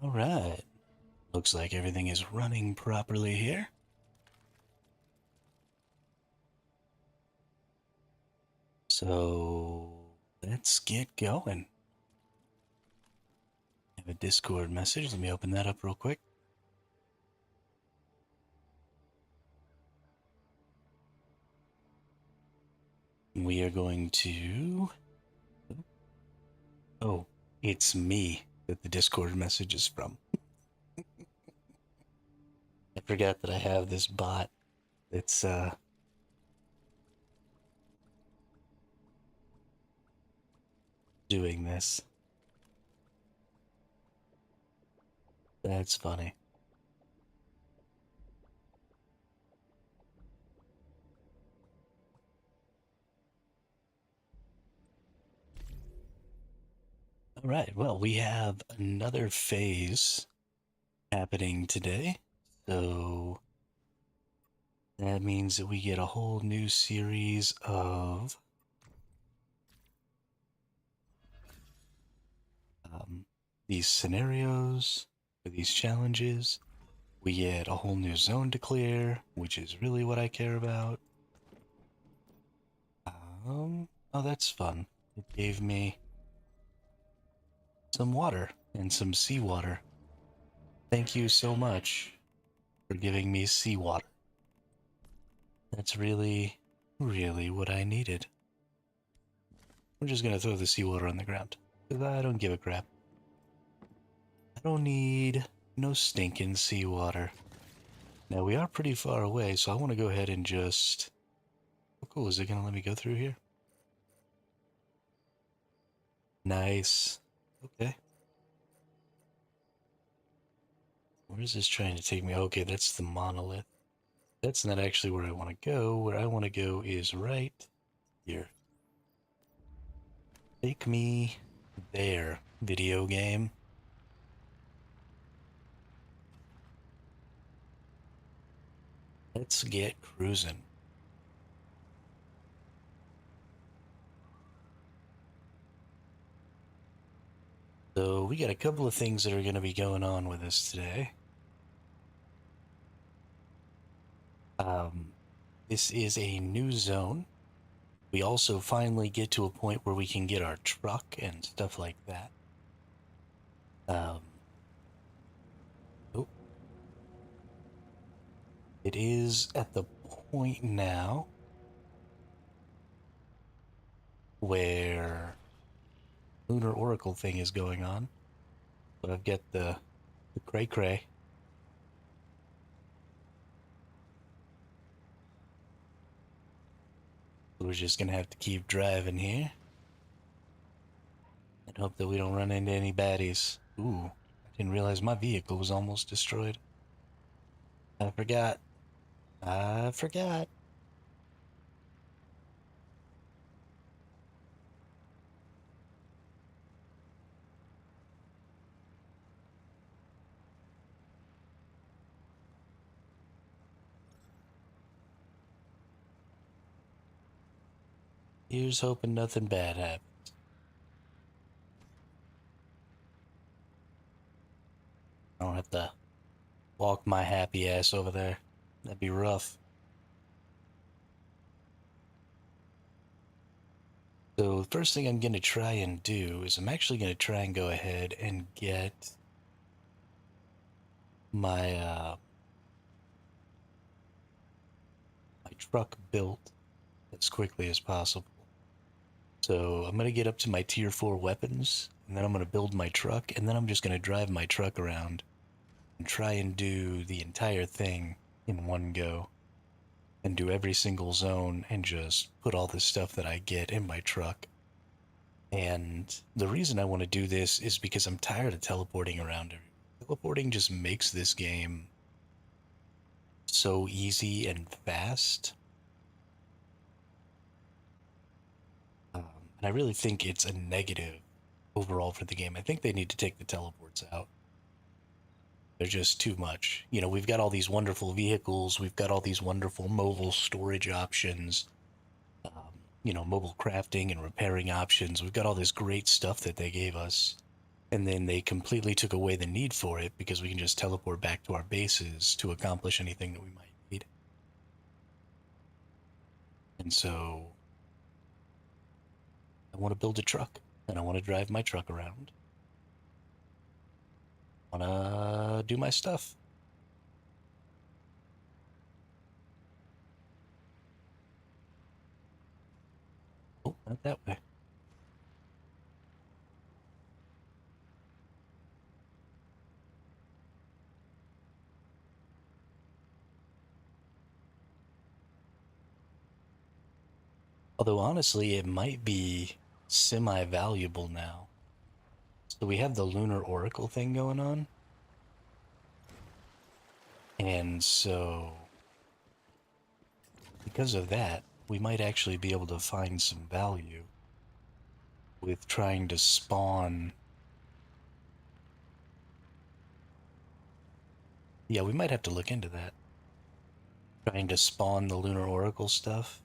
All right. Looks like everything is running properly here. So let's get going. I have a Discord message. Let me open that up real quick. We are going to. Oh, it's me that the Discord message is from. I forgot that I have this bot that's doing this. That's funny. All right. Well, we have another phase happening today. So that means that we get a whole new series of these scenarios for these challenges. We get a whole new zone to clear, which is really what I care about. Oh, that's fun. It gave me some water and some seawater. Thank you so much for giving me seawater. That's really, really what I needed. I'm just gonna throw the seawater on the ground, because I don't give a crap. I don't need no stinking seawater. Now, we are pretty far away, so I want to go ahead and just... Oh, cool. Is it going to let me go through here? Nice. Okay. Where is this trying to take me? Okay, that's the monolith. That's not actually where I want to go. Where I want to go is right here. Take me there, video game. Let's get cruising. So we got a couple of things that are going to be going on with us today. This is a new zone. We also finally get to a point where we can get our truck and stuff like that. Oh, it is at the point now where Lunar Oracle thing is going on. But I've got the cray cray. We're just gonna have to keep driving here and hope that we don't run into any baddies. Ooh, I didn't realize my vehicle was almost destroyed. I forgot. I forgot. Here's hoping nothing bad happens. I don't have to walk my happy ass over there. That'd be rough. So the first thing I'm going to try and do is I'm actually going to try and go ahead and get my my truck built as quickly as possible. So I'm going to get up to my tier 4 weapons, and then I'm going to build my truck, and then I'm just going to drive my truck around and try and do the entire thing in one go. And do every single zone and just put all the stuff that I get in my truck. And the reason I want to do this is because I'm tired of teleporting around. Teleporting just makes this game so easy and fast. And I really think it's a negative overall for the game. I think they need to take the teleports out. They're just too much. You know, we've got all these wonderful vehicles, we've got all these wonderful mobile storage options, you know, mobile crafting and repairing options. We've got all this great stuff that they gave us. And then they completely took away the need for it because we can just teleport back to our bases to accomplish anything that we might need. And so I want to build a truck and I want to drive my truck around. I want to do my stuff. Oh, not that way. Although honestly, it might be semi-valuable now. So we have the Lunar Oracle thing going on. And so because of that, we might actually be able to find some value with trying to spawn. Yeah, we might have to look into that. Trying to spawn the Lunar Oracle stuff.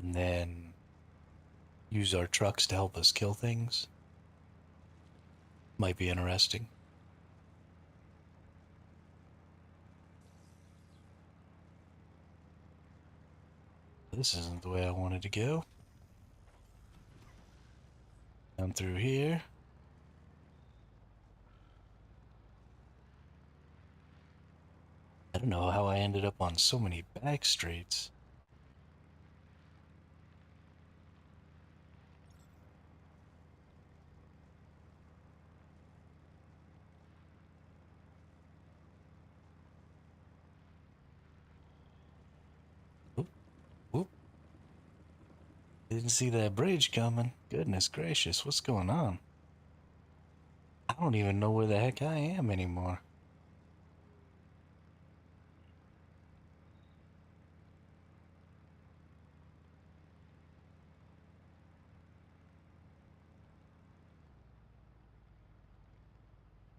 And then use our trucks to help us kill things. Might be interesting. This isn't the way I wanted to go. Down through here. I don't know how I ended up on so many back streets. Whoop, whoop. Didn't see that bridge coming. Goodness gracious, what's going on? I don't even know where the heck I am anymore.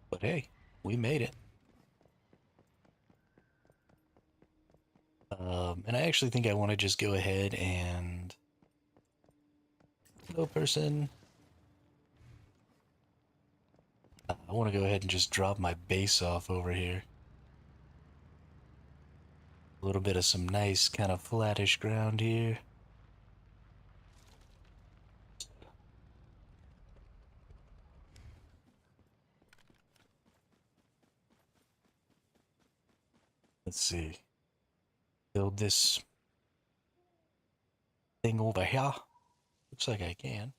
But hey, we made it. And I actually think I want to just go ahead and... Hello, person. I want to go ahead and just drop my base off over here. A little bit of some nice kind of flattish ground here. Let's see. Build this thing over here. Looks like I can.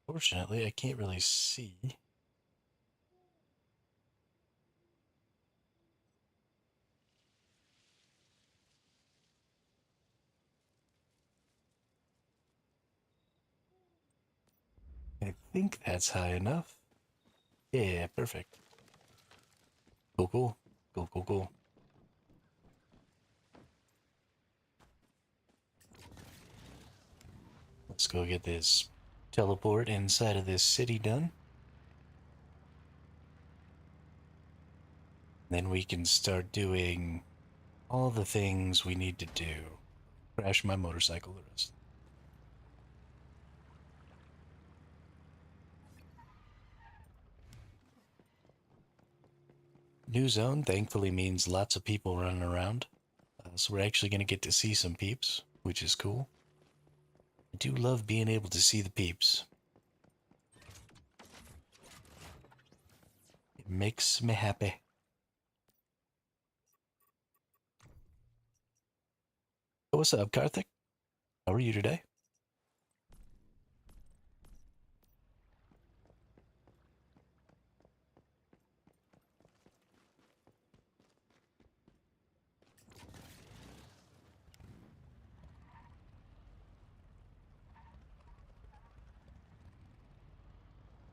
Fortunately, I can't really see. I think that's high enough. Yeah, perfect. Cool, cool. Cool, cool, cool. Let's go get this teleport inside of this city done. Then we can start doing all the things we need to do. Crash my motorcycle the rest. New zone thankfully means lots of people running around. So we're actually going to get to see some peeps, which is cool. I do love being able to see the peeps. It makes me happy. Oh, what's up, Karthik? How are you today?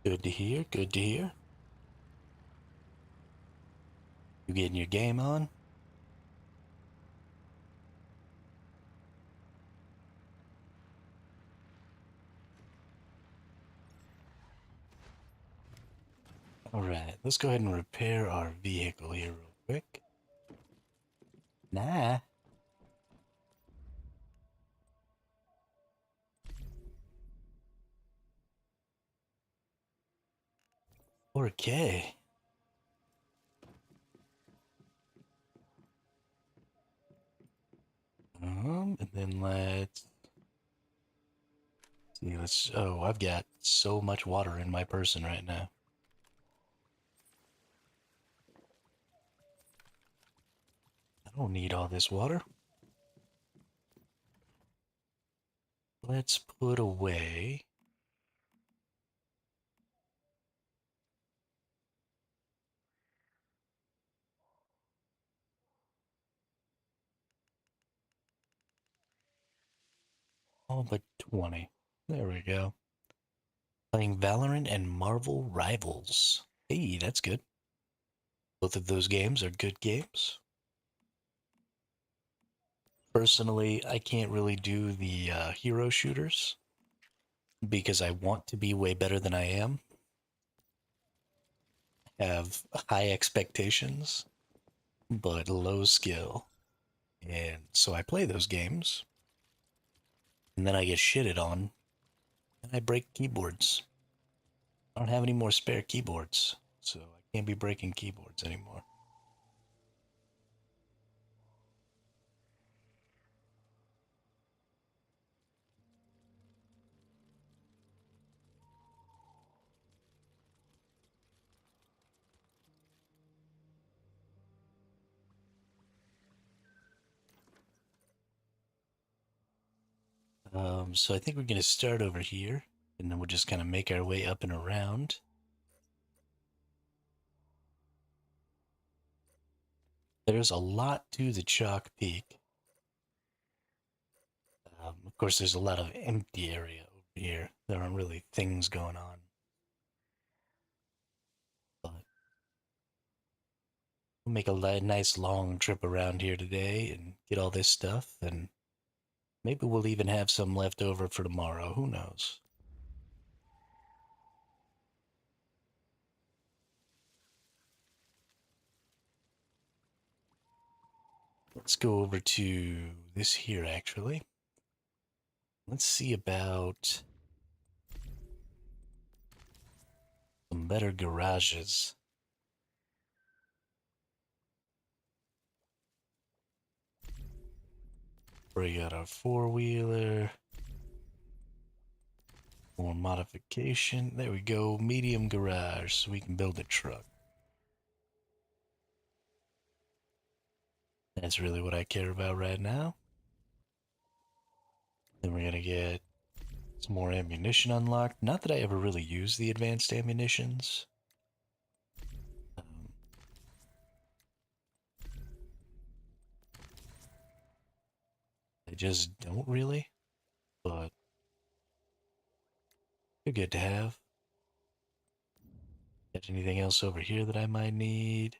Good to hear, good to hear. You getting your game on? Alright, let's go ahead and repair our vehicle here real quick. Nah. 4K. And then let's see. Oh, I've got so much water in my person right now. I don't need all this water. Let's put away. All but 20. There we go. Playing Valorant and Marvel Rivals. Hey, that's good. Both of those games are good games. Personally, I can't really do the hero shooters because I want to be way better than I am. Have high expectations, but low skill. And so I play those games, and then I get shitted on, and I break keyboards. I don't have any more spare keyboards, so I can't be breaking keyboards anymore. So I think we're going to start over here, and then we'll just kind of make our way up and around. There's a lot to the Chalk Peak. Of course, there's a lot of empty area over here. There aren't really things going on. But we'll make a nice long trip around here today and get all this stuff, and maybe we'll even have some left over for tomorrow. Who knows? Let's go over to this here, actually. Let's see about some better garages. We got our four-wheeler. More modification. There we go. Medium garage, so we can build a truck. That's really what I care about right now. Then we're gonna get some more ammunition unlocked. Not that I ever really use the advanced ammunitions. I just don't really, but they're good to have. Got anything else over here that I might need?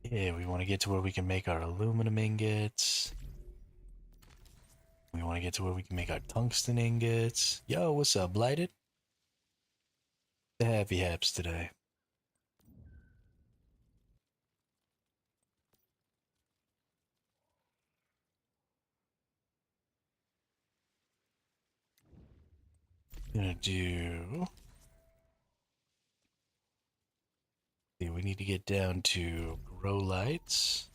Yeah, we want to get to where we can make our aluminum ingots. We want to get to where we can make our tungsten ingots. Yo, what's up, Blighted? The happy haps today. Gonna do. See, we need to get down to grow lights.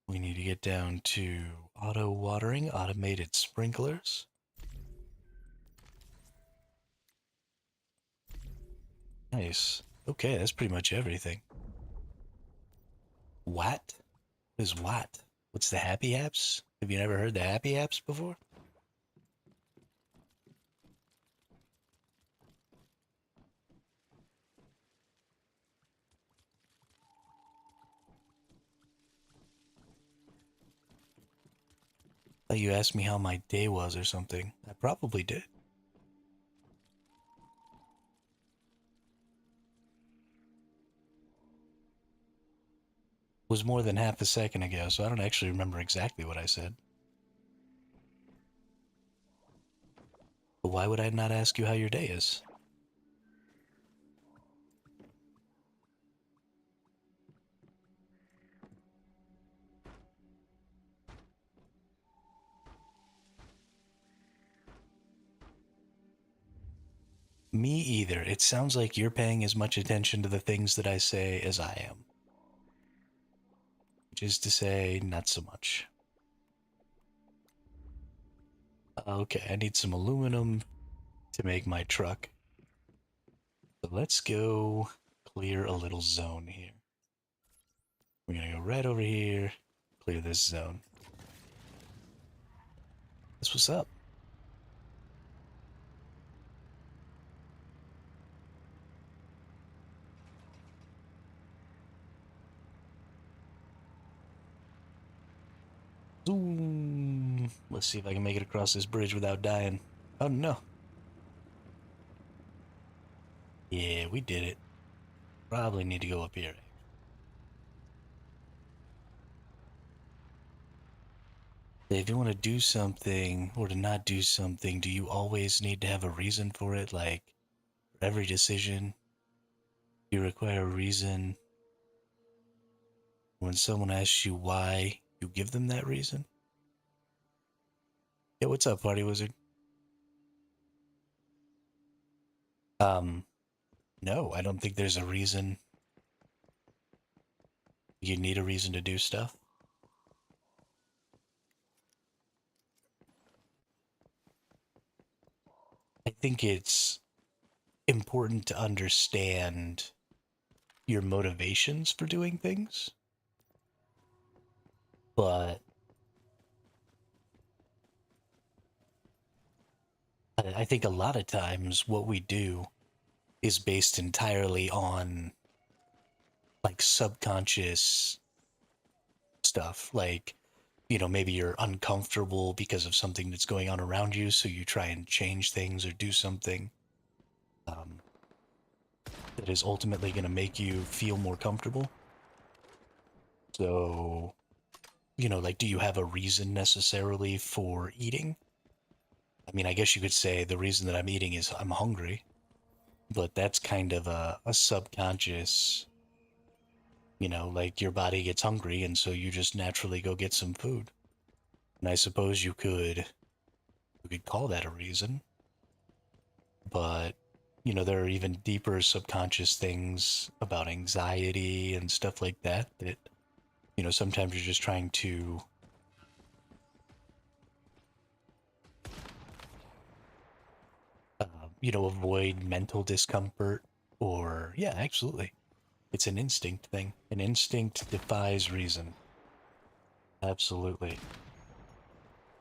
We need to get down to auto watering, automated sprinklers. Nice. Okay, that's pretty much everything. What? What is what? What's the happy apps? Have you never heard the happy apps before? Thought you asked me how my day was or something. I probably did. Was more than half a second ago, so I don't actually remember exactly what I said. But why would I not ask you how your day is? Me either. It sounds like you're paying as much attention to the things that I say as I am. Which is to say, not so much. Okay, I need some aluminum to make my truck. So let's go clear a little zone here. We're gonna go right over here, clear this zone. That's what's up. Zoom. Let's see if I can make it across this bridge without dying. Oh no. Yeah, we did it. Probably need to go up here. If you want to do something or to not do something, do you always need to have a reason for it? Like, for every decision, you require a reason. When someone asks you why, you give them that reason? Yeah, what's up, Party Wizard? No, I don't think there's a reason. You need a reason to do stuff. I think it's important to understand your motivations for doing things, but I think a lot of times what we do is based entirely on like subconscious stuff. Like, maybe you're uncomfortable because of something that's going on around you, so you try and change things or do something um, that is ultimately going to make you feel more comfortable. So, like, do you have a reason necessarily for eating? I mean, I guess you could say the reason that I'm eating is I'm hungry, but that's kind of a subconscious, like your body gets hungry, and so you just naturally go get some food. And I suppose you could call that a reason, but there are even deeper subconscious things about anxiety and stuff like that sometimes you're just trying to avoid mental discomfort or, yeah, absolutely. It's an instinct thing. An instinct defies reason. Absolutely.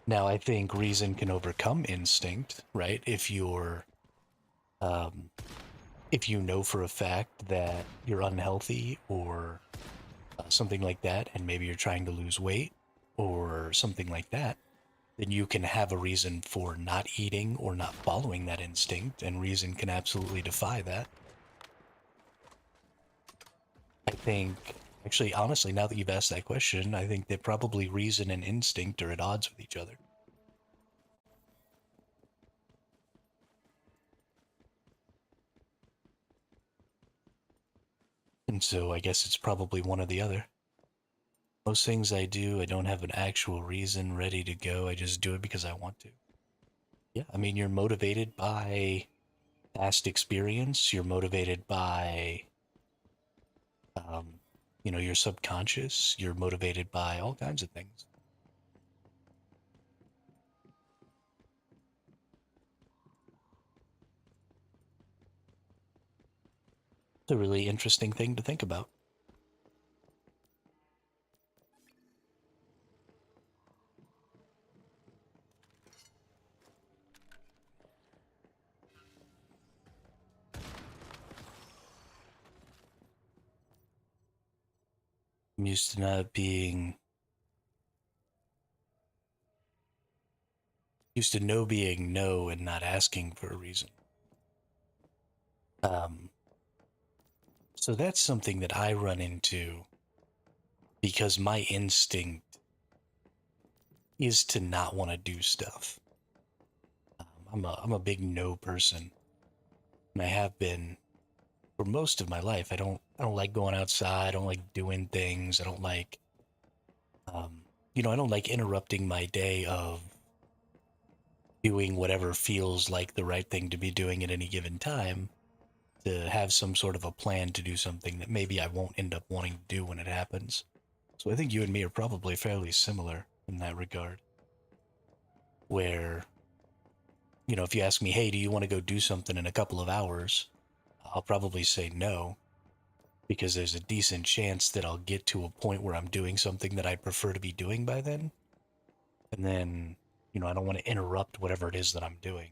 Now, I think reason can overcome instinct, right? Um, if you know for a fact that you're unhealthy or something like that, and maybe you're trying to lose weight or something like that, then you can have a reason for not eating or not following that instinct, and reason can absolutely defy that. I think, actually, honestly, now that you've asked that question, I think that probably reason and instinct are at odds with each other. And so I guess it's probably one or the other. Most things I do, I don't have an actual reason ready to go. I just do it because I want to. Yeah, I mean, you're motivated by past experience. You're motivated by, um, your subconscious. You're motivated by all kinds of things. It's a really interesting thing to think about. I'm used to not being, used to no being no and not asking for a reason. Um, so that's something that I run into because my instinct is to not want to do stuff. I'm a big no person, and I have been for most of my life. I don't like going outside. I don't like doing things. I don't like I don't like interrupting my day of doing whatever feels like the right thing to be doing at any given time, to have some sort of a plan to do something that maybe I won't end up wanting to do when it happens. So I think you and me are probably fairly similar in that regard, where, if you ask me, hey, do you want to go do something in a couple of hours? I'll probably say no, because there's a decent chance that I'll get to a point where I'm doing something that I prefer to be doing by then. And then, I don't want to interrupt whatever it is that I'm doing.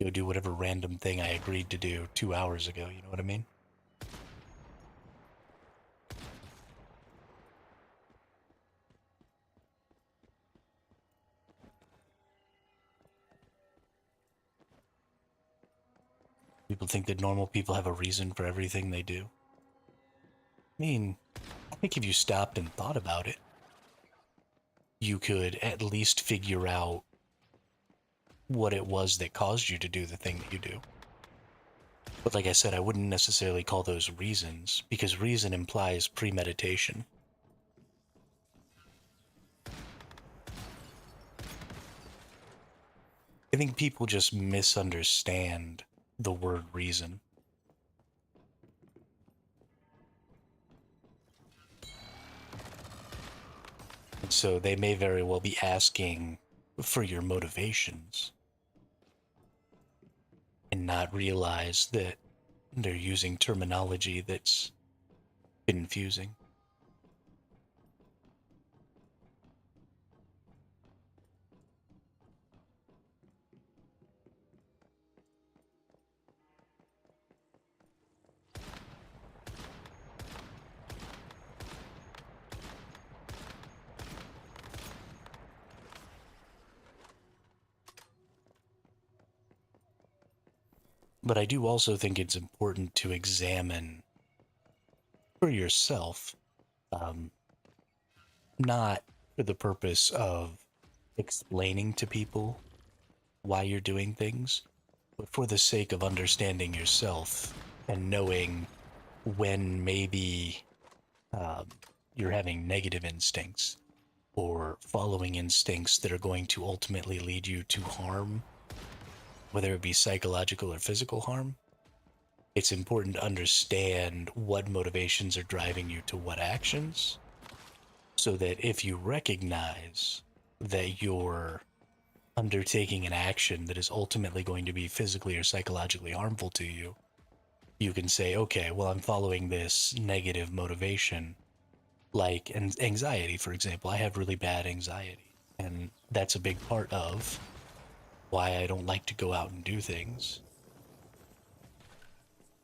Go do whatever random thing I agreed to do 2 hours ago, you know what I mean? People think that normal people have a reason for everything they do. I mean, I think if you stopped and thought about it, you could at least figure out what it was that caused you to do the thing that you do. But like I said, I wouldn't necessarily call those reasons, because reason implies premeditation. I think people just misunderstand the word reason. And so they may very well be asking for your motivations and not realize that they're using terminology that's confusing. But I do also think it's important to examine for yourself, um, not for the purpose of explaining to people why you're doing things, but for the sake of understanding yourself and knowing when maybe um, you're having negative instincts or following instincts that are going to ultimately lead you to harm, whether it be psychological or physical harm. It's important to understand what motivations are driving you to what actions, so that if you recognize that you're undertaking an action that is ultimately going to be physically or psychologically harmful to you, you can say, okay, well, I'm following this negative motivation, like anxiety, for example. I have really bad anxiety, and that's a big part of why I don't like to go out and do things.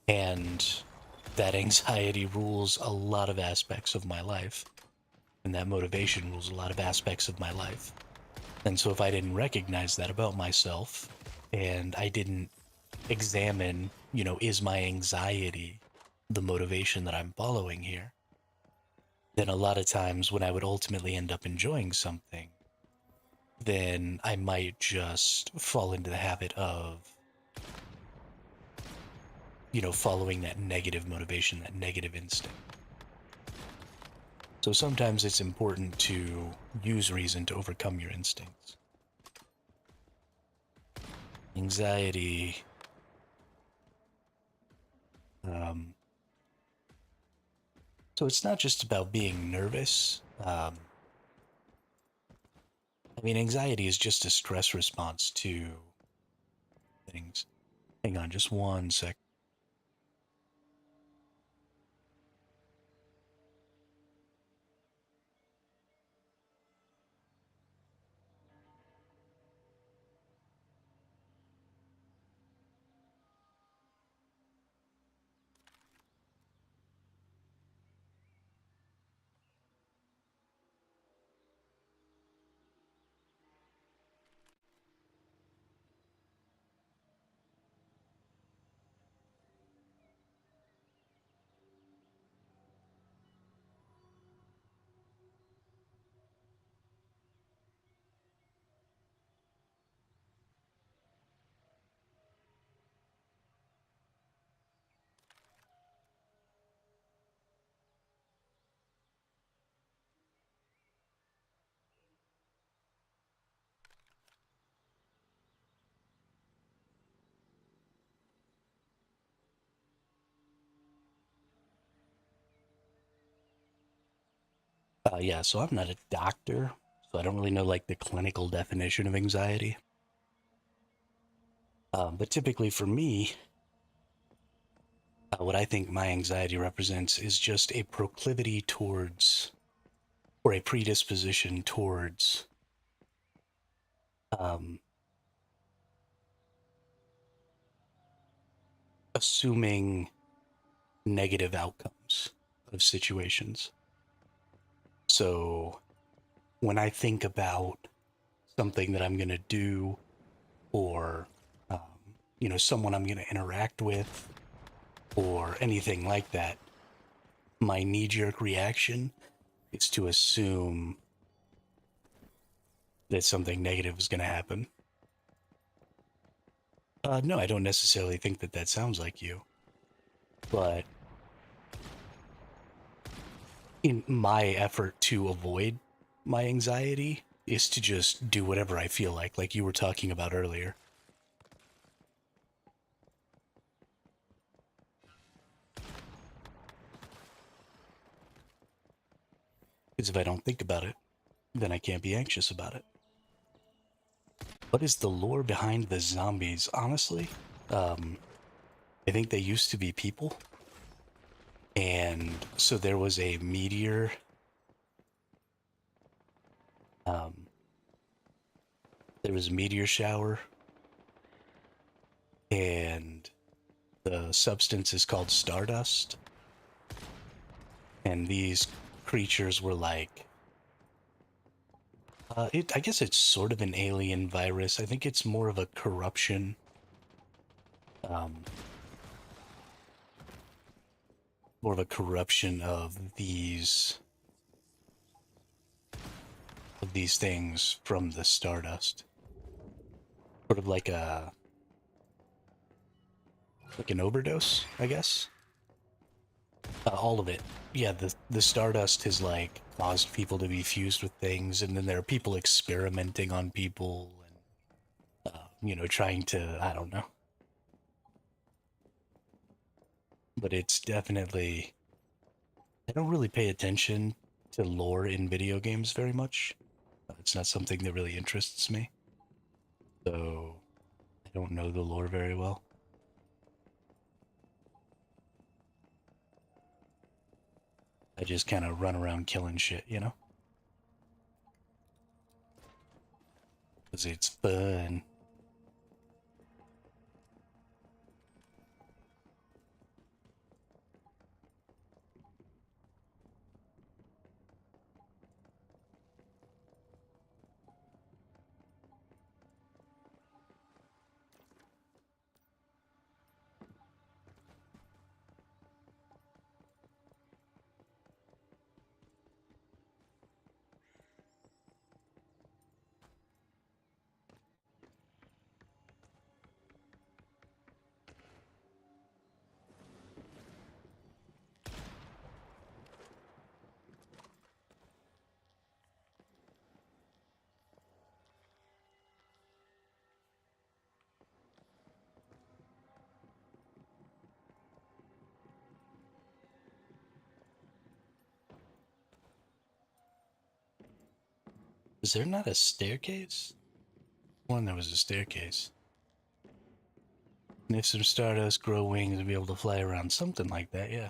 And that anxiety rules a lot of aspects of my life, and that motivation rules a lot of aspects of my life. And so if I didn't recognize that about myself, and I didn't examine, is my anxiety the motivation that I'm following here, then a lot of times when I would ultimately end up enjoying something, then I might just fall into the habit of, following that negative motivation, that negative instinct. So sometimes it's important to use reason to overcome your instincts. Anxiety, um, so it's not just about being nervous. I mean, anxiety is just a stress response to things. Hang on just one sec. Yeah, so I'm not a doctor, so I don't really know like the clinical definition of anxiety. But typically for me, what I think my anxiety represents is just a proclivity towards, or a predisposition towards, um, assuming negative outcomes of situations. So when I think about something that I'm going to do, or, um, someone I'm going to interact with, or anything like that, my knee jerk reaction is to assume that something negative is going to happen. No, I don't necessarily think that that sounds like you, but in my effort to avoid my anxiety is to just do whatever I feel like you were talking about earlier. Because if I don't think about it, then I can't be anxious about it. What is the lore behind the zombies? Honestly, um, I think they used to be people. And so there was a meteor. Um, there was a meteor shower, and the substance is called stardust. And these creatures were like, I guess it's sort of an alien virus. I think it's more of a corruption. Um, More of a corruption of these things from the stardust. Sort of like an overdose, I guess. All of it. Yeah, the stardust has like caused people to be fused with things, and then there are people experimenting on people, and trying to, I don't know. But it's definitely, I don't really pay attention to lore in video games very much. It's not something that really interests me, so I don't know the lore very well. I just kind of run around killing shit. Because it's fun. Is there not a staircase? One, there was a staircase. And if some stardust grow wings and be able to fly around, something like that, yeah.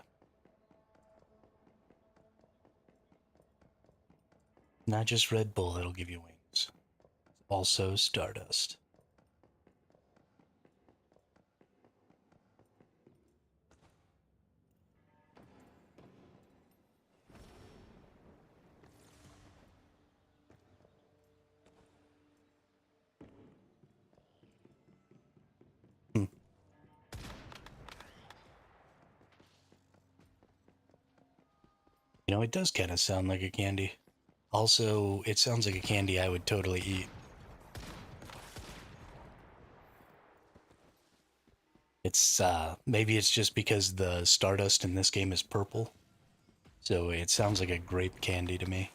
Not just Red Bull that'll give you wings. Also stardust. Hmm. It does kind of sound like a candy. Also, it sounds like a candy I would totally eat. Maybe it's just because the stardust in this game is purple. So it sounds like a grape candy to me.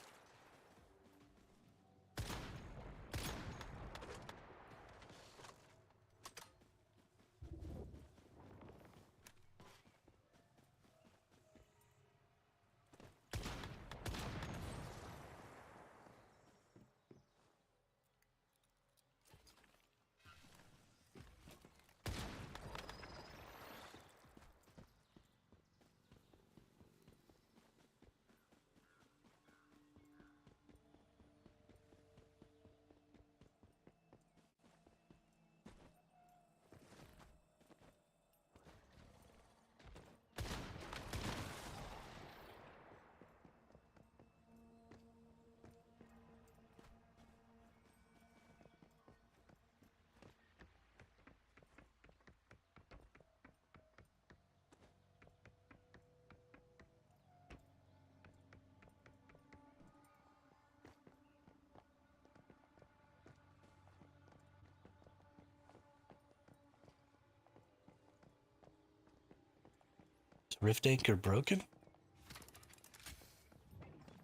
Rift Anchor broken?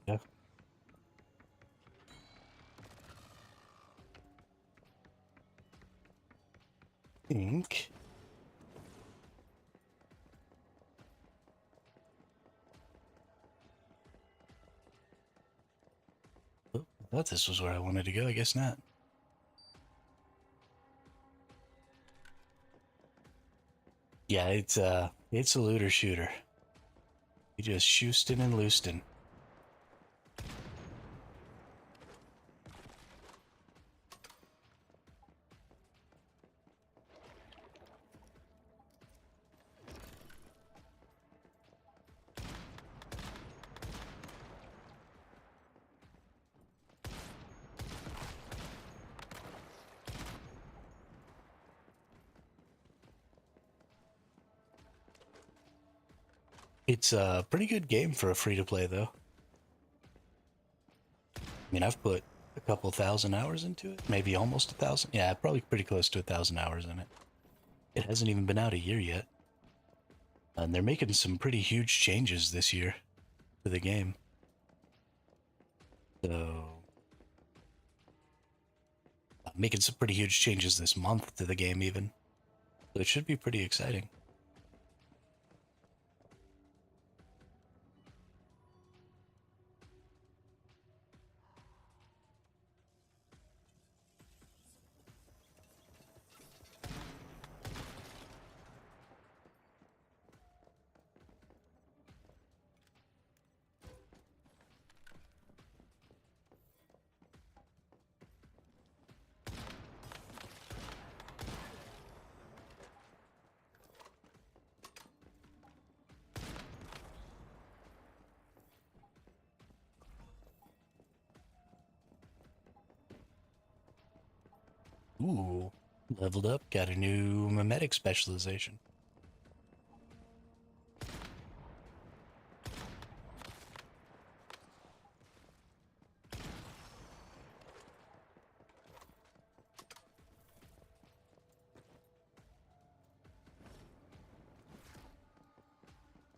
Yeah. Think. Oh, I thought this was where I wanted to go. I guess not. Yeah, it's a looter shooter. You just shoostin' and loostin'. It's a pretty good game for a free-to-play, though. I mean, I've put a couple thousand hours into it, maybe almost 1,000. Yeah, probably pretty close to 1,000 hours in it. It hasn't even been out a year yet. And they're making some pretty huge changes this year to the game. So, making some pretty huge changes this month to the game, even. So it should be pretty exciting. Ooh, leveled up, got a new mimetic specialization.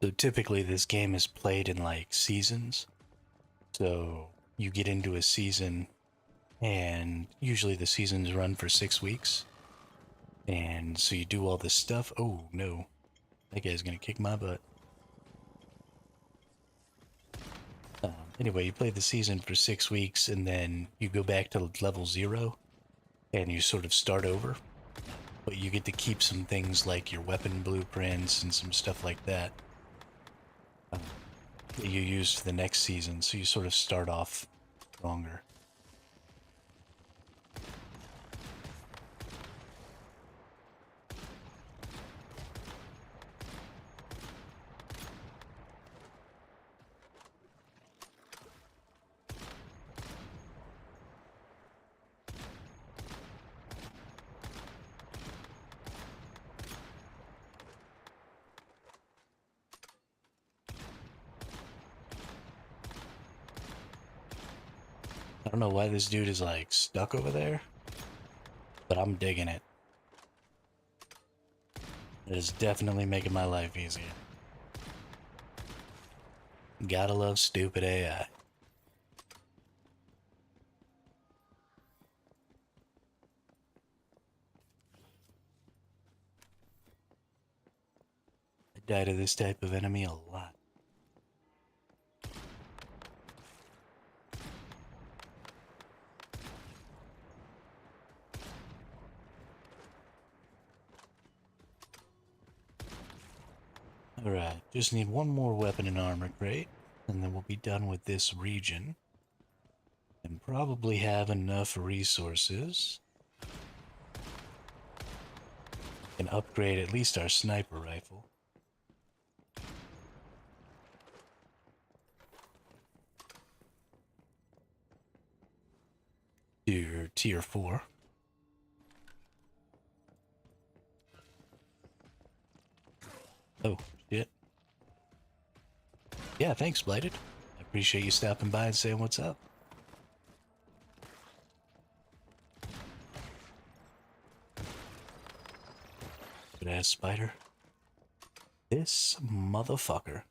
So typically this game is played in like seasons. So you get into a season and usually the seasons run for 6 weeks. And so you do all this stuff. Oh no, that guy's gonna kick my butt. Anyway, you play the season for 6 weeks and then you go back to level 0 and you sort of start over. But you get to keep some things like your weapon blueprints and some stuff like that that you use for the next season. So you sort of start off stronger. I don't know why this dude is like stuck over there, but I'm digging it. It is definitely making my life easier. Gotta love stupid AI. I die to this type of enemy a lot. Alright, just need one more weapon and armor crate, and then we'll be done with this region. And probably have enough resources. And upgrade at least our sniper rifle. To tier 4. Oh, shit. Yeah, thanks, Blighted. I appreciate you stopping by and saying what's up. Good ass spider. This motherfucker.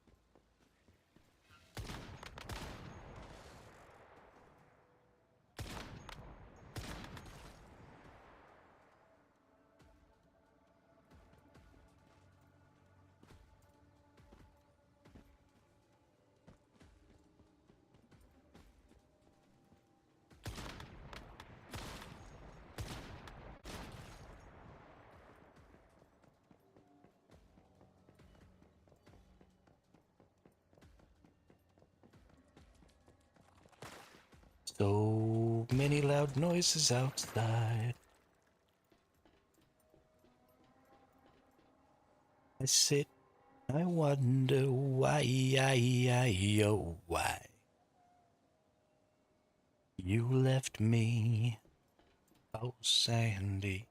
So many loud noises outside. I sit, I wonder why, oh, why you left me, oh Sandy.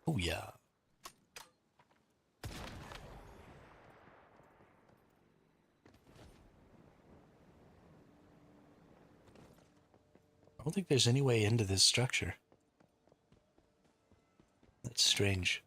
Oh yeah. I don't think there's any way into this structure. That's strange.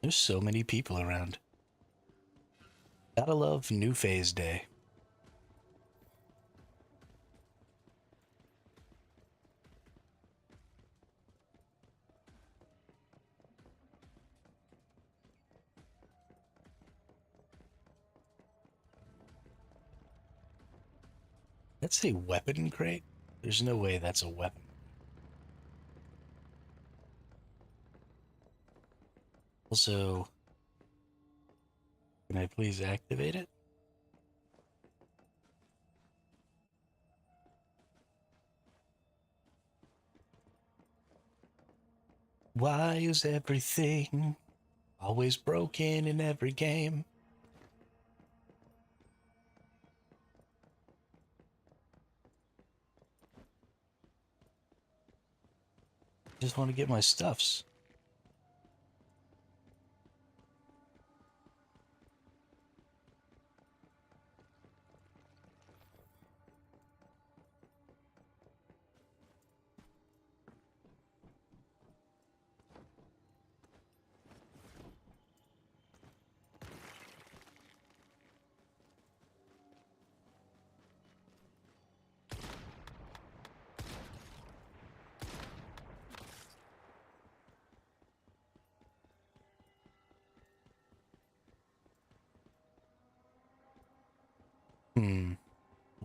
There's so many people around. Gotta love New Phase Day. That's a weapon crate? There's no way that's a weapon. Also, can I please activate it? Why is everything always broken in every game? Just want to get my stuffs.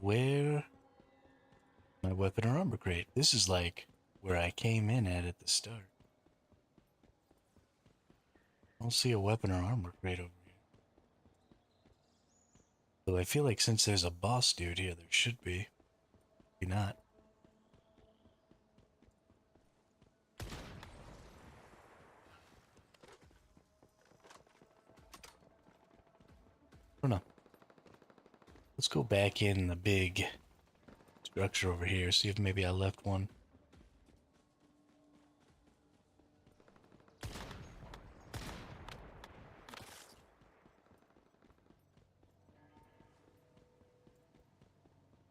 Where? My weapon or armor crate. This is like where I came in at the start. I don't see a weapon or armor crate over here. Though I feel like since there's a boss dude here, there should be. Maybe not. I don't know. Let's go back in the big structure over here, see if maybe I left one.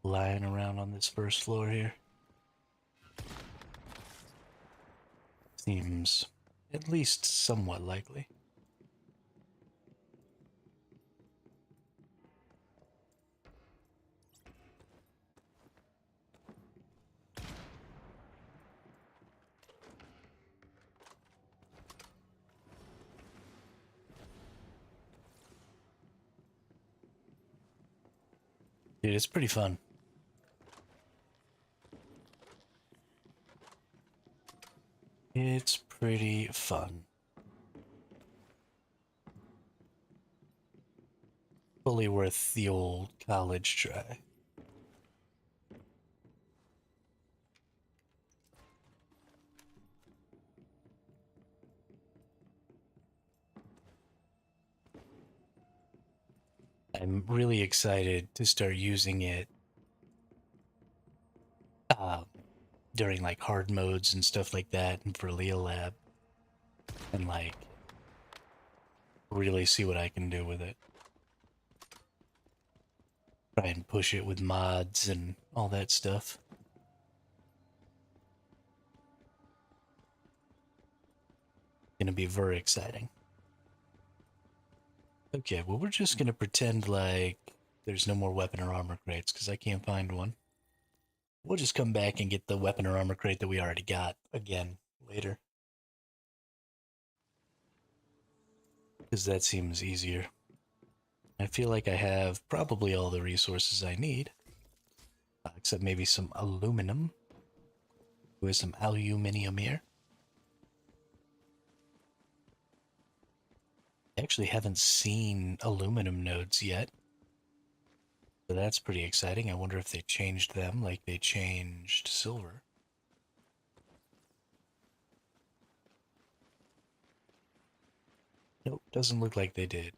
Lying around on this first floor here. Seems at least somewhat likely. Dude, it's pretty fun. It's pretty fun. Fully worth the old college try. I'm really excited to start using it uh, during like hard modes and stuff like that, and for Leo Lab, and like really see what I can do with it. Try and push it with mods and all that stuff. Gonna be very exciting. Okay, well, we're just gonna pretend like there's no more weapon or armor crates because I can't find one. We'll just come back and get the weapon or armor crate that we already got again later. Because that seems easier. I feel like I have probably all the resources I need. Except maybe some aluminum. With some aluminium here. I actually haven't seen aluminum nodes yet. So that's pretty exciting. I wonder if they changed them like they changed silver. Nope, doesn't look like they did.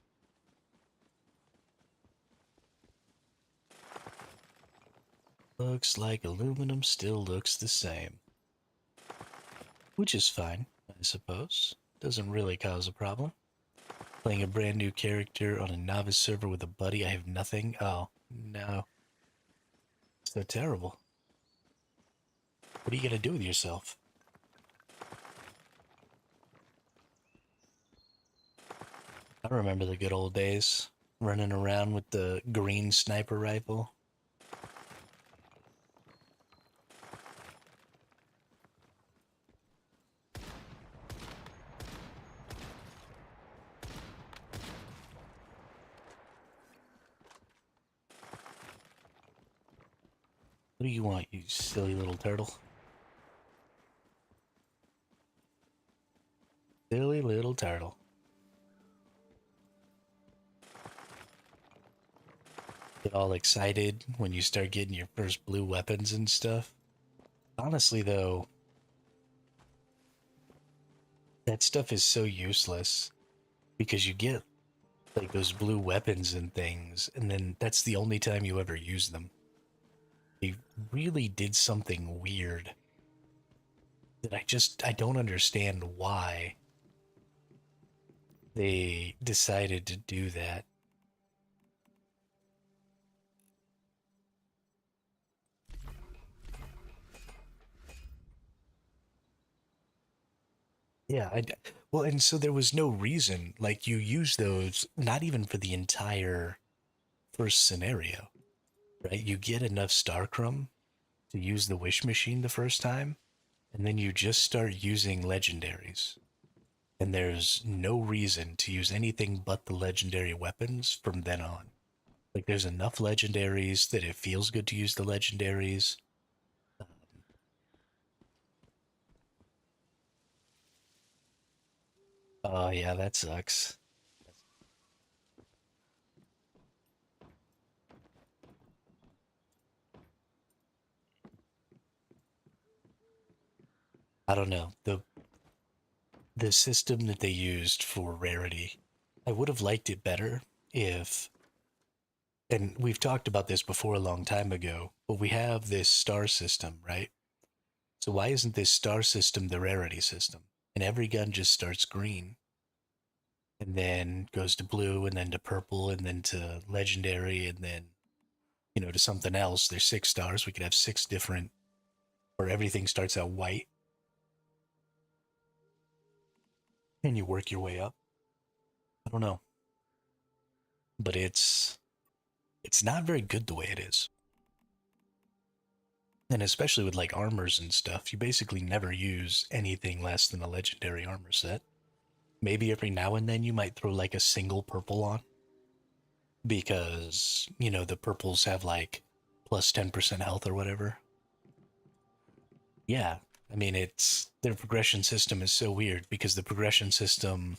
Looks like aluminum still looks the same. Which is fine, I suppose. Doesn't really cause a problem. Playing a brand new character on a novice server with a buddy, I have nothing. Oh, no. So terrible. What are you gonna do with yourself? I remember the good old days. Running around with the green sniper rifle. What do you want, you silly little turtle? Silly little turtle. Get all excited when you start getting your first blue weapons and stuff. Honestly, though, that stuff is so useless because you get like those blue weapons and things, and then that's the only time you ever use them. They really did something weird that I don't understand why they decided to do that. Yeah, well, and so there was no reason. Like you use those not even for the entire first scenario, right? You get enough Starcrum to use the wish machine the first time, and then you just start using legendaries. And there's no reason to use anything but the legendary weapons from then on. Like there's enough legendaries that it feels good to use the legendaries. Oh yeah, that sucks. I don't know. The system that they used for rarity, I would have liked it better if, and we've talked about this before a long time ago, but we have this star system, right? So why isn't this star system the rarity system? And every gun just starts green and then goes to blue and then to purple and then to legendary and then, to something else. There's 6 stars. We could have 6 different, or everything starts out white and you work your way up. I don't know. But it's not very good the way it is. And especially with like armors and stuff, you basically never use anything less than a legendary armor set. Maybe every now and then you might throw like a single purple on because, the purples have like plus 10% health or whatever. Yeah, I mean, their progression system is so weird because the progression system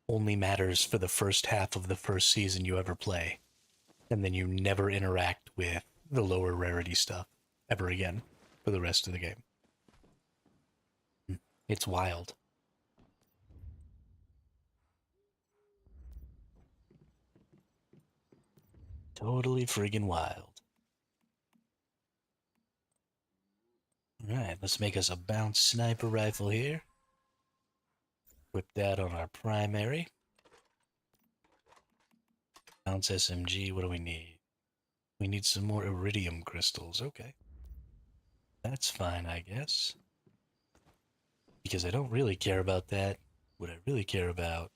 only matters for the first half of the first season you ever play. And then you never interact with the lower rarity stuff ever again for the rest of the game. It's wild. Totally friggin' wild. Alright, let's make us a bounce sniper rifle here. Put that on our primary. Bounce SMG, what do we need? We need some more iridium crystals, okay. That's fine, I guess. Because I don't really care about that. What I really care about,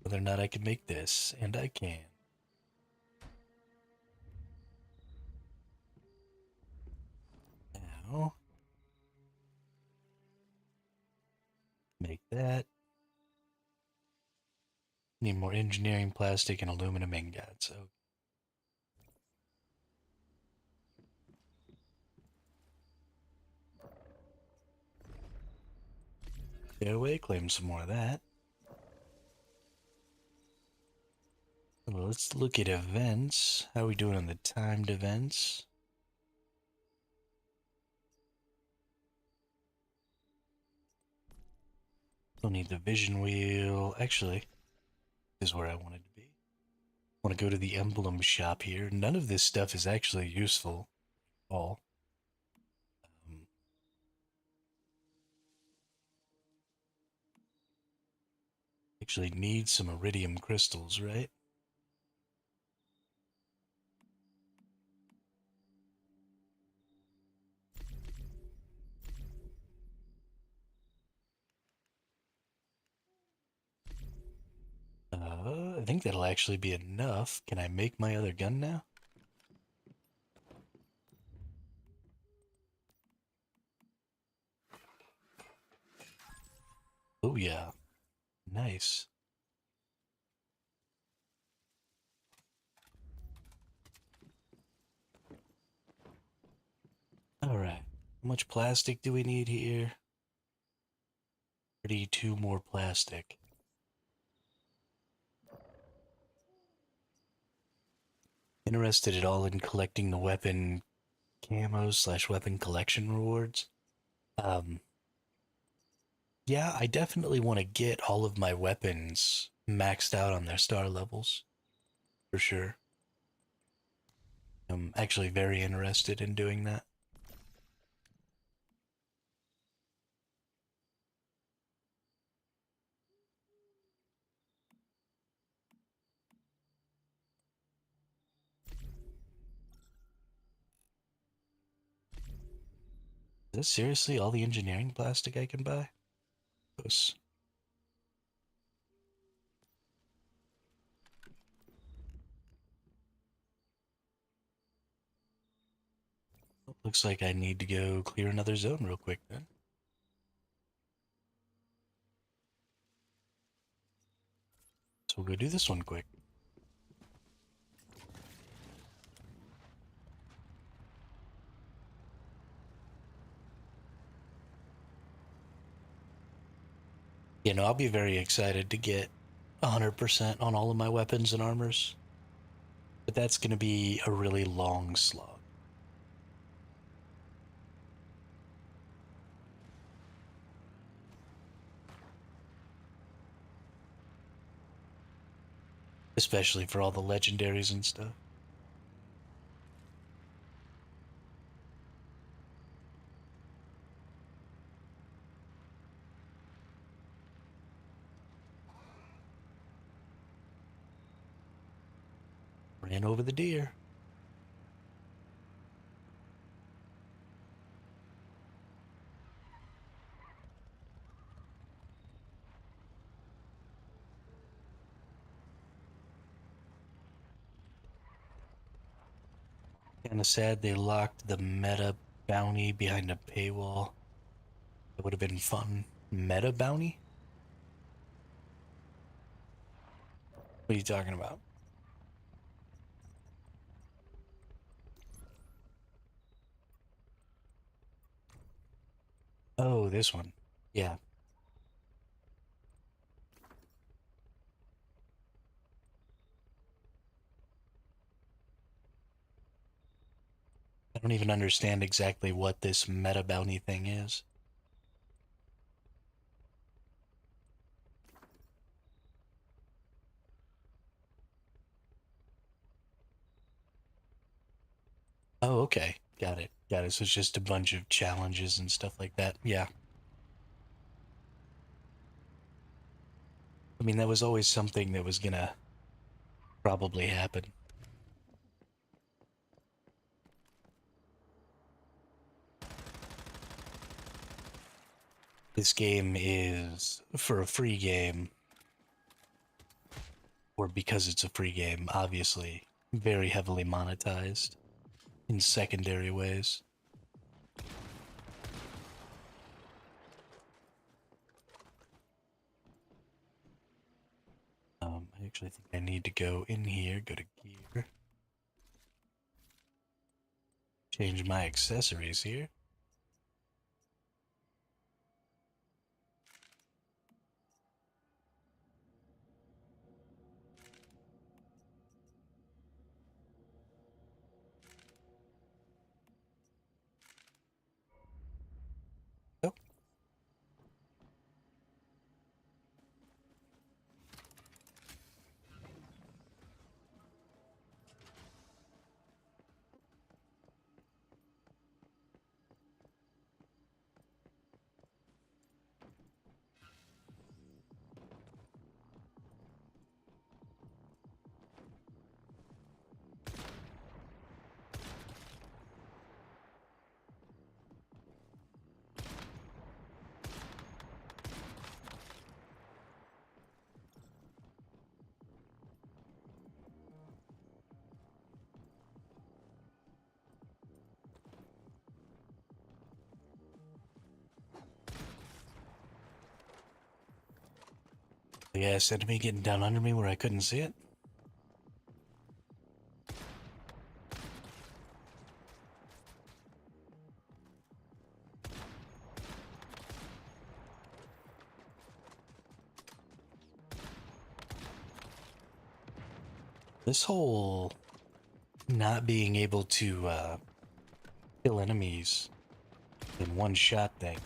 whether or not I can make this, and I can. Now, make that. Need more engineering, plastic, and aluminum ingots. So, go away, claim some more of that. Well, let's look at events. How are we doing on the timed events? Don't need the vision wheel. Actually, this is where I wanted to be. I want to go to the emblem shop here. None of this stuff is actually useful at all. Actually need some iridium crystals, right? I think that'll actually be enough. Can I make my other gun now? Oh yeah. Nice. Alright. How much plastic do we need here? 32 more plastic. Interested at all in collecting the weapon camos slash weapon collection rewards? Yeah, I definitely want to get all of my weapons maxed out on their star levels. For sure. I'm actually very interested in doing that. Is this seriously all the engineering plastic I can buy? Gross. Looks like I need to go clear another zone real quick then. So we'll go do this one quick. You know, I'll be very excited to get 100% on all of my weapons and armors. But that's going to be a really long slog. Especially for all the legendaries and stuff. Ran over the deer. Kinda sad they locked the meta bounty behind a paywall. It would have been fun. Meta bounty? What are you talking about? Oh, this one. Yeah. I don't even understand exactly what this meta bounty thing is. Oh, okay. Got it. Got it. So it's just a bunch of challenges and stuff like that. Yeah. I mean, that was always something that was gonna probably happen. This game is, for a free game, or because it's a free game, obviously very heavily monetized in secondary ways. I actually think I need to go in here, go to gear, change my accessories here. Oh, the ass enemy getting down under me where I couldn't see it. This whole not being able to kill enemies in one shot thing.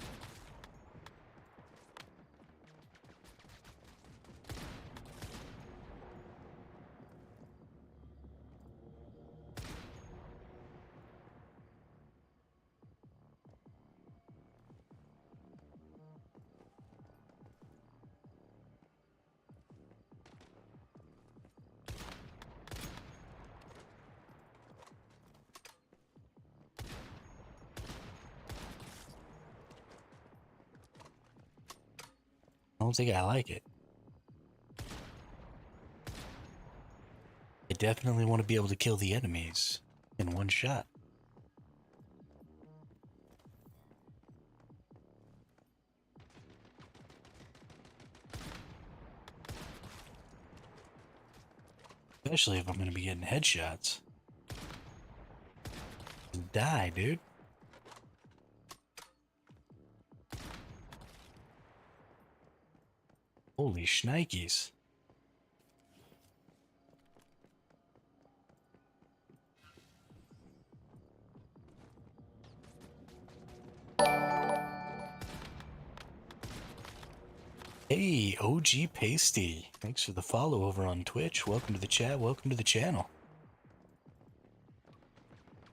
I don't think I like it. I definitely want to be able to kill the enemies in one shot. Especially if I'm going to be getting headshots. Die, dude. Holy shnikes. Hey, OG Pasty. Thanks for the follow over on Twitch. Welcome to the chat. Welcome to the channel.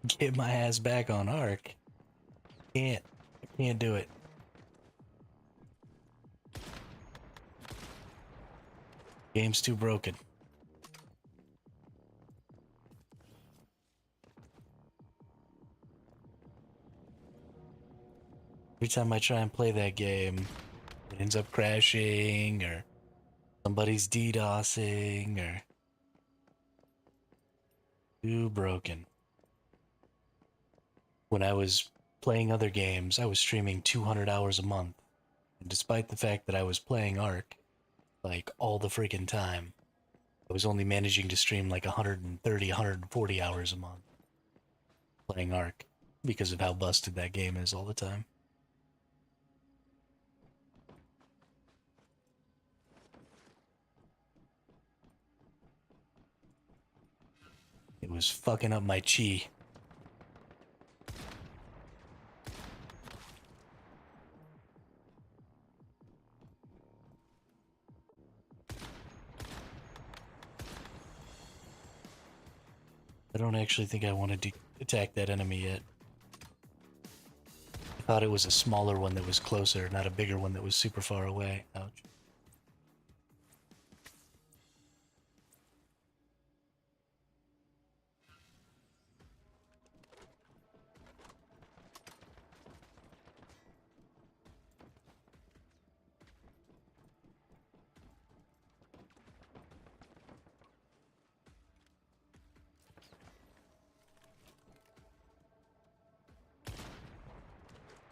Get my ass back on Ark. I can't do it. Game's too broken. Every time I try and play that game, it ends up crashing, or somebody's DDoSing, or too broken. When I was playing other games, I was streaming 200 hours a month. And despite the fact that I was playing Ark, like, all the freaking time, I was only managing to stream like 130, 140 hours a month playing Ark because of how busted that game is all the time. It was fucking up my chi. I don't actually think I want to do attack that enemy yet. I thought it was a smaller one that was closer, not a bigger one that was super far away. Ouch.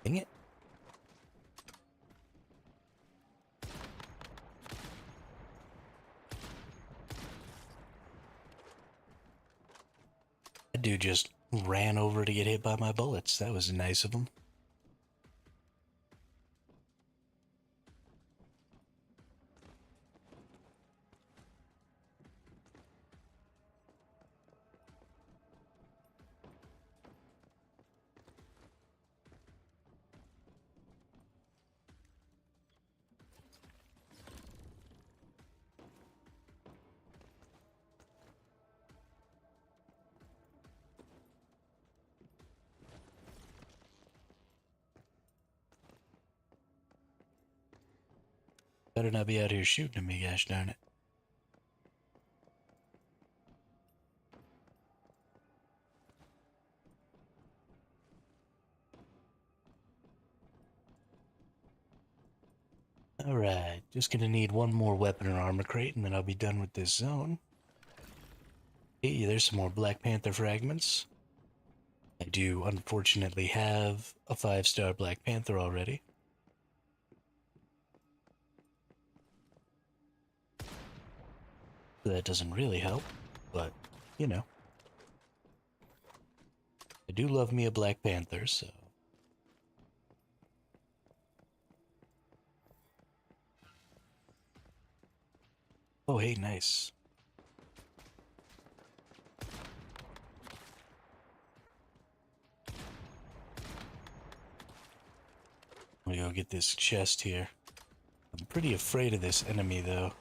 Dang it. That dude just ran over to get hit by my bullets. That was nice of him. Better not be out here shooting at me, gosh darn it. Alright, just gonna need one more weapon or armor crate and then I'll be done with this zone. Hey, there's some more Black Panther fragments. I do unfortunately have a 5-star Black Panther already. That doesn't really help, but, you know. I do love me a Black Panther, so... Oh, hey, nice. Let me go get this chest here. I'm pretty afraid of this enemy, though.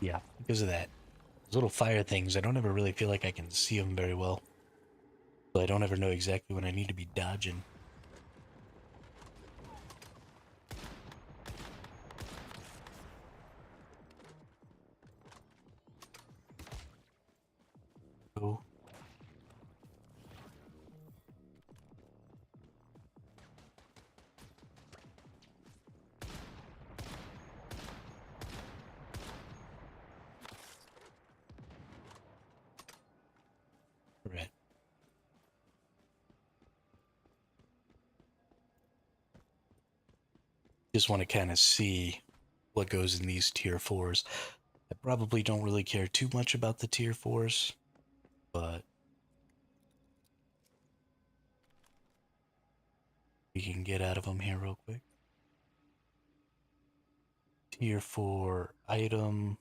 Yeah, because of that. Those little fire things, I don't ever really feel like I can see them very well. So I don't ever know exactly when I need to be dodging. Oh. Right. Just want to kind of see what goes in these tier 4s. I probably don't really care too much about the tier 4s, but we can get out of them here real quick. Tier 4 item.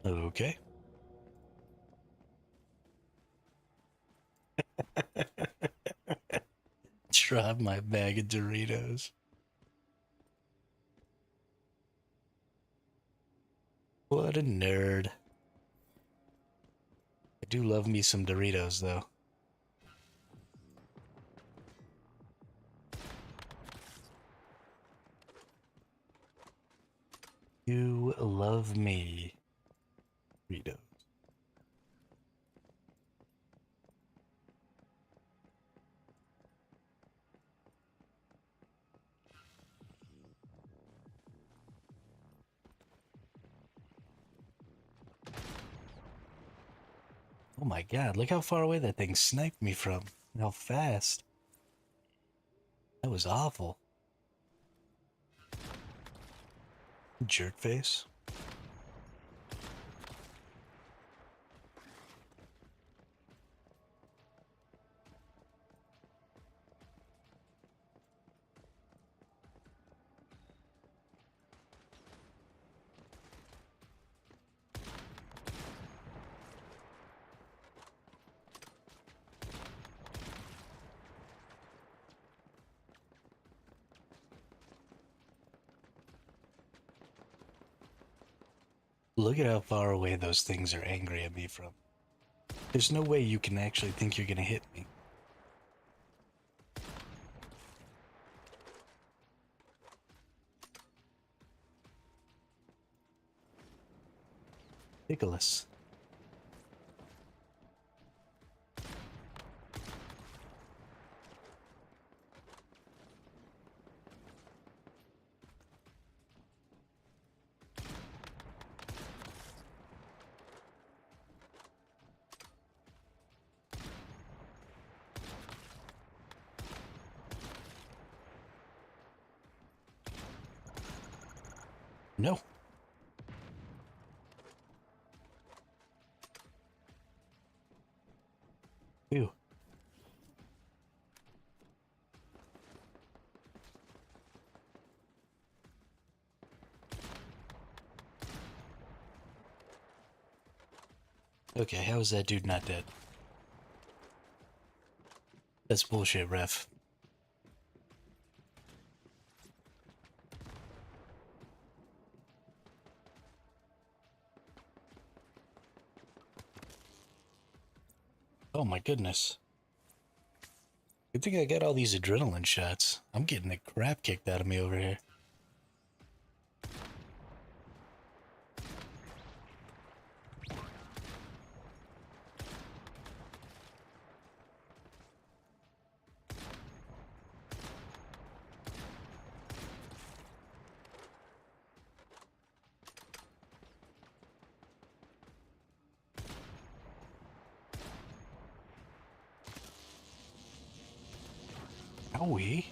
Okay. Drop my bag of Doritos. What a nerd. I do love me some Doritos, though. You love me, Doritos. Oh my god, look how far away that thing sniped me from. And how fast. That was awful. Jerk face. Look at how far away those things are angry at me from. There's no way you can actually think you're gonna hit me. Nicholas. No. Ew. Okay, how is that dude not dead? That's bullshit, ref. Oh my goodness. Good thing I got all these adrenaline shots. I'm getting the crap kicked out of me over here. Owie.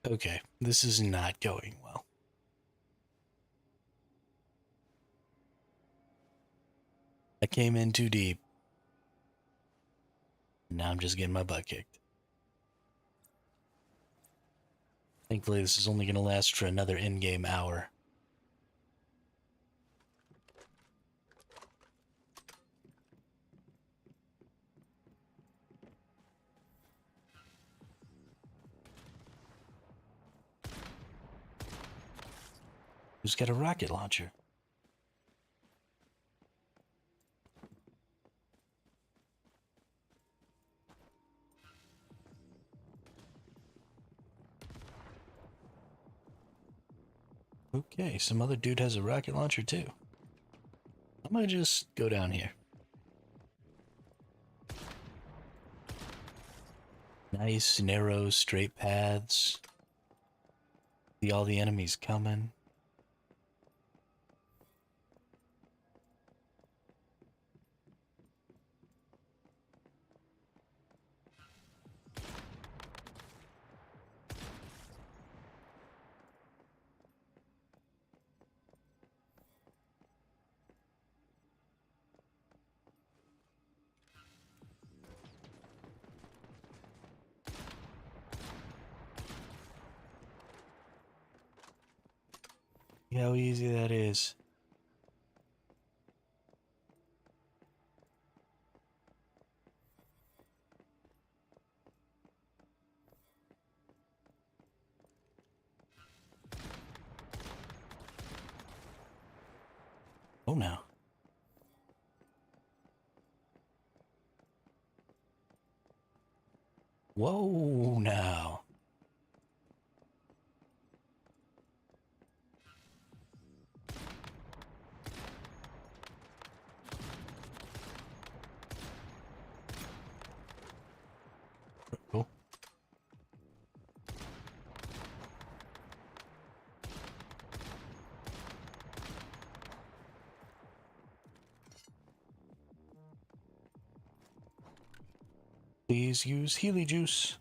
Okay, this is not going well. I came in too deep. Now I'm just getting my butt kicked. Thankfully, this is only going to last for another in-game hour. Who's got a rocket launcher? Okay, some other dude has a rocket launcher too. I'm gonna just go down here. Nice, narrow, straight paths. See all the enemies coming. See how easy that is. Oh no. Whoa now. Cool. Please use Healy juice.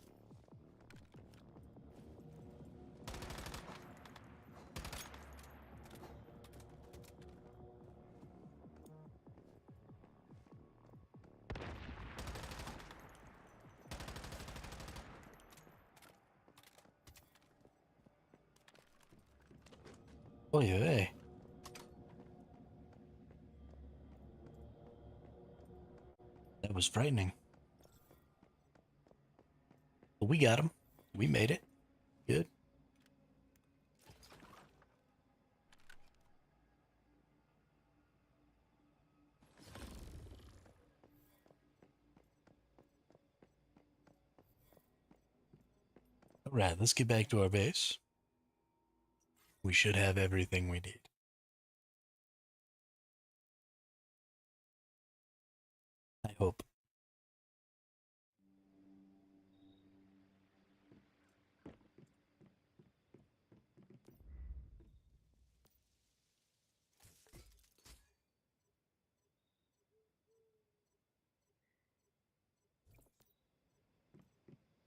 Oh yeah. was frightening. But we got him. We made it. Good. All right, let's get back to our base. We should have everything we need. I hope.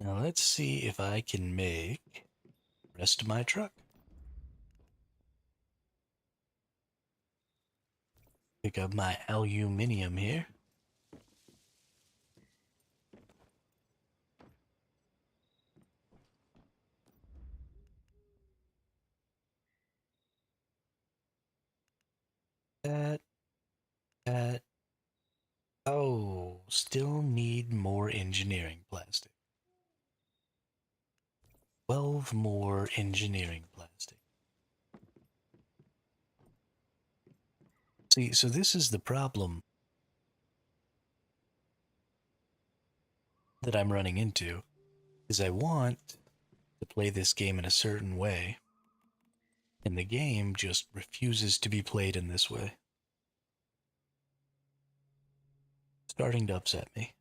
Now let's see if I can make the rest of my truck. Pick up my aluminium here. That. Oh, still need more engineering plastic. 12 more engineering plastic. See, so this is the problem that I'm running into, is I want to play this game in a certain way, and the game just refuses to be played in this way. Starting to upset me.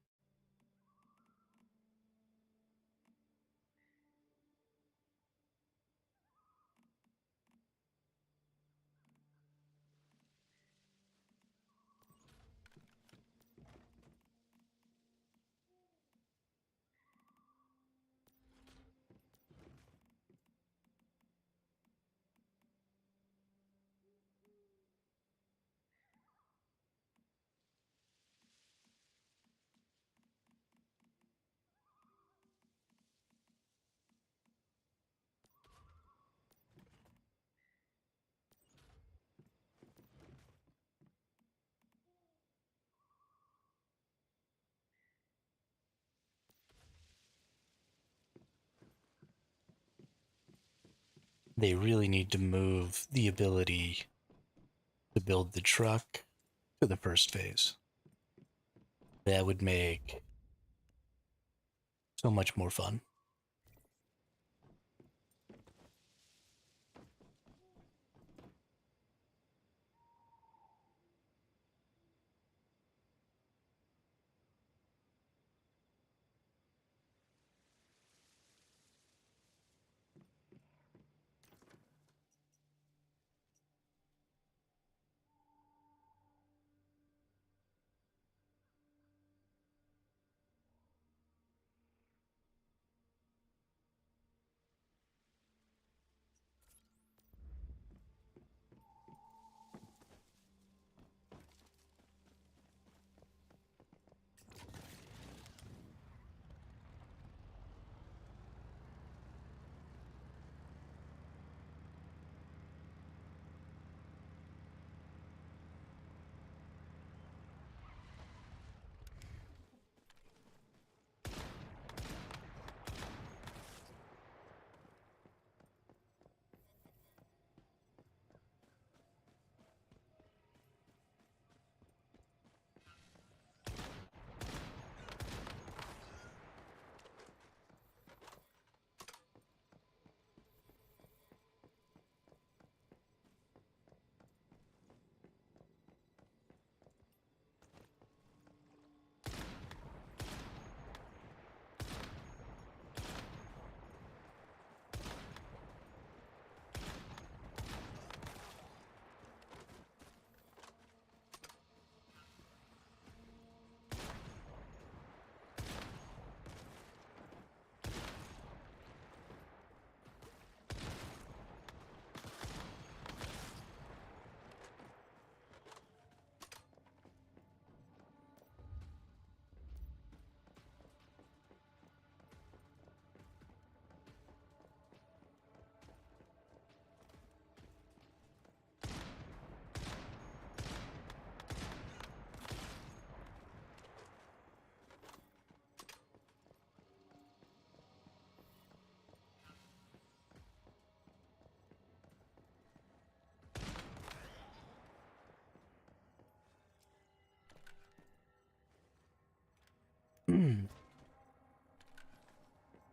They really need to move the ability to build the truck to the first phase. That would make so much more fun.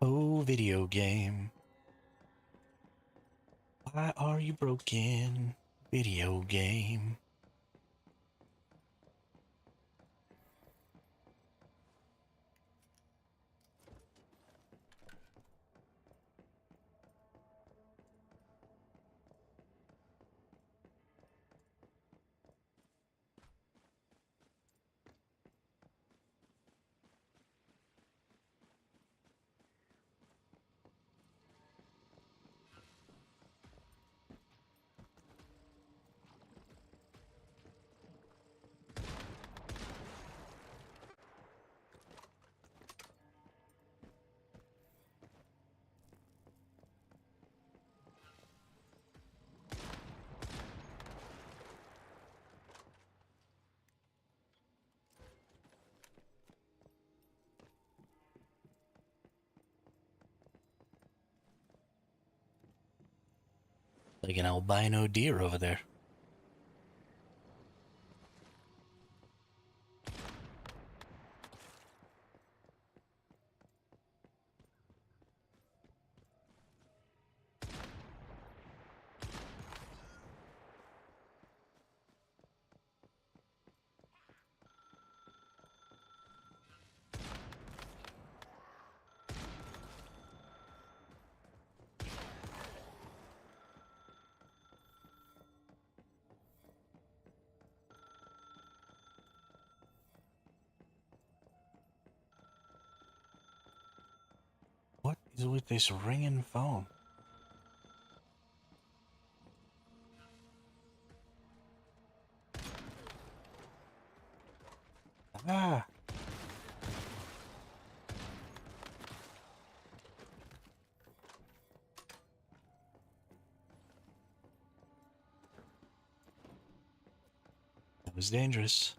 Oh, video game. Why are you broken? Video game. Like an albino deer over there. What is with this ringing phone? Ah! That was dangerous.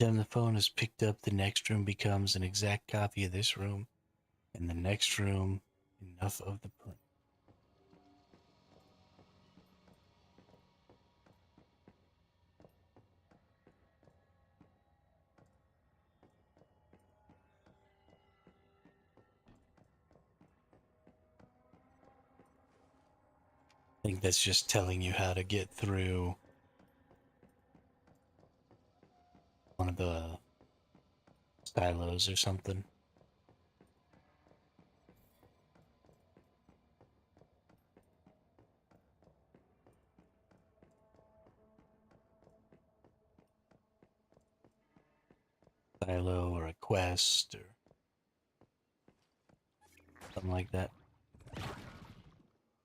Then the phone is picked up, the next room becomes an exact copy of this room, and the next room, enough of the print. I think that's just telling you how to get through one of the silos or something. Silo or a quest or something like that.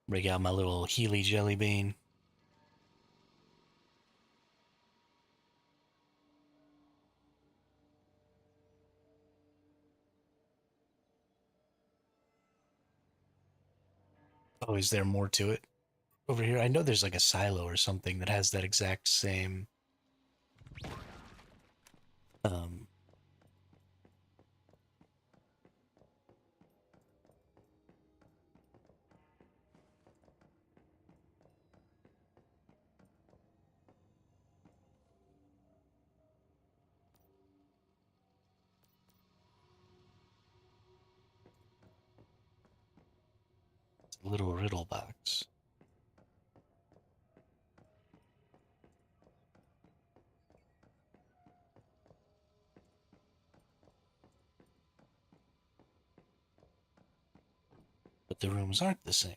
Break out my little Healy jelly bean. Oh, is there more to it over here? I know there's like a silo or something that has that exact same um little riddle box. But the rooms aren't the same.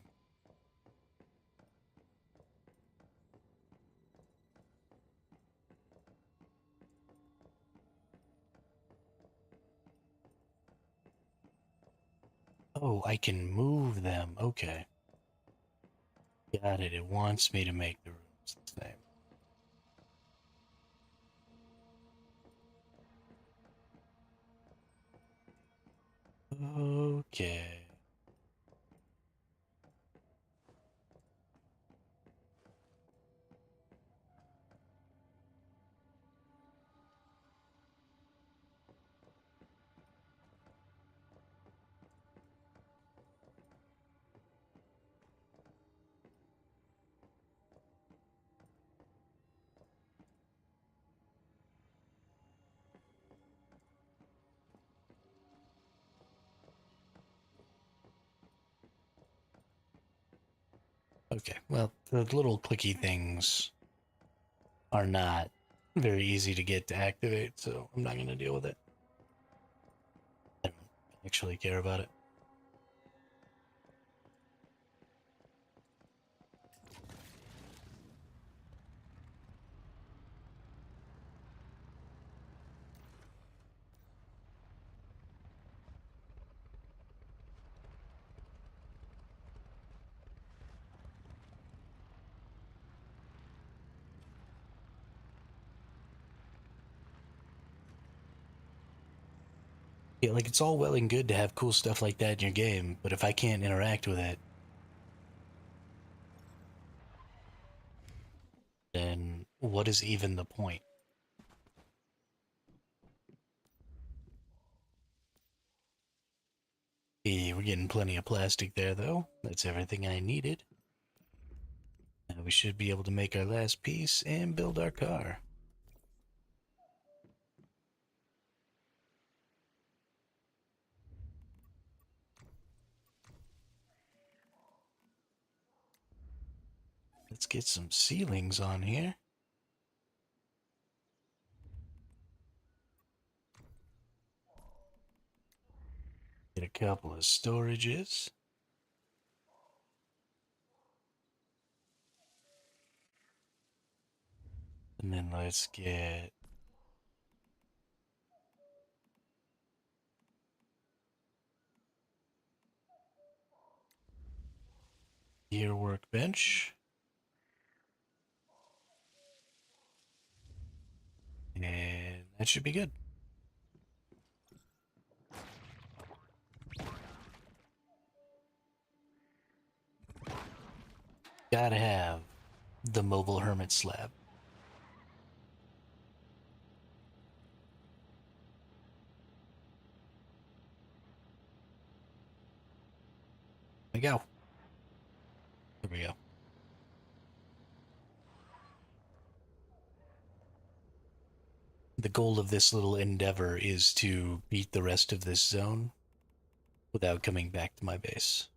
Oh, I can move them. Okay. Got it. It wants me to make the rooms the same. Okay. Okay, well, the little clicky things are not very easy to get to activate, so I'm not going to deal with it. I don't actually care about it. Yeah, like it's all well and good to have cool stuff like that in your game, but if I can't interact with it, then what is even the point? Yeah, we're getting plenty of plastic there, though. That's everything I needed. Now we should be able to make our last piece and build our car. Let's get some ceilings on here. Get a couple of storages. And then let's get your workbench. And that should be good. Gotta have the mobile hermit slab. There we go. There we go. The goal of this little endeavor is to beat the rest of this zone without coming back to my base.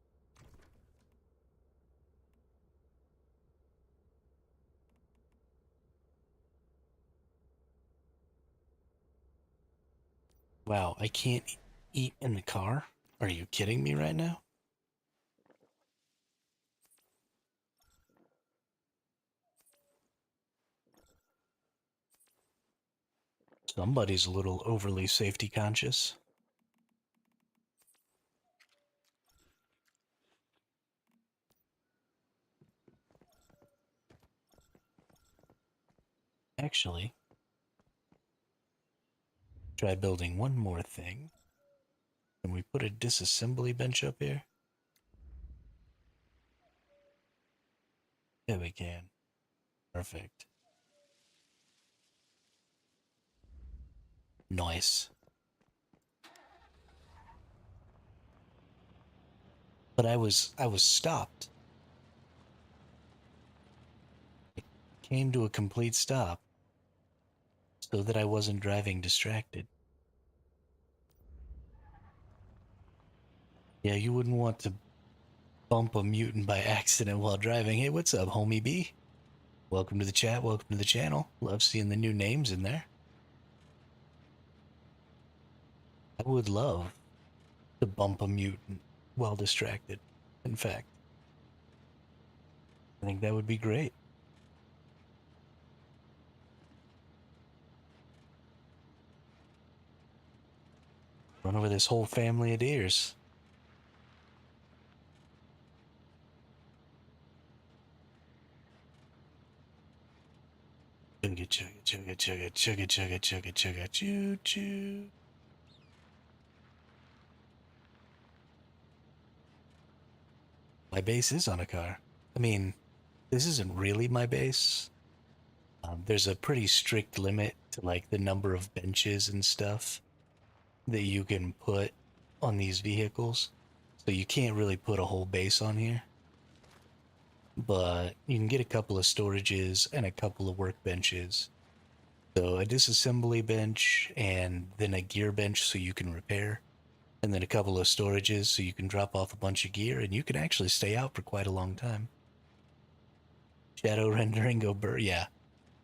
Wow, I can't eat in the car? Are you kidding me right now? Somebody's a little overly safety conscious. Actually, try building one more thing. Can we put a disassembly bench up here? Yeah, we can. Perfect. Nice. But I was stopped. It came to a complete stop so that I wasn't driving distracted. Yeah, you wouldn't want to bump a mutant by accident while driving. Hey, what's up, homie B? Welcome to the chat, welcome to the channel. Love seeing the new names in there. I would love to bump a mutant while distracted. In fact, I think that would be great. Run over this whole family of deers. Chugga chugga chugga chugga chugga chugga chugga chugga choo choo. My base is on a car. I mean, this isn't really my base. There's a pretty strict limit to like the number of benches and stuff that you can put on these vehicles. So you can't really put a whole base on here. But you can get a couple of storages and a couple of workbenches. So a disassembly bench and then a gear bench so you can repair. And then a couple of storages so you can drop off a bunch of gear and you can actually stay out for quite a long time. Shadow rendering go burr. Yeah.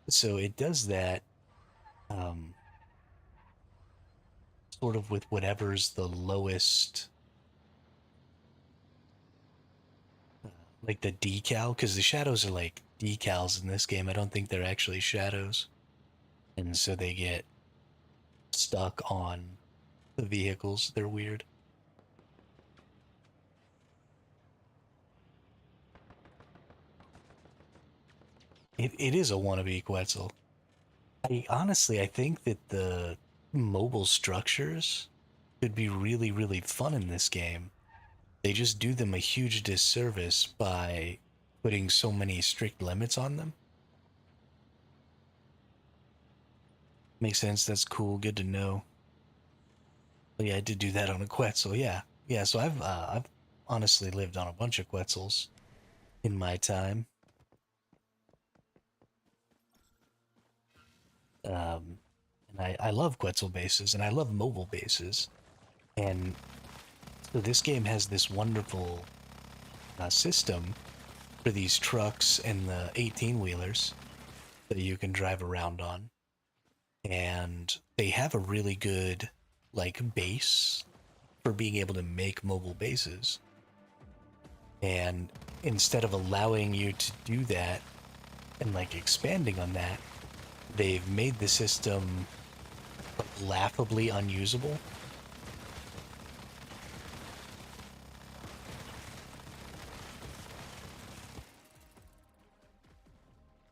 So it does that um, sort of with whatever's the lowest, like the decal, because the shadows are like decals in this game. I don't think they're actually shadows. And so they get stuck on the vehicles. They're weird. It is a wannabe Quetzal. I think that the mobile structures could be really, really fun in this game. They just do them a huge disservice by putting so many strict limits on them. Makes sense. That's cool. Good to know. But yeah, I did do that on a Quetzal. Yeah, yeah. So I've honestly lived on a bunch of Quetzals in my time. And I love Quetzal bases and I love mobile bases. And so this game has this wonderful system for these trucks and the 18 wheelers that you can drive around on. And they have a really good like base for being able to make mobile bases. And instead of allowing you to do that and like expanding on that, they've made the system laughably unusable.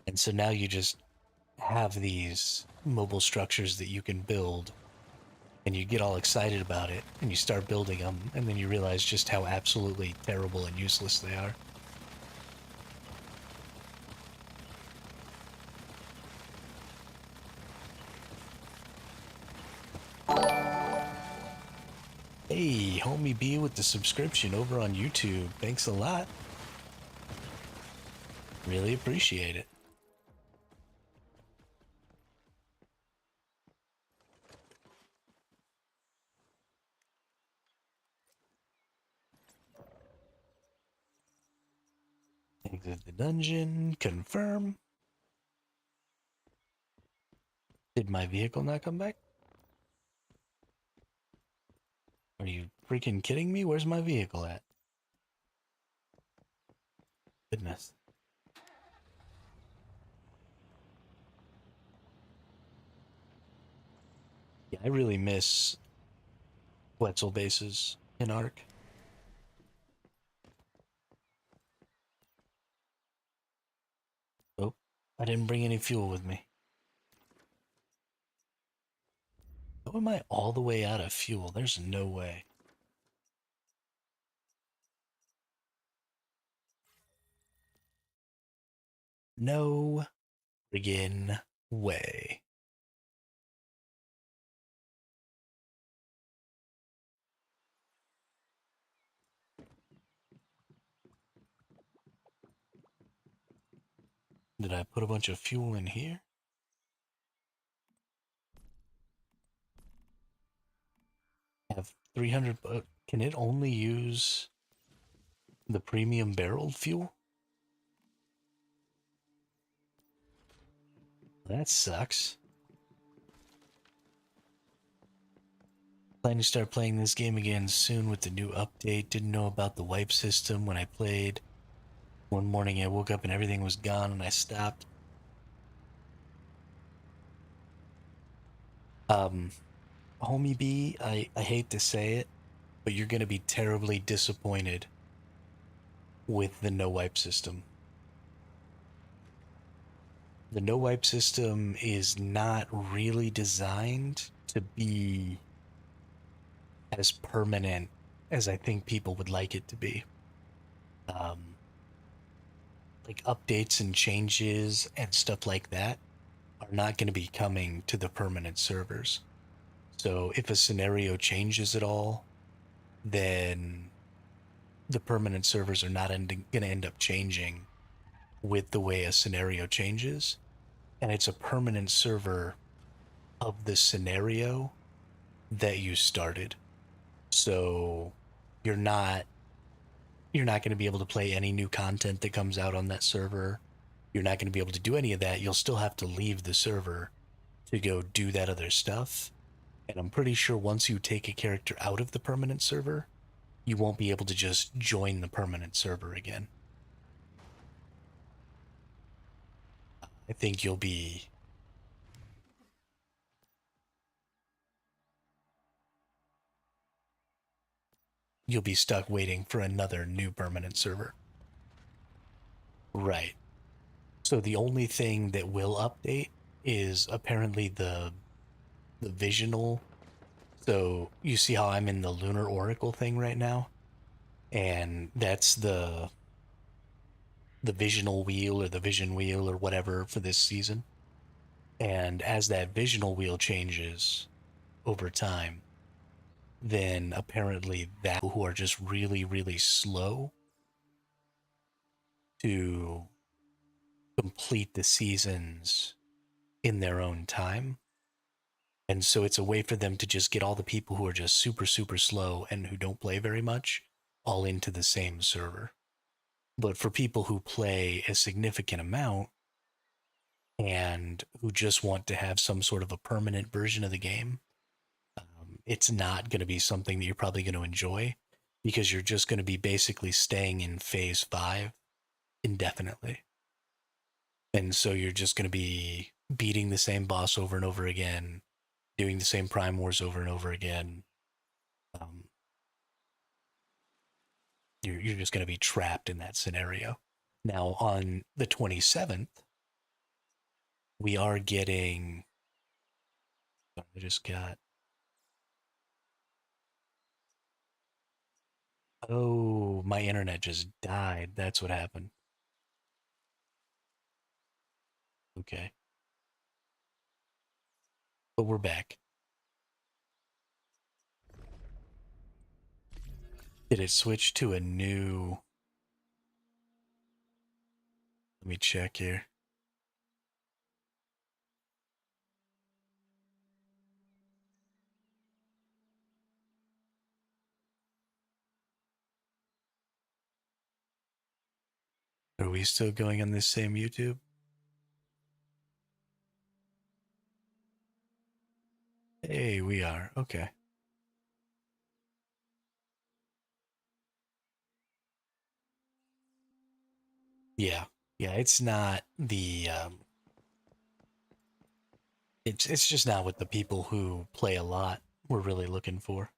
And so now you just have these mobile structures that you can build and you get all excited about it and you start building them and then you realize just how absolutely terrible and useless they are. Hey, homie B with the subscription over on YouTube. Thanks a lot. Really appreciate it. Exit the dungeon. Confirm. Did my vehicle not come back? Are you freaking kidding me? Where's my vehicle at? Goodness. Yeah, I really miss Quetzal bases in Ark. Oh, I didn't bring any fuel with me. How am I all the way out of fuel? There's no way. No friggin' way. Did I put a bunch of fuel in here? I have 300, but can it only use the premium barreled fuel? That sucks. Planning to start playing this game again soon with the new update. Didn't know about the wipe system when I played. One morning I woke up and everything was gone and I stopped. Um, Homie B, I hate to say it, but you're gonna be terribly disappointed with the no wipe system. The no wipe system is not really designed to be as permanent as I think people would like it to be. Um, like updates and changes and stuff like that are not going to be coming to the permanent servers. So if a scenario changes at all, then the permanent servers are not going to end up changing with the way a scenario changes. And it's a permanent server of the scenario that you started. So you're not going to be able to play any new content that comes out on that server. you're not going to be able to do any of that. You'll still have to leave the server to go do that other stuff. And I'm pretty sure once you take a character out of the permanent server, you won't be able to just join the permanent server again. I think you'll be stuck waiting for another new permanent server. Right. So the only thing that will update is apparently the visional. So you see how I'm in the Lunar Oracle thing right now? And that's the visional wheel or the vision wheel or whatever for this season. And as that visional wheel changes over time, then apparently that who are just really, really slow to complete the seasons in their own time. And so it's a way for them to just get all the people who are just super, super slow and who don't play very much all into the same server. But for people who play a significant amount and who just want to have some sort of a permanent version of the game, it's not going to be something that you're probably going to enjoy because you're just going to be basically staying in phase 5 indefinitely. And so you're just going to be beating the same boss over and over again, doing the same Prime Wars over and over again. You're just going to be trapped in that scenario. Now, on the 27th, we are getting. I just got. Oh, my internet just died. That's what happened. Okay. But we're back. Did it switch to a new. Let me check here. Are we still going on this same YouTube? Hey, we are. Okay. Yeah. Yeah, it's not the it's just not what the people who play a lot were really looking for.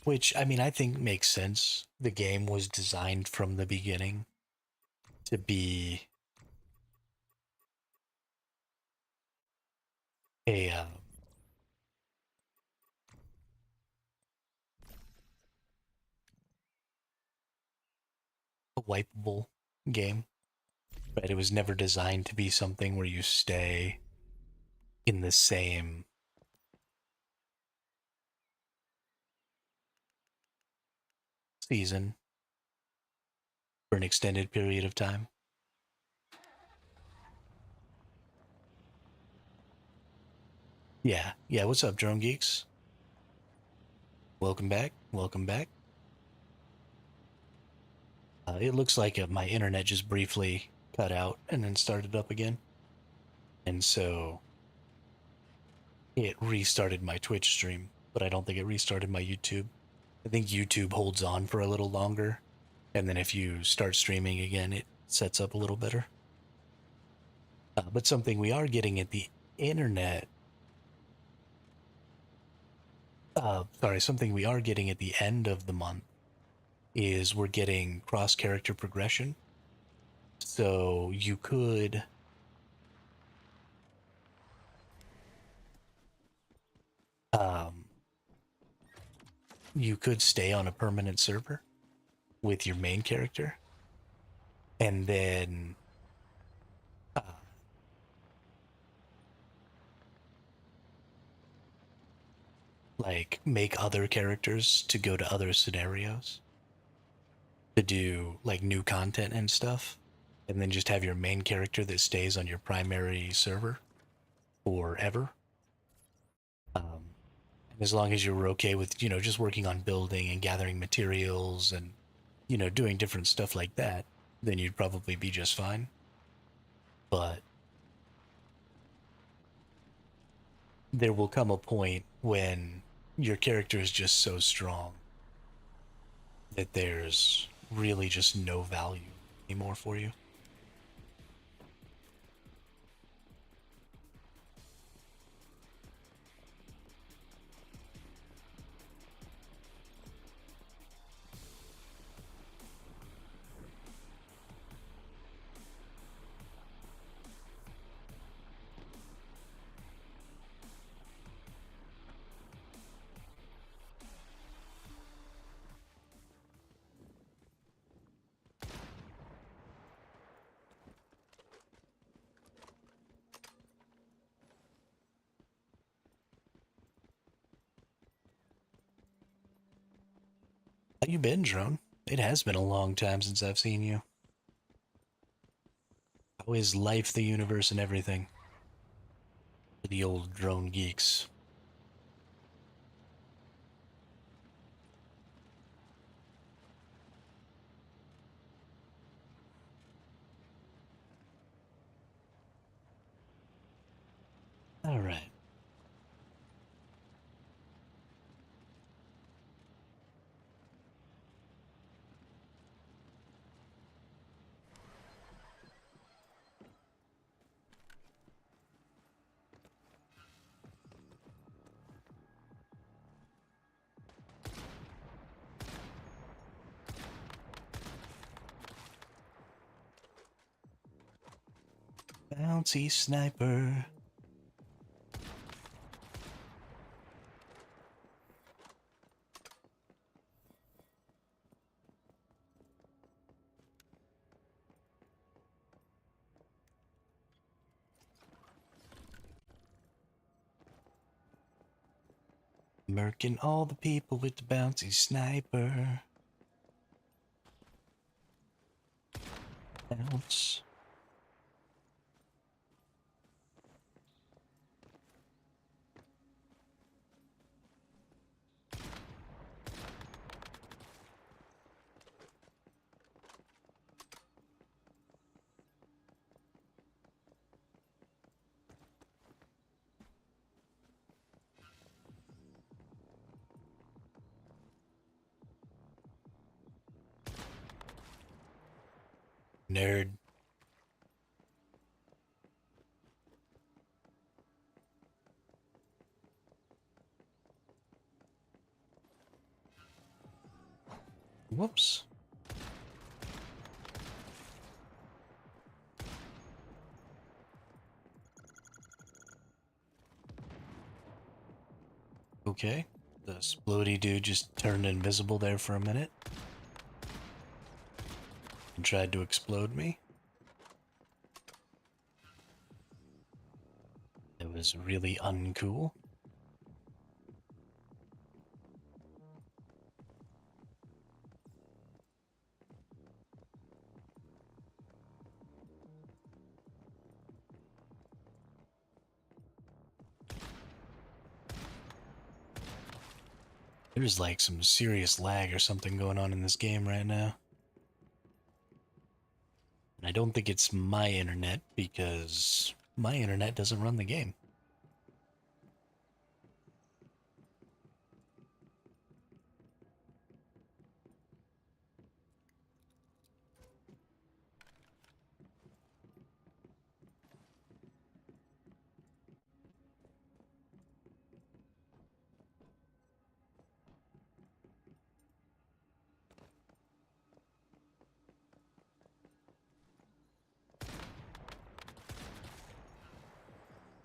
Which I mean, I think makes sense. The game was designed from the beginning to be a wipeable game. Right? It was never designed to be something where you stay in the same season for an extended period of time. Yeah, yeah. What's up, Drone Geeks? Welcome back. Welcome back. It looks like my internet just briefly cut out and then started up again. And so it restarted my Twitch stream, but I don't think it restarted my YouTube. I think YouTube holds on for a little longer. And then if you start streaming again, it sets up a little better. But something we are getting at the internet. Something we are getting at the end of the month is we're getting cross character progression. So you could stay on a permanent server with your main character and then like make other characters to go to other scenarios to do like new content and stuff, and then just have your main character that stays on your primary server forever. And as long as you're okay with, just working on building and gathering materials and doing different stuff like that, then you'd probably be just fine. But there will come a point when your character is just so strong that there's really just no value anymore for you. How you been, Drone? It has been a long time since I've seen you. How is life, the universe, and everything for the old drone geeks? All right. Bouncy sniper. Murking all the people with the bouncy sniper. Bounce. Nerd. Whoops. Okay. The splody dude just turned invisible there for a minute and tried to explode me. It was really uncool. There's like some serious lag or something going on in this game right now. And I don't think it's my internet because my internet doesn't run the game.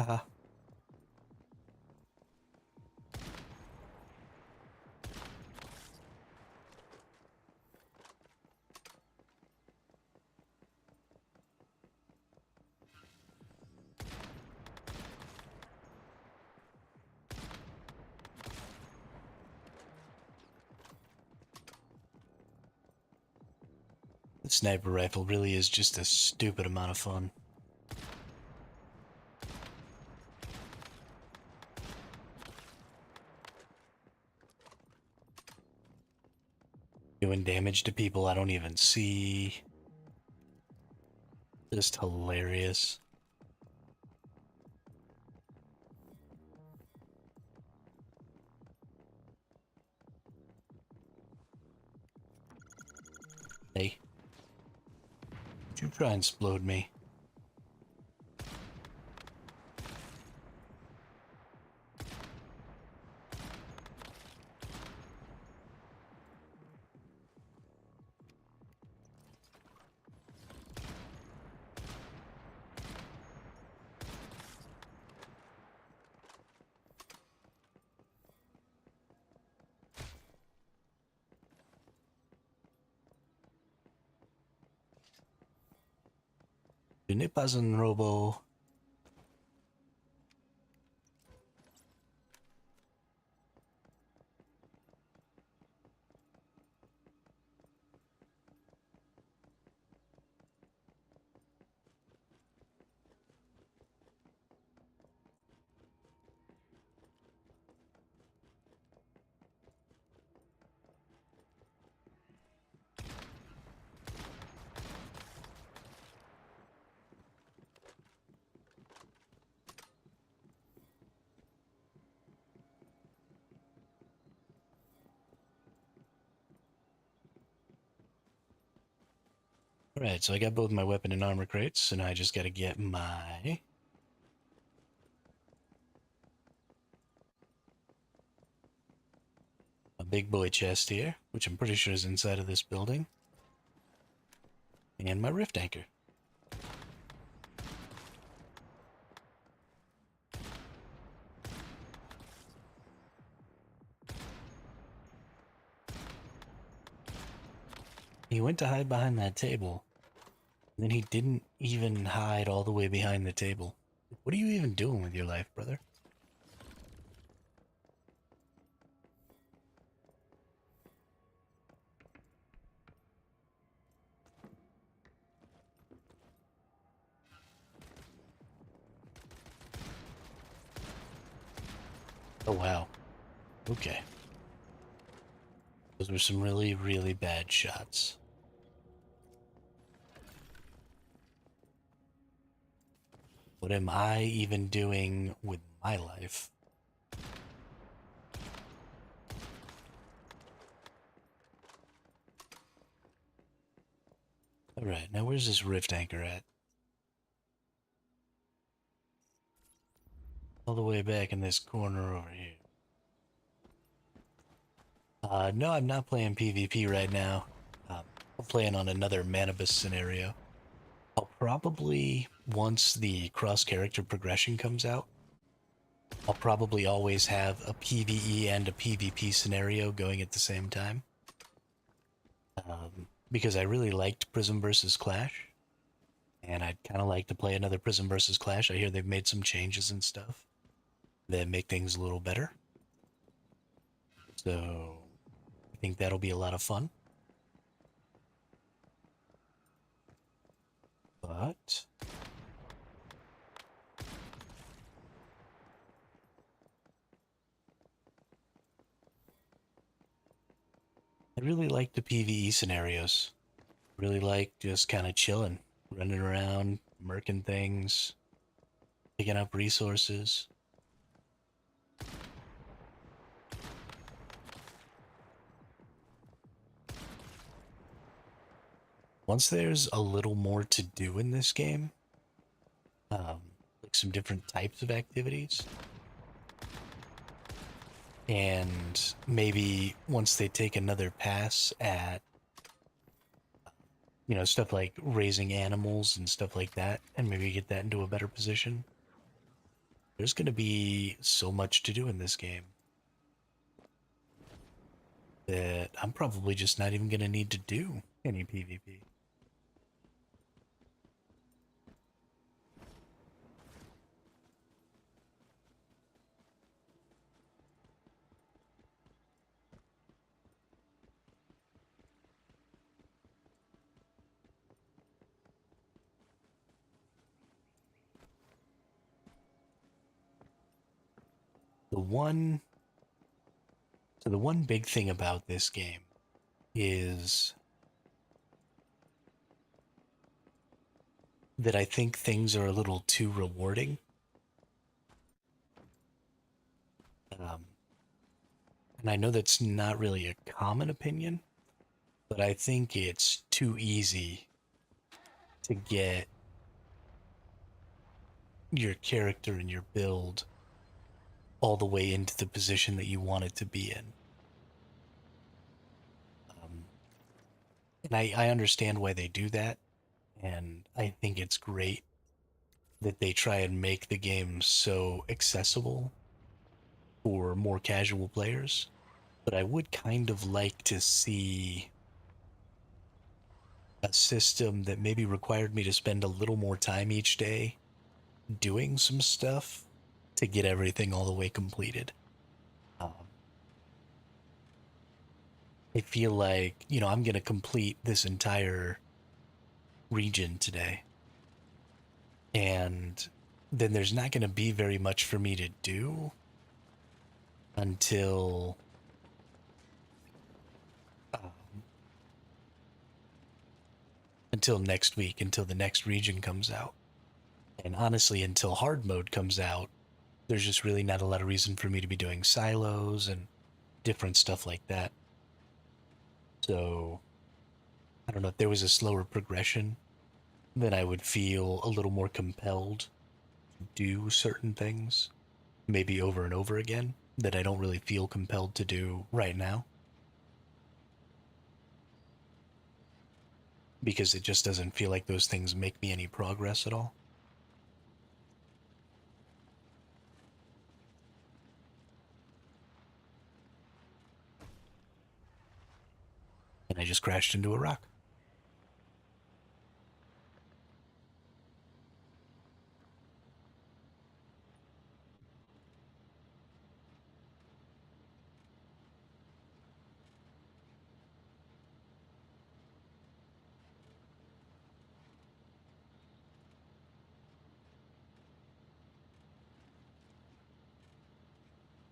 Haha. The sniper rifle really is just a stupid amount of fun. Doing damage to people I don't even see. Just hilarious. Hey. Did you try and explode me? Ce n'est pas un robot. Alright, so I got both my weapon and armor crates, and I just gotta get my... a big boy chest here, which I'm pretty sure is inside of this building. And my rift anchor. He went to hide behind that table. And then he didn't even hide all the way behind the table. What are you even doing with your life, brother? Oh, wow. Okay. Those were some really, really bad shots. What am I even doing with my life? Alright, now where's this rift anchor at? All the way back in this corner over here. No, I'm not playing PvP right now. I'm playing on another Manibus scenario. I'll probably, once the cross-character progression comes out, I'll probably always have a PvE and a PvP scenario going at the same time. Because I really liked Prism vs. Clash, and I'd kind of like to play another Prism vs. Clash. I hear they've made some changes and stuff that make things a little better. So I think that'll be a lot of fun. But I really like the PvE scenarios. Really like just kind of chilling, running around, murking things, picking up resources. Once there's a little more to do in this game, like some different types of activities, and maybe once they take another pass at, you know, stuff like raising animals and stuff like that, and maybe get that into a better position, there's going to be so much to do in this game that I'm probably just not even going to need to do any PvP. The one, so the one big thing about this game is that I think things are a little too rewarding. Um, and I know that's not really a common opinion, but I think it's too easy to get your character and your build all the way into the position that you want it to be in. Um, and I understand why they do that, and I think it's great that they try and make the game so accessible for more casual players. But I would kind of like to see a system that maybe required me to spend a little more time each day doing some stuff to get everything all the way completed. Um, I feel like, I'm going to complete this entire region today. And then there's not going to be very much for me to do until um, until next week, until the next region comes out. And honestly, until hard mode comes out, there's just really not a lot of reason for me to be doing silos and different stuff like that. So I don't know, if there was a slower progression, then I would feel a little more compelled to do certain things, maybe over and over again, that I don't really feel compelled to do right now. Because it just doesn't feel like those things make me any progress at all. And I just crashed into a rock.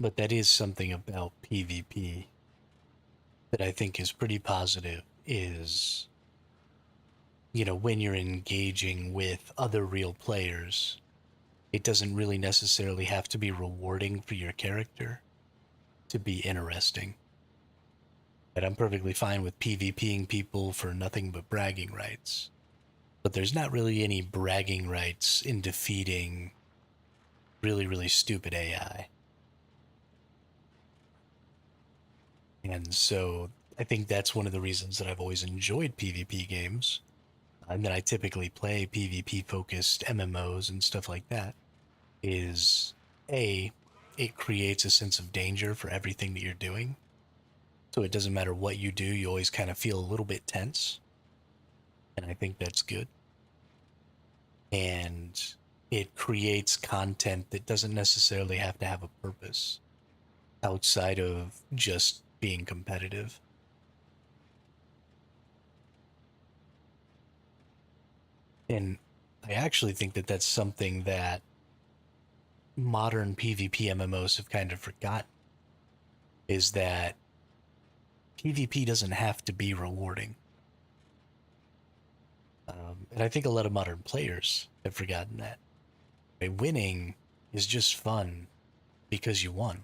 But that is something about PvP that I think is pretty positive is, when you're engaging with other real players, it doesn't really necessarily have to be rewarding for your character to be interesting. And I'm perfectly fine with PvPing people for nothing but bragging rights. But there's not really any bragging rights in defeating really, really stupid AI. And so I think that's one of the reasons that I've always enjoyed PvP games, and that I typically play PvP focused MMOs and stuff like that, is A, it creates a sense of danger for everything that you're doing. So it doesn't matter what you do, you always kind of feel a little bit tense. And I think that's good. And it creates content that doesn't necessarily have to have a purpose outside of just being competitive. And I actually think that that's something that modern PvP MMOs have kind of forgotten, is that PvP doesn't have to be rewarding. And I think a lot of modern players have forgotten that. Winning is just fun because you won.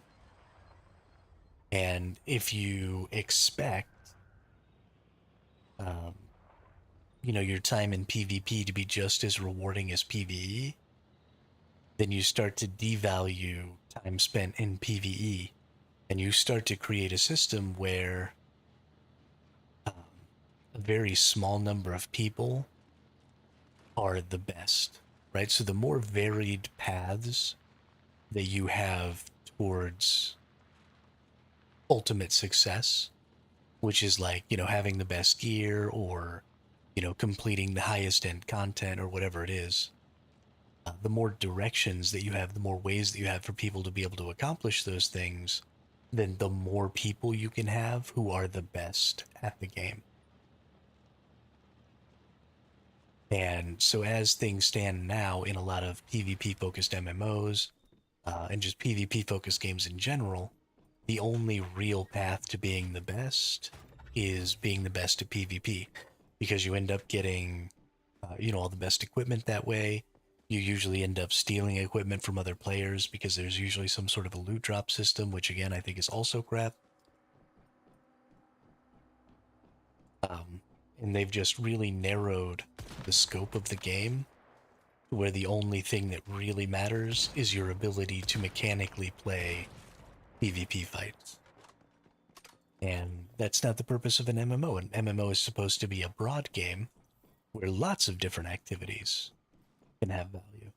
And if you expect, um, your time in PvP to be just as rewarding as PvE, then you start to devalue time spent in PvE, and you start to create a system where um, a very small number of people are the best, right? So the more varied paths that you have towards ultimate success, which is like, having the best gear or, completing the highest end content or whatever it is, the more directions that you have, the more ways that you have for people to be able to accomplish those things, then the more people you can have who are the best at the game. And so, as things stand now in a lot of PvP focused MMOs and just PvP focused games in general, the only real path to being the best is being the best at PvP, because you end up getting, all the best equipment that way. You usually end up stealing equipment from other players because there's usually some sort of a loot drop system, which again I think is also crap. And they've just really narrowed the scope of the game, where the only thing that really matters is your ability to mechanically play PvP fights. And that's not the purpose of an MMO. An MMO is supposed to be a broad game where lots of different activities can have value.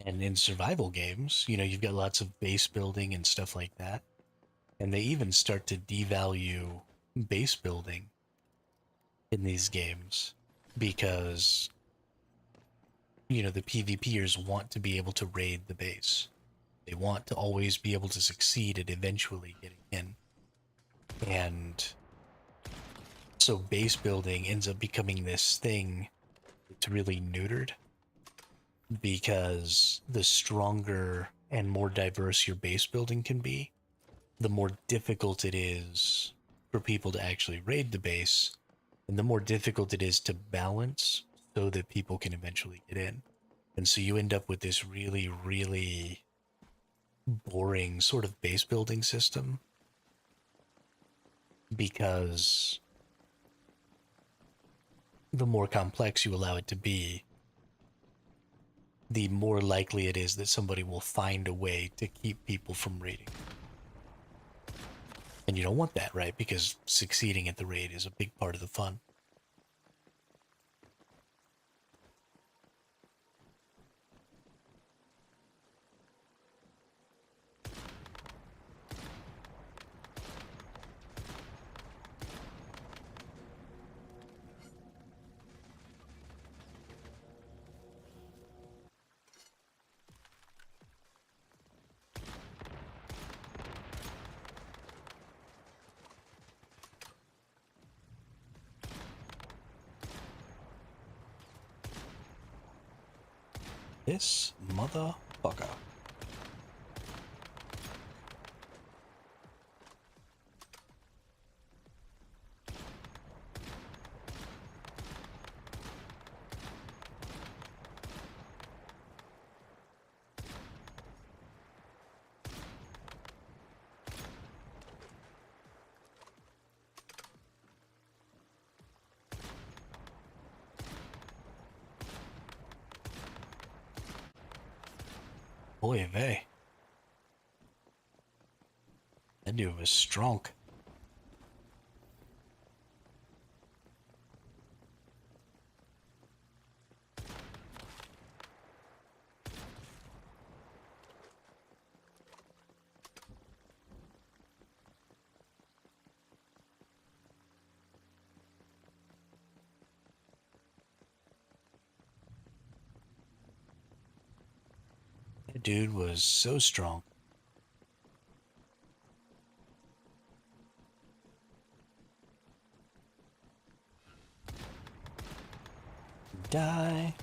And in survival games, you've got lots of base building and stuff like that. And they even start to devalue base building in these games because, the PvPers want to be able to raid the base. They want to always be able to succeed at eventually getting in. And so base building ends up becoming this thing that's really neutered, because the stronger and more diverse your base building can be, the more difficult it is for people to actually raid the base, and the more difficult it is to balance so that people can eventually get in. And so you end up with this really, really boring sort of base building system, because the more complex you allow it to be, the more likely it is that somebody will find a way to keep people from raiding. And you don't want that, right? Because succeeding at the raid is a big part of the fun. This motherfucker. Boy, vey. That dude was strong. That dude was so strong. Die.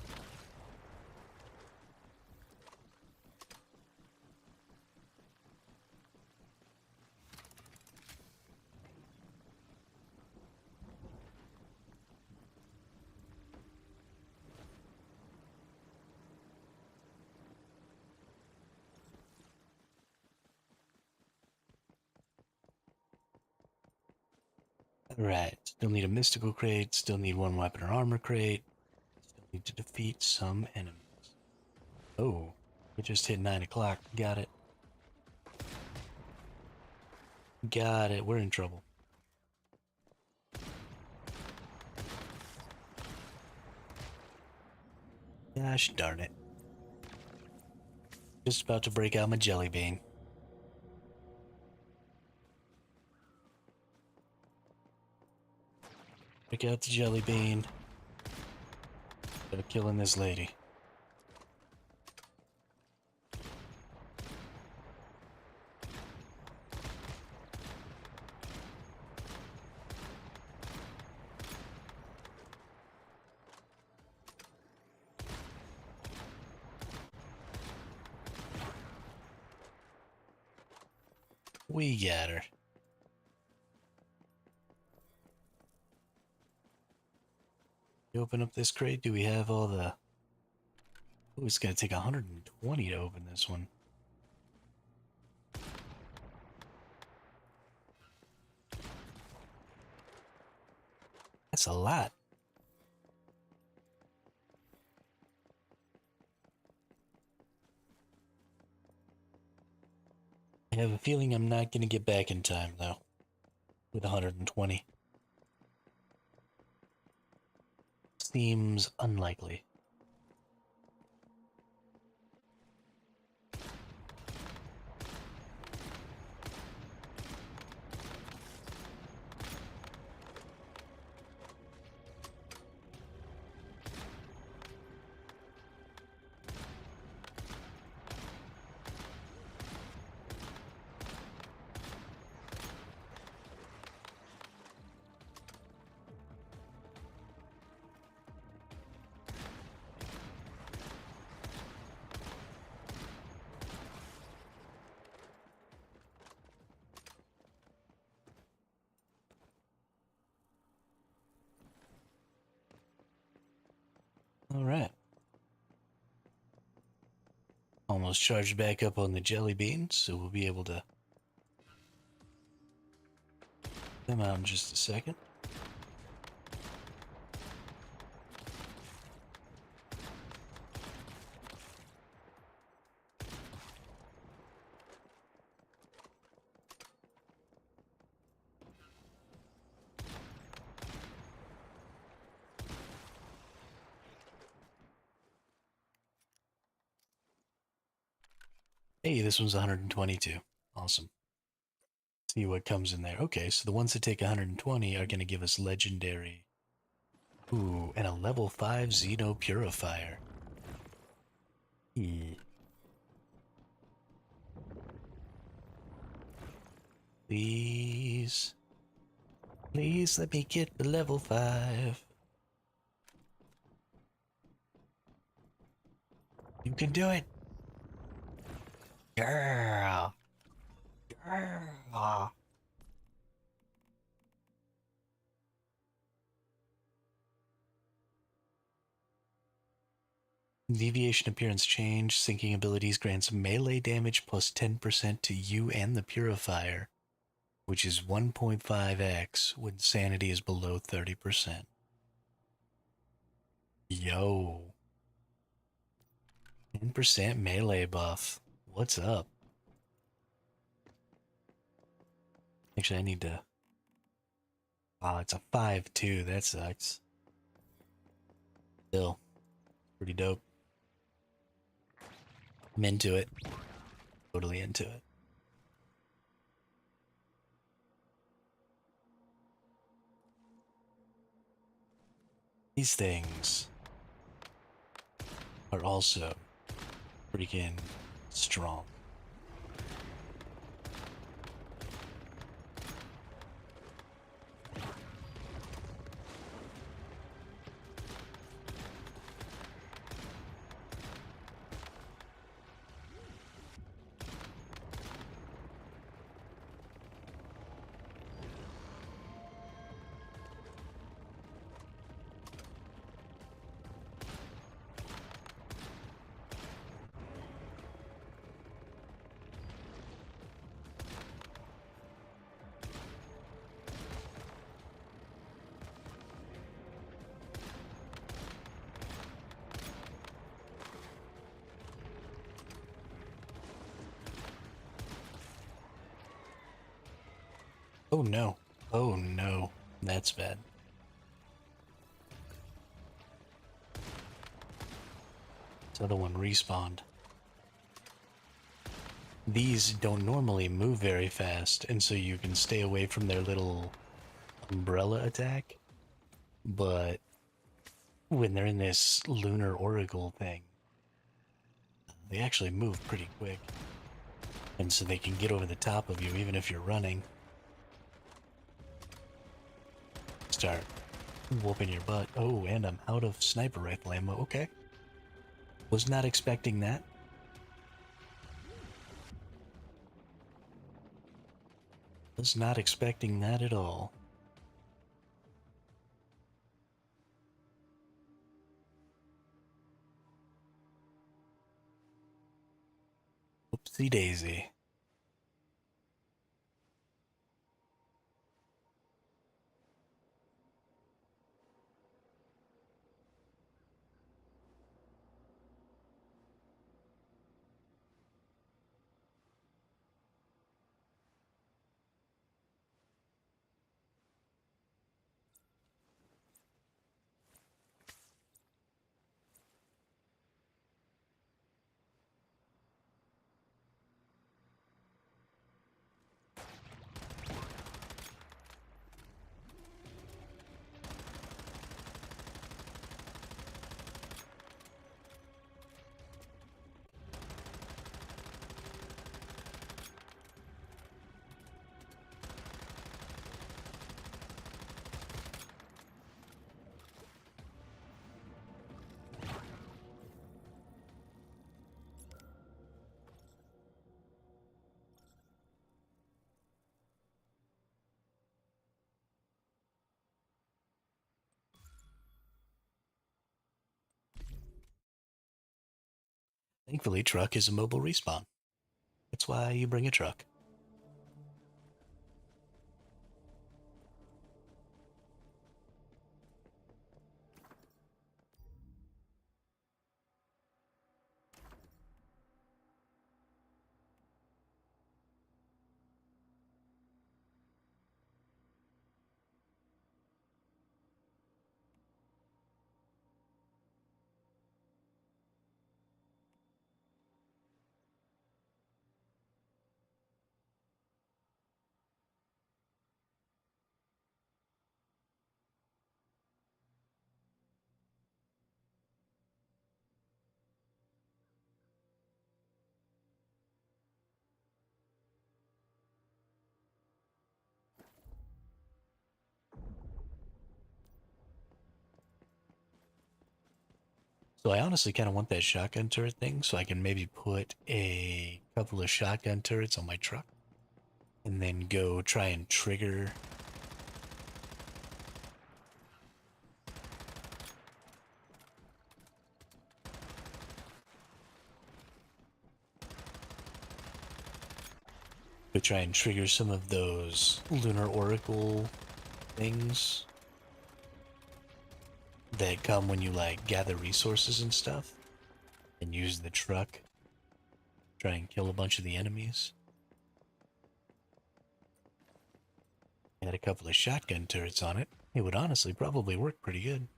Right. Still need a mystical crate. Still need one weapon or armor crate. Still need to defeat some enemies. Oh, it just hit 9 o'clock. Got it. Got it. We're in trouble. Gosh darn it. Just about to break out my jelly bean. Break out the jelly bean. Instead of killing this lady. We got her. You open up this crate. Do we have all the... Oh, it's going to take 120 to open this one. That's a lot. I have a feeling I'm not going to get back in time, though, with 120. Seems unlikely. All right. Almost charged back up on the jelly beans, so we'll be able to them out in just a second. Hey, this one's 122. Awesome. See what comes in there. Okay, so the ones that take 120 are going to give us legendary. Ooh, and a level 5 Xeno Purifier. Please. Please let me get the level 5. You can do it. Girl. Girl. Deviation appearance change. Sinking abilities grants melee damage plus 10% to you and the purifier, which is 1.5x when sanity is below 30%. Yo. 10% melee buff. What's up? Actually, I need to... Oh, it's a 5 too. That sucks. Still, pretty dope. I'm into it. Totally into it. These things are also freaking strong. Oh no. Oh no. That's bad. This other one respawned. These don't normally move very fast, and so you can stay away from their little umbrella attack. But when they're in this lunar oracle thing, they actually move pretty quick. And so they can get over the top of you even if you're running. Start whooping your butt. Oh, and I'm out of sniper rifle ammo. Okay. Was not expecting that. Was not expecting that at all. Oopsie daisy. Thankfully, truck is a mobile respawn. That's why you bring a truck. So I honestly kind of want that shotgun turret thing, so I can maybe put a couple of shotgun turrets on my truck, and then go try and trigger. To try and trigger some of those Lunar Oracle things that come when you like gather resources and stuff, and use the truck, try and kill a bunch of the enemies. Had a couple of shotgun turrets on it. It would honestly probably work pretty good.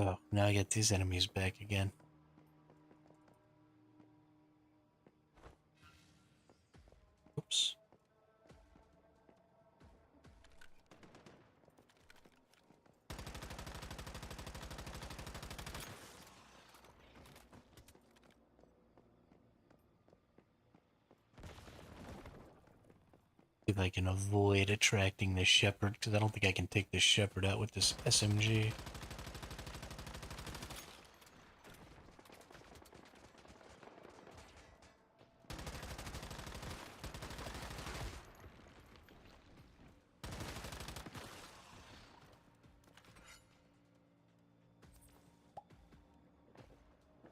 Oh, now I get these enemies back again. Oops. See if I can avoid attracting the shepherd, because I don't think I can take the shepherd out with this SMG.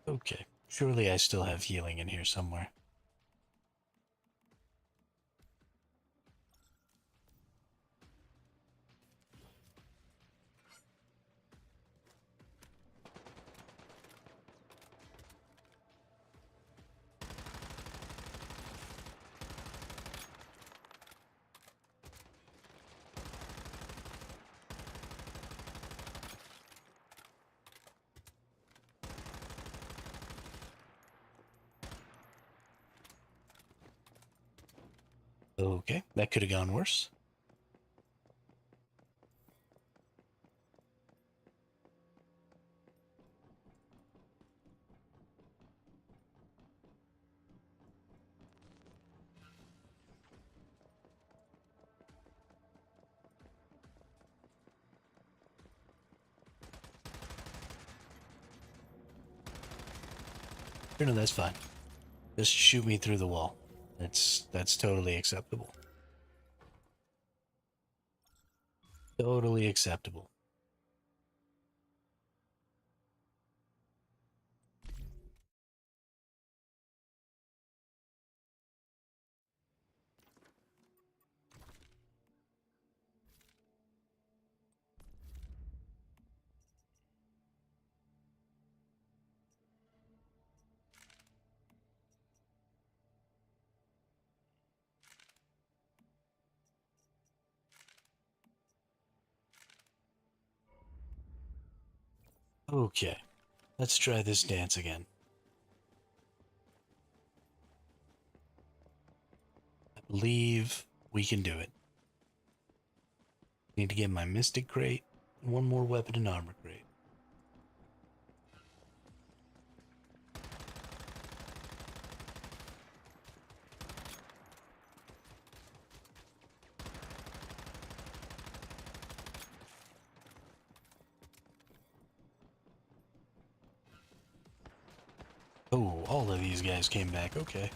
Okay, surely I still have healing in here somewhere. Okay, that could have gone worse. No, that's fine. Just shoot me through the wall. That's totally acceptable. Totally acceptable. Okay, let's try this dance again. I believe we can do it. Need to get my Mystic Crate and one more weapon and armor crate. Oh, all of these guys came back. Okay.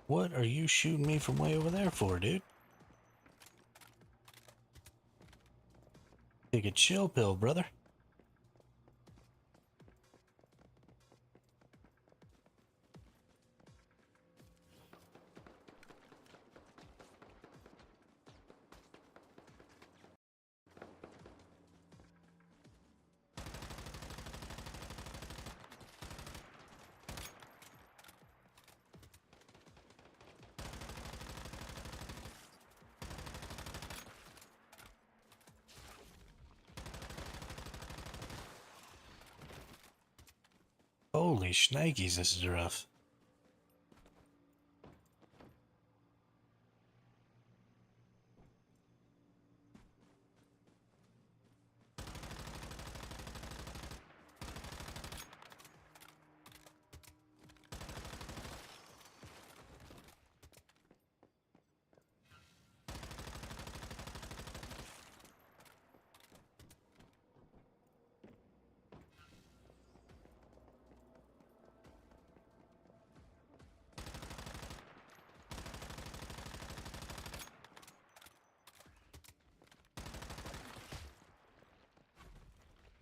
What are you shooting me from way over there for, dude? Take a chill pill, brother. Holy shnikes, this is rough.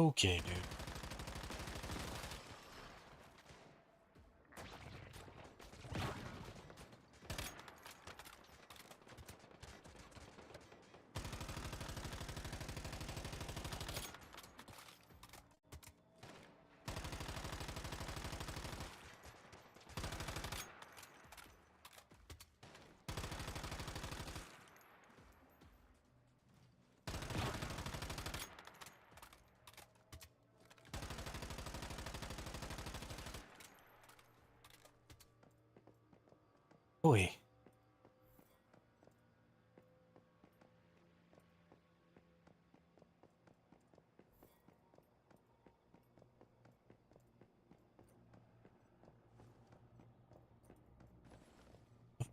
Okay, dude. Oi.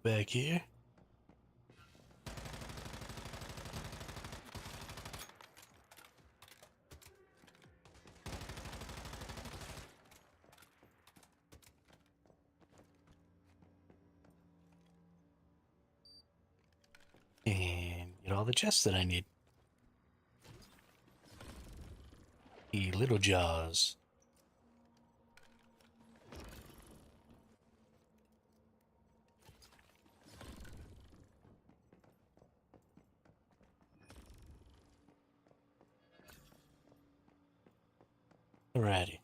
Back here. And get all the chests that I need. The little jaws. Alrighty. I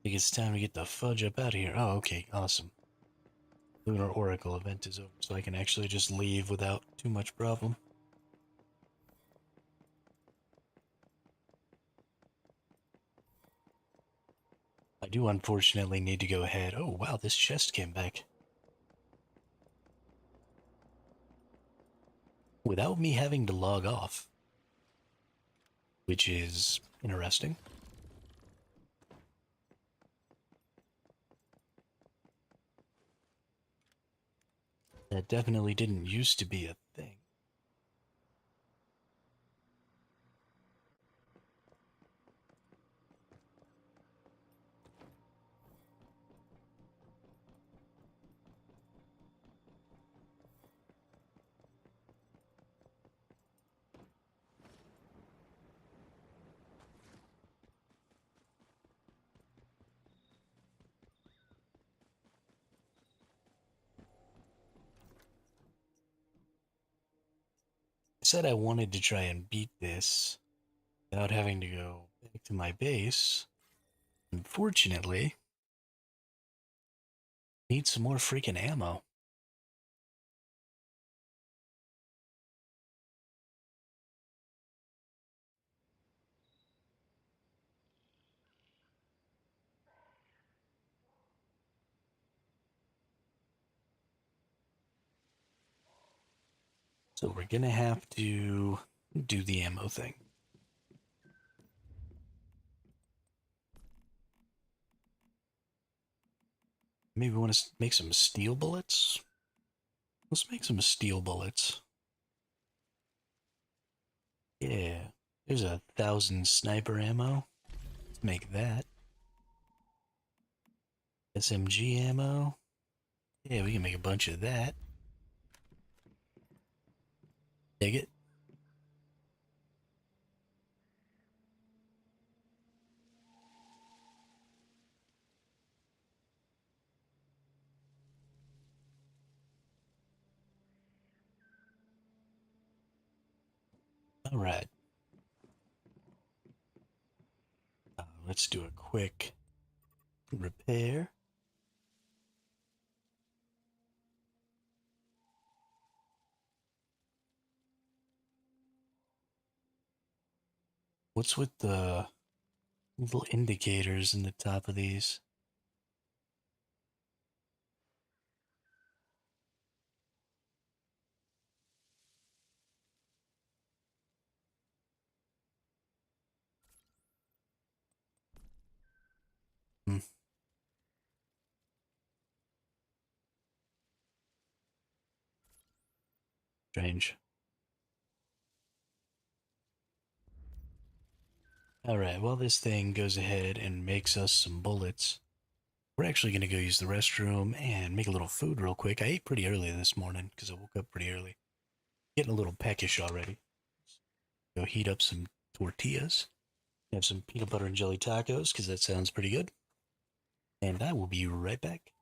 think it's time to get the fudge up out of here. Oh, okay. Awesome. Lunar Oracle event is over, so I can actually just leave without too much problem. I do unfortunately need to go ahead. Oh, wow, this chest came back. Without me having to log off, which is interesting. That definitely didn't used to be a thing. I said I wanted to try and beat this without having to go back to my base. Unfortunately, need some more freaking ammo. So we're gonna have to do the ammo thing. Maybe we want to make some steel bullets? Let's make some steel bullets. Yeah, there's 1,000 sniper ammo. Let's make that. SMG ammo. Yeah, we can make a bunch of that. Dig it. All right. Let's do a quick repair. What's with the little indicators in the top of these? Hmm, strange. All right, well, this thing goes ahead and makes us some bullets. We're actually going to go use the restroom and make a little food real quick. I ate pretty early this morning because I woke up pretty early. Getting a little peckish already. Go heat up some tortillas. Have some peanut butter and jelly tacos because that sounds pretty good. And I will be right back.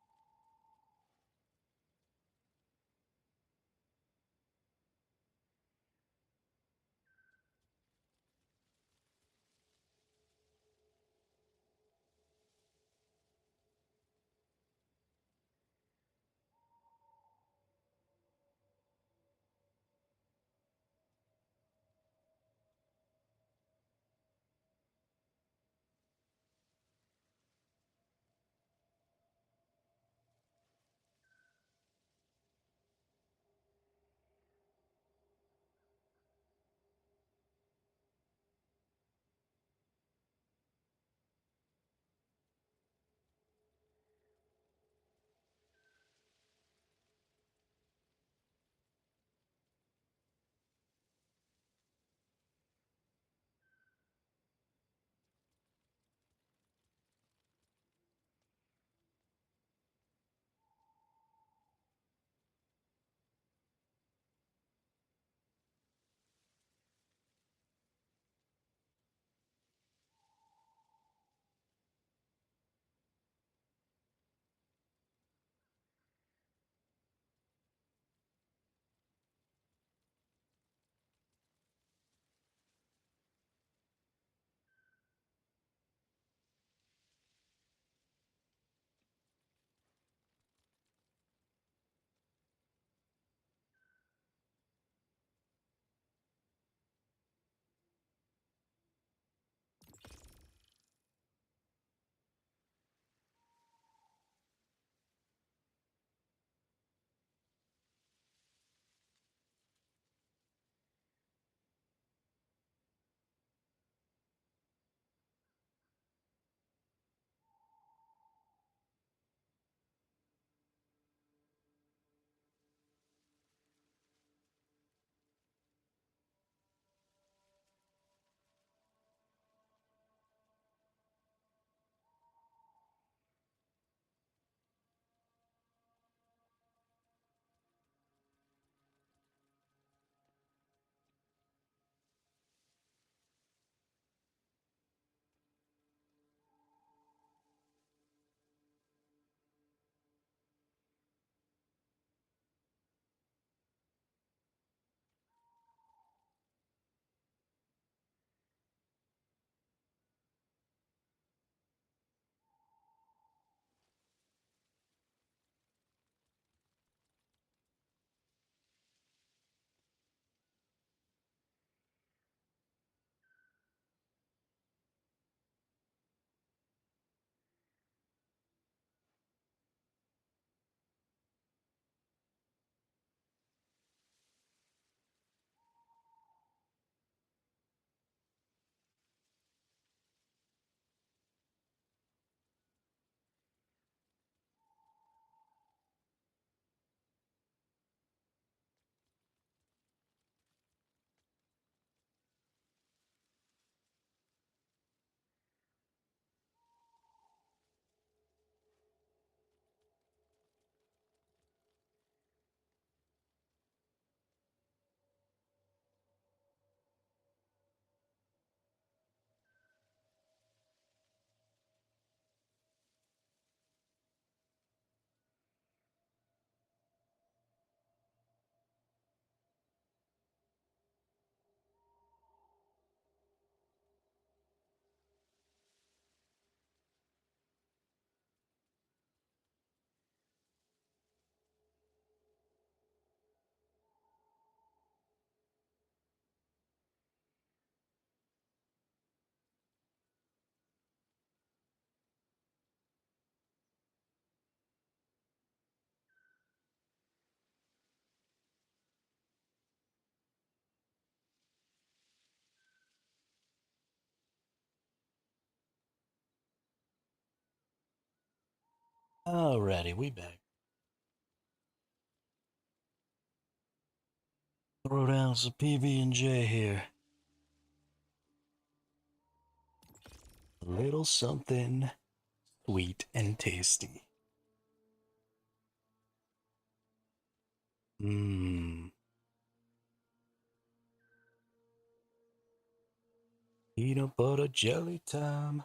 Alrighty, we back. Throw down some PB&J here. A little something sweet and tasty. Mmm. Peanut butter jelly time.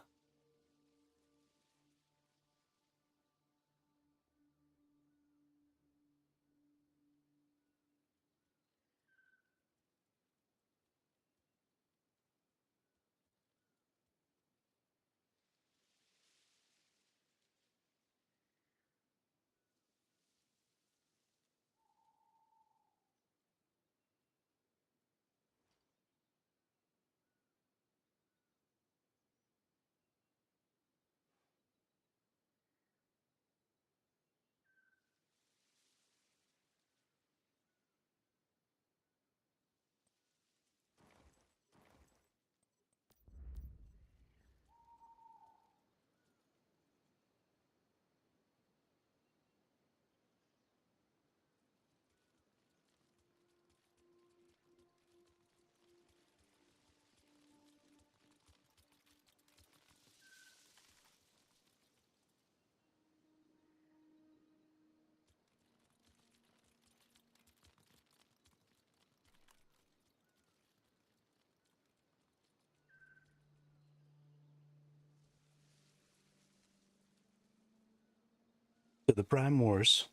So the Prime Wars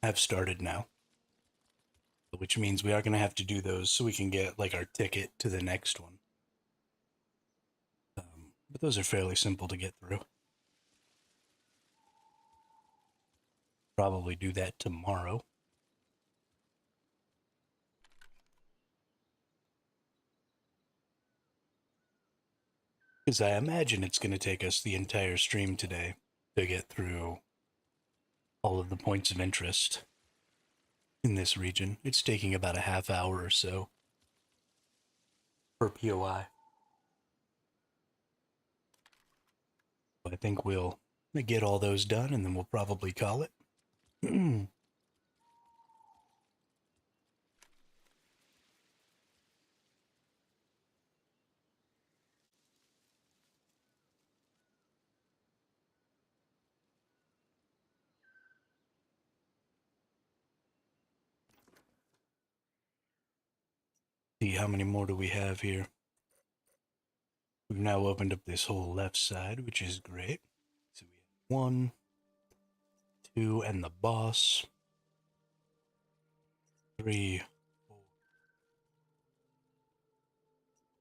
have started now, which means we are going to have to do those so we can get like our ticket to the next one. But those are fairly simple to get through. Probably do that tomorrow. Because I imagine it's going to take us the entire stream today to get through all of the points of interest in this region. It's taking about a half hour or so per POI. I think we'll get all those done and then we'll probably call it. See, how many more do we have here? We've now opened up this whole left side, which is great. So we have 1, 2, and the boss. 3, 4,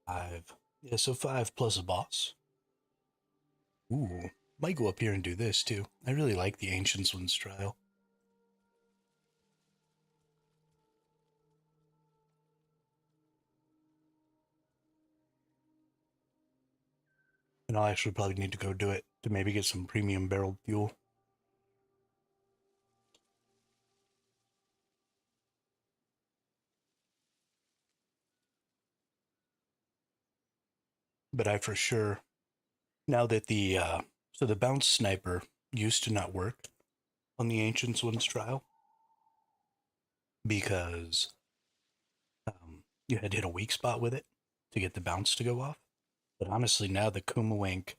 5. Yeah, so 5 plus a boss. Ooh, might go up here and do this too. I really like the Ancients One's trial. And I'll actually probably need to go do it to maybe get some premium barreled fuel. But I for sure, now that the bounce sniper used to not work on the Ancients One's trial because you had to hit a weak spot with it to get the bounce to go off. But honestly, now the Kumawink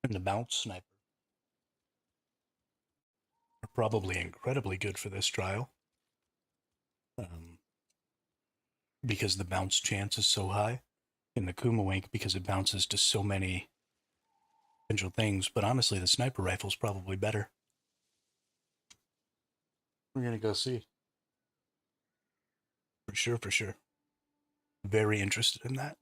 and the bounce sniper are probably incredibly good for this trial. Because the bounce chance is so high, and the Kumawink because it bounces to so many potential things. But honestly, the sniper rifle's probably better. We're gonna go see. For sure, for sure. Very interested in that.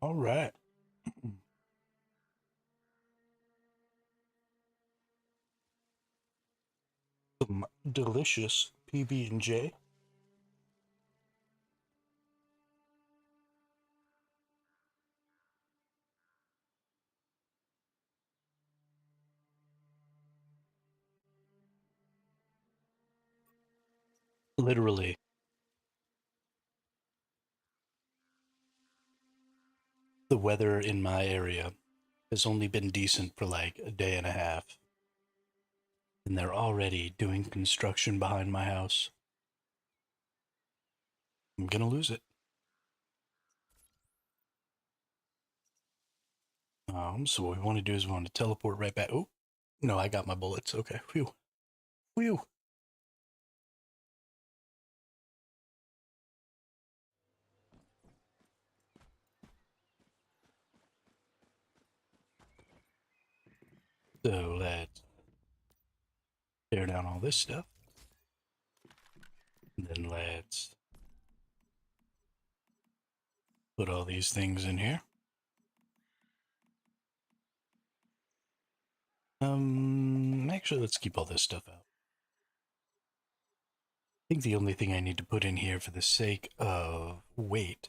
All right. Some delicious PB&J. Literally, the weather in my area has only been decent for like a day and a half, and they're already doing construction behind my house. I'm gonna lose it. So what we want to do is we want to teleport right back. Oh, no, I got my bullets. Okay. Whew. Whew. So let's tear down all this stuff. And then let's put all these things in here. Actually, let's keep all this stuff out. I think the only thing I need to put in here for the sake of weight,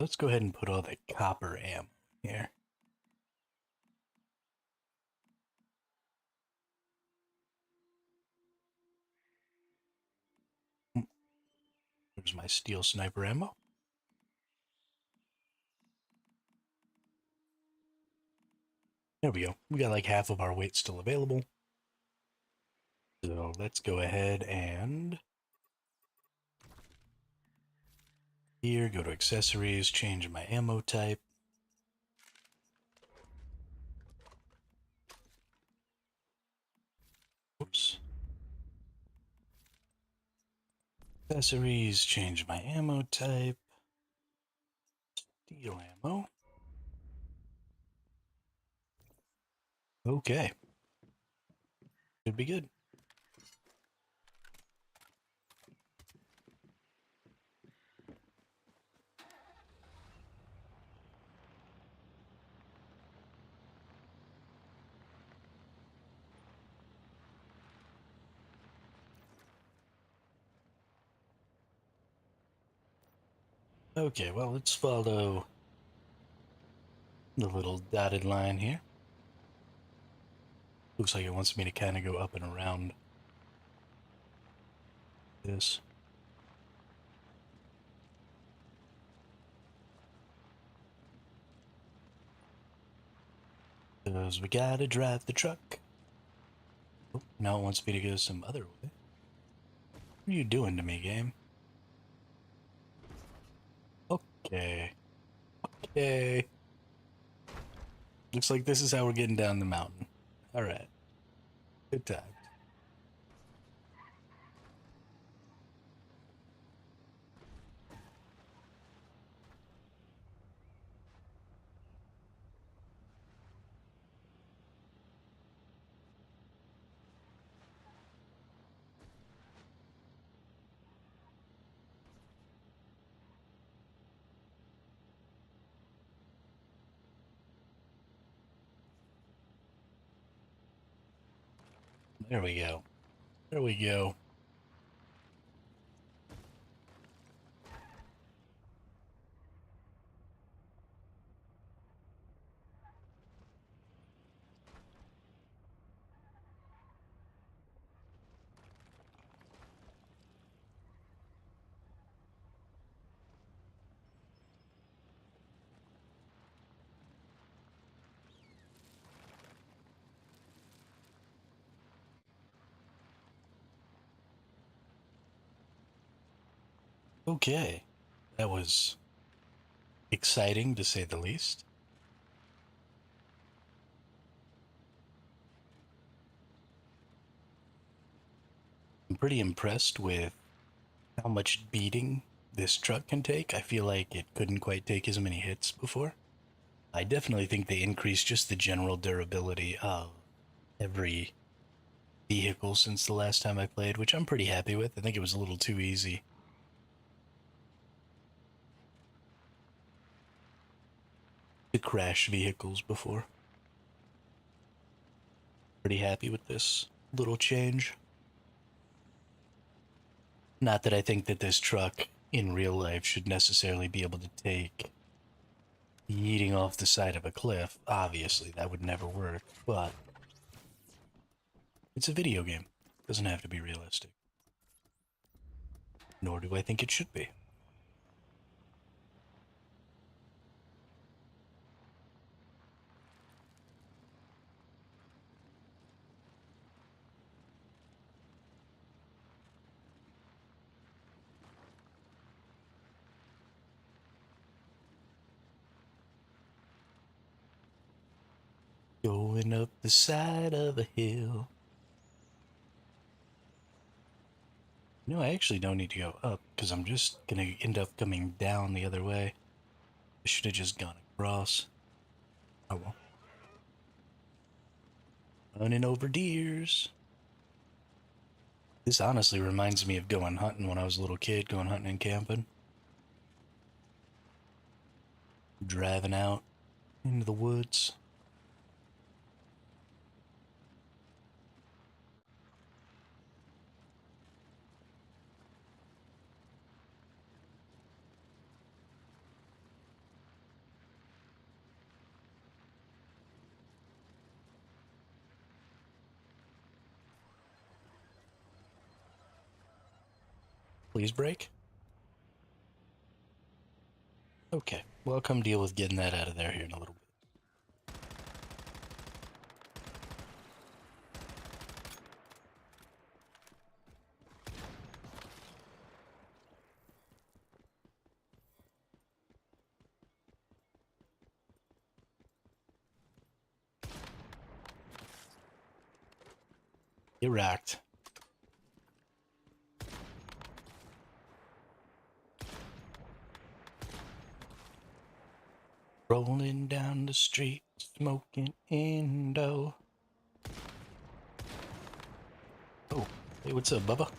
let's go ahead and put all the copper ammo here. There's my steel sniper ammo. There we go. We got like half of our weight still available. So let's go ahead and here, go to accessories, change my ammo type. Oops. Accessories, change my ammo type. Steel ammo. Okay. Should be good. Okay, well, let's follow the little dotted line here. Looks like it wants me to kind of go up and around this. Because we gotta drive the truck. Oh, now it wants me to go some other way. What are you doing to me, game? Okay. Okay. Looks like this is how we're getting down the mountain. Alright. Good times. There we go. There we go. Okay. That was exciting to say the least. I'm pretty impressed with how much beating this truck can take. I feel like it couldn't quite take as many hits before. I definitely think they increased just the general durability of every vehicle since the last time I played, which I'm pretty happy with. I think it was a little too easy. to crash vehicles before. Pretty happy with this little change. Not that I think that this truck in real life should necessarily be able to take yeeting off the side of a cliff. Obviously, that would never work, but it's a video game. It doesn't have to be realistic. Nor do I think it should be. Going up the side of a hill. No, I actually don't need to go up, because I'm just gonna end up coming down the other way. I should have just gone across. Oh well. Running over deers. This honestly reminds me of going hunting when I was a little kid, going hunting and camping. Driving out into the woods. Please break. Okay, well, I'll come deal with getting that out of there here in a little bit. Get racked. Rolling down the street, smoking Indo. Oh, hey, what's up, Bubba?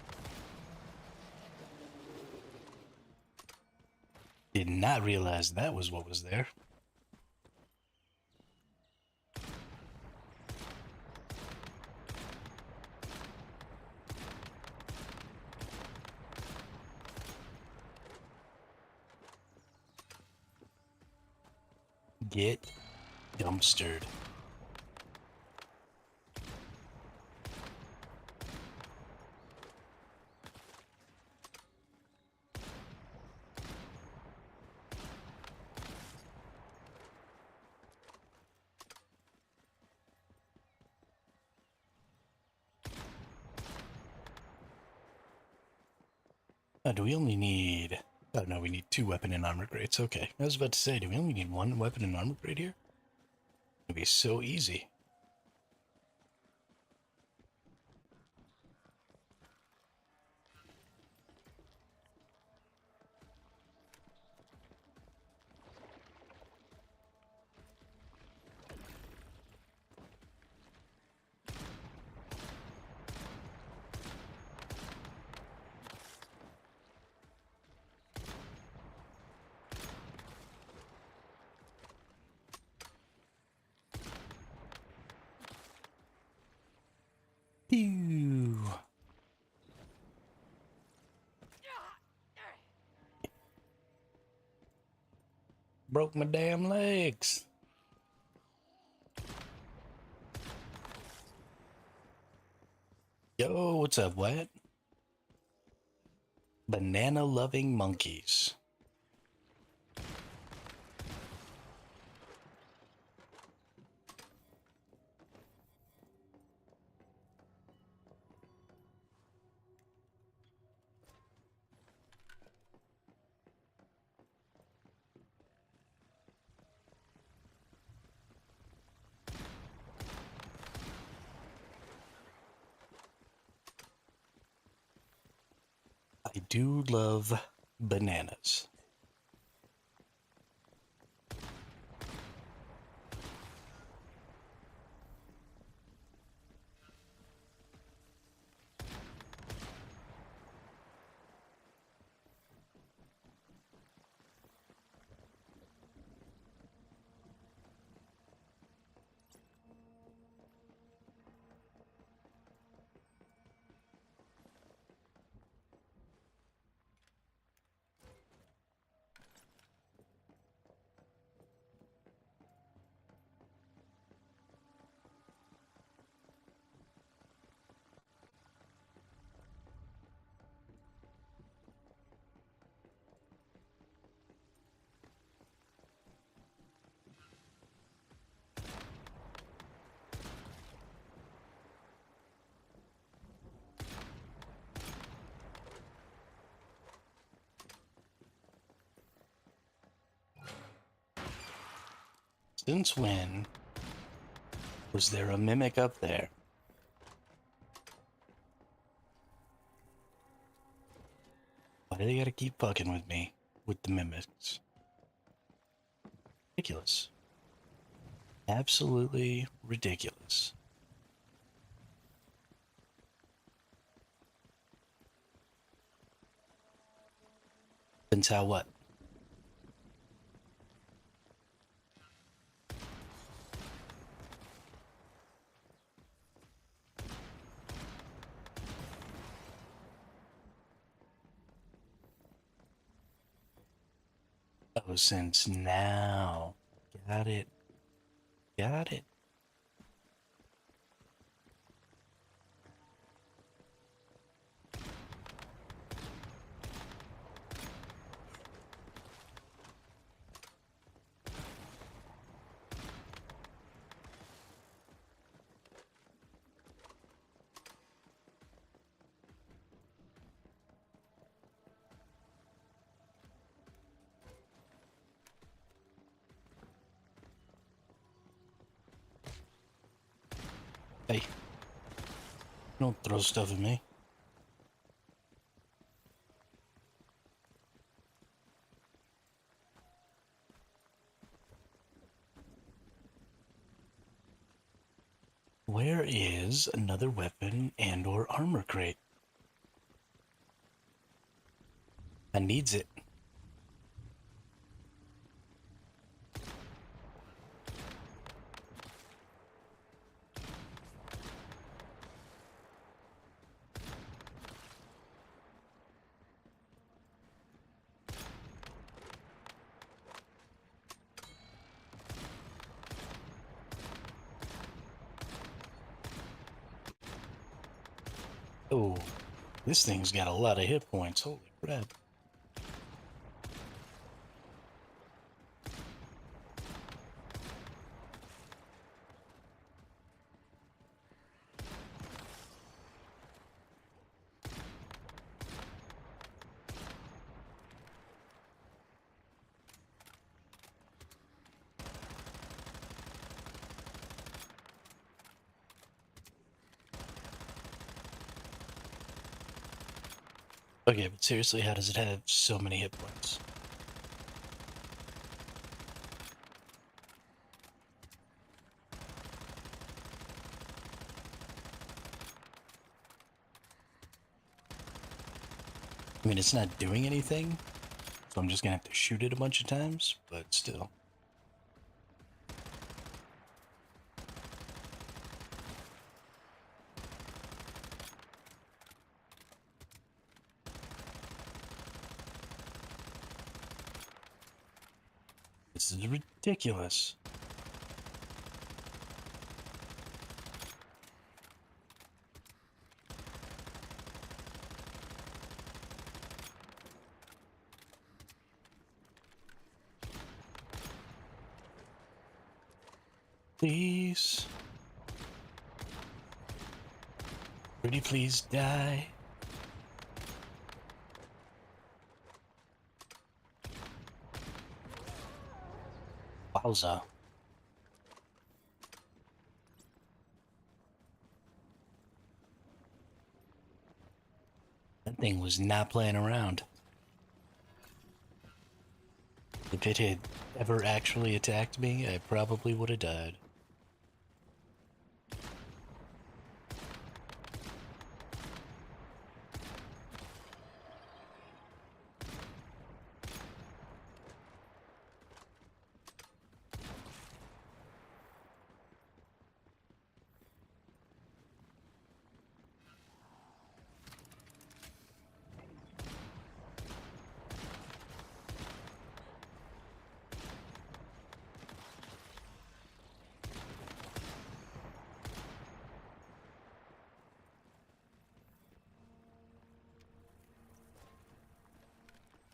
Did not realize that was what was there. Get dumpstered. Do we only need... Oh, no, we need 2 weapon and armor grades. Okay, I was about to say, do we only need 1 weapon and armor grade here? It'd be so easy. Pew! Broke my damn legs. Yo, what's up, what? Banana-loving monkeys. I do love bananas. Since when was there a mimic up there? Why do they gotta keep fucking with me with the mimics? Ridiculous. Absolutely ridiculous. Since how what? Oh, since now. Got it. Got it. Hey, don't throw stuff at me. Where is another weapon and or armor crate? I needs it. Oh, this thing's got a lot of hit points. Holy crap. Okay, but seriously, how does it have so many hit points? I mean, it's not doing anything, so I'm just gonna have to shoot it a bunch of times, but still. This is ridiculous. Please. Pretty please die. Wowza. That thing was not playing around. If it had ever actually attacked me, I probably would have died.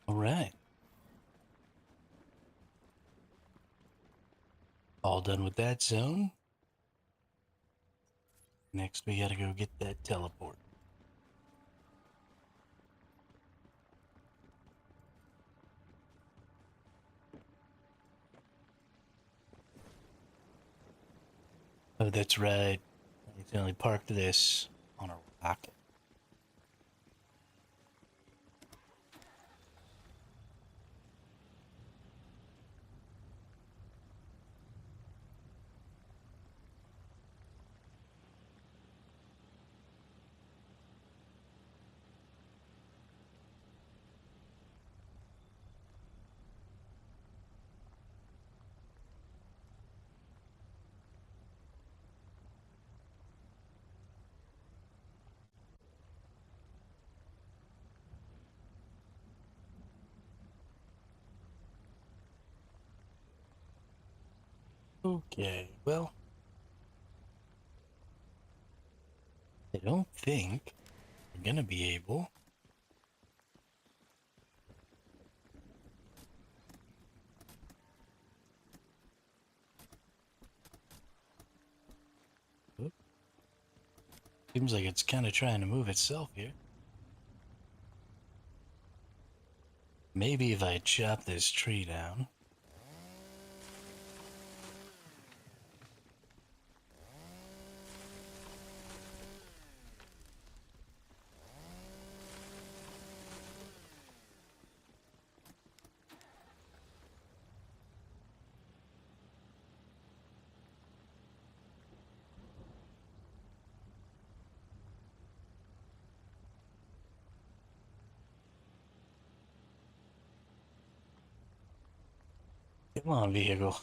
Alright. All done with that zone. Next, we gotta go get that teleport. Oh, that's right. I accidentally parked this on a rock. Okay, well, I don't think we're gonna be able. Oop, seems like it's kind of trying to move itself here. Maybe if I chop this tree down. Come on, vehicle.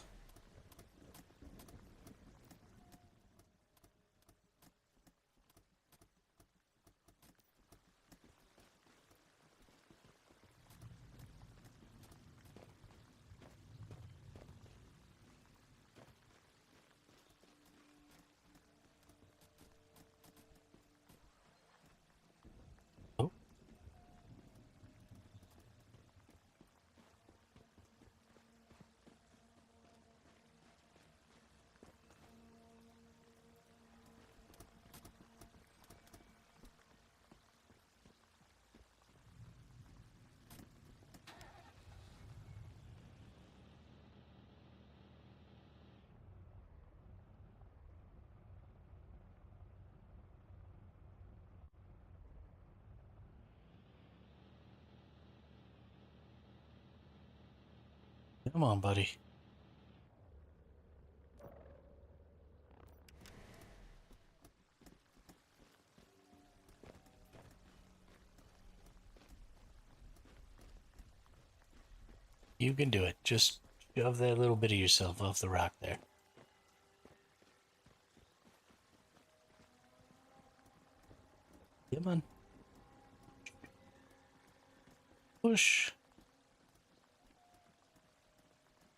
Oh, come on, buddy. You can do it. Just shove that little bit of yourself off the rock there. Come on. Push.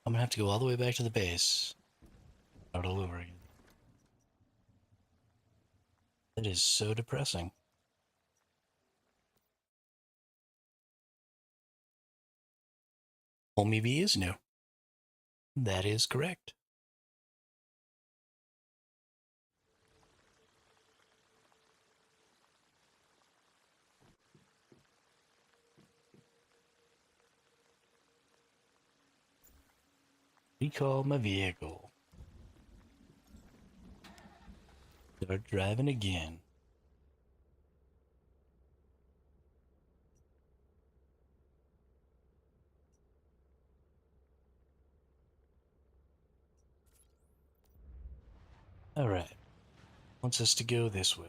I'm gonna have to go all the way back to the base. Start all over again. That is so depressing. Homie B is new. That is correct. Recall my vehicle. Start driving again. Alright. Wants us to go this way.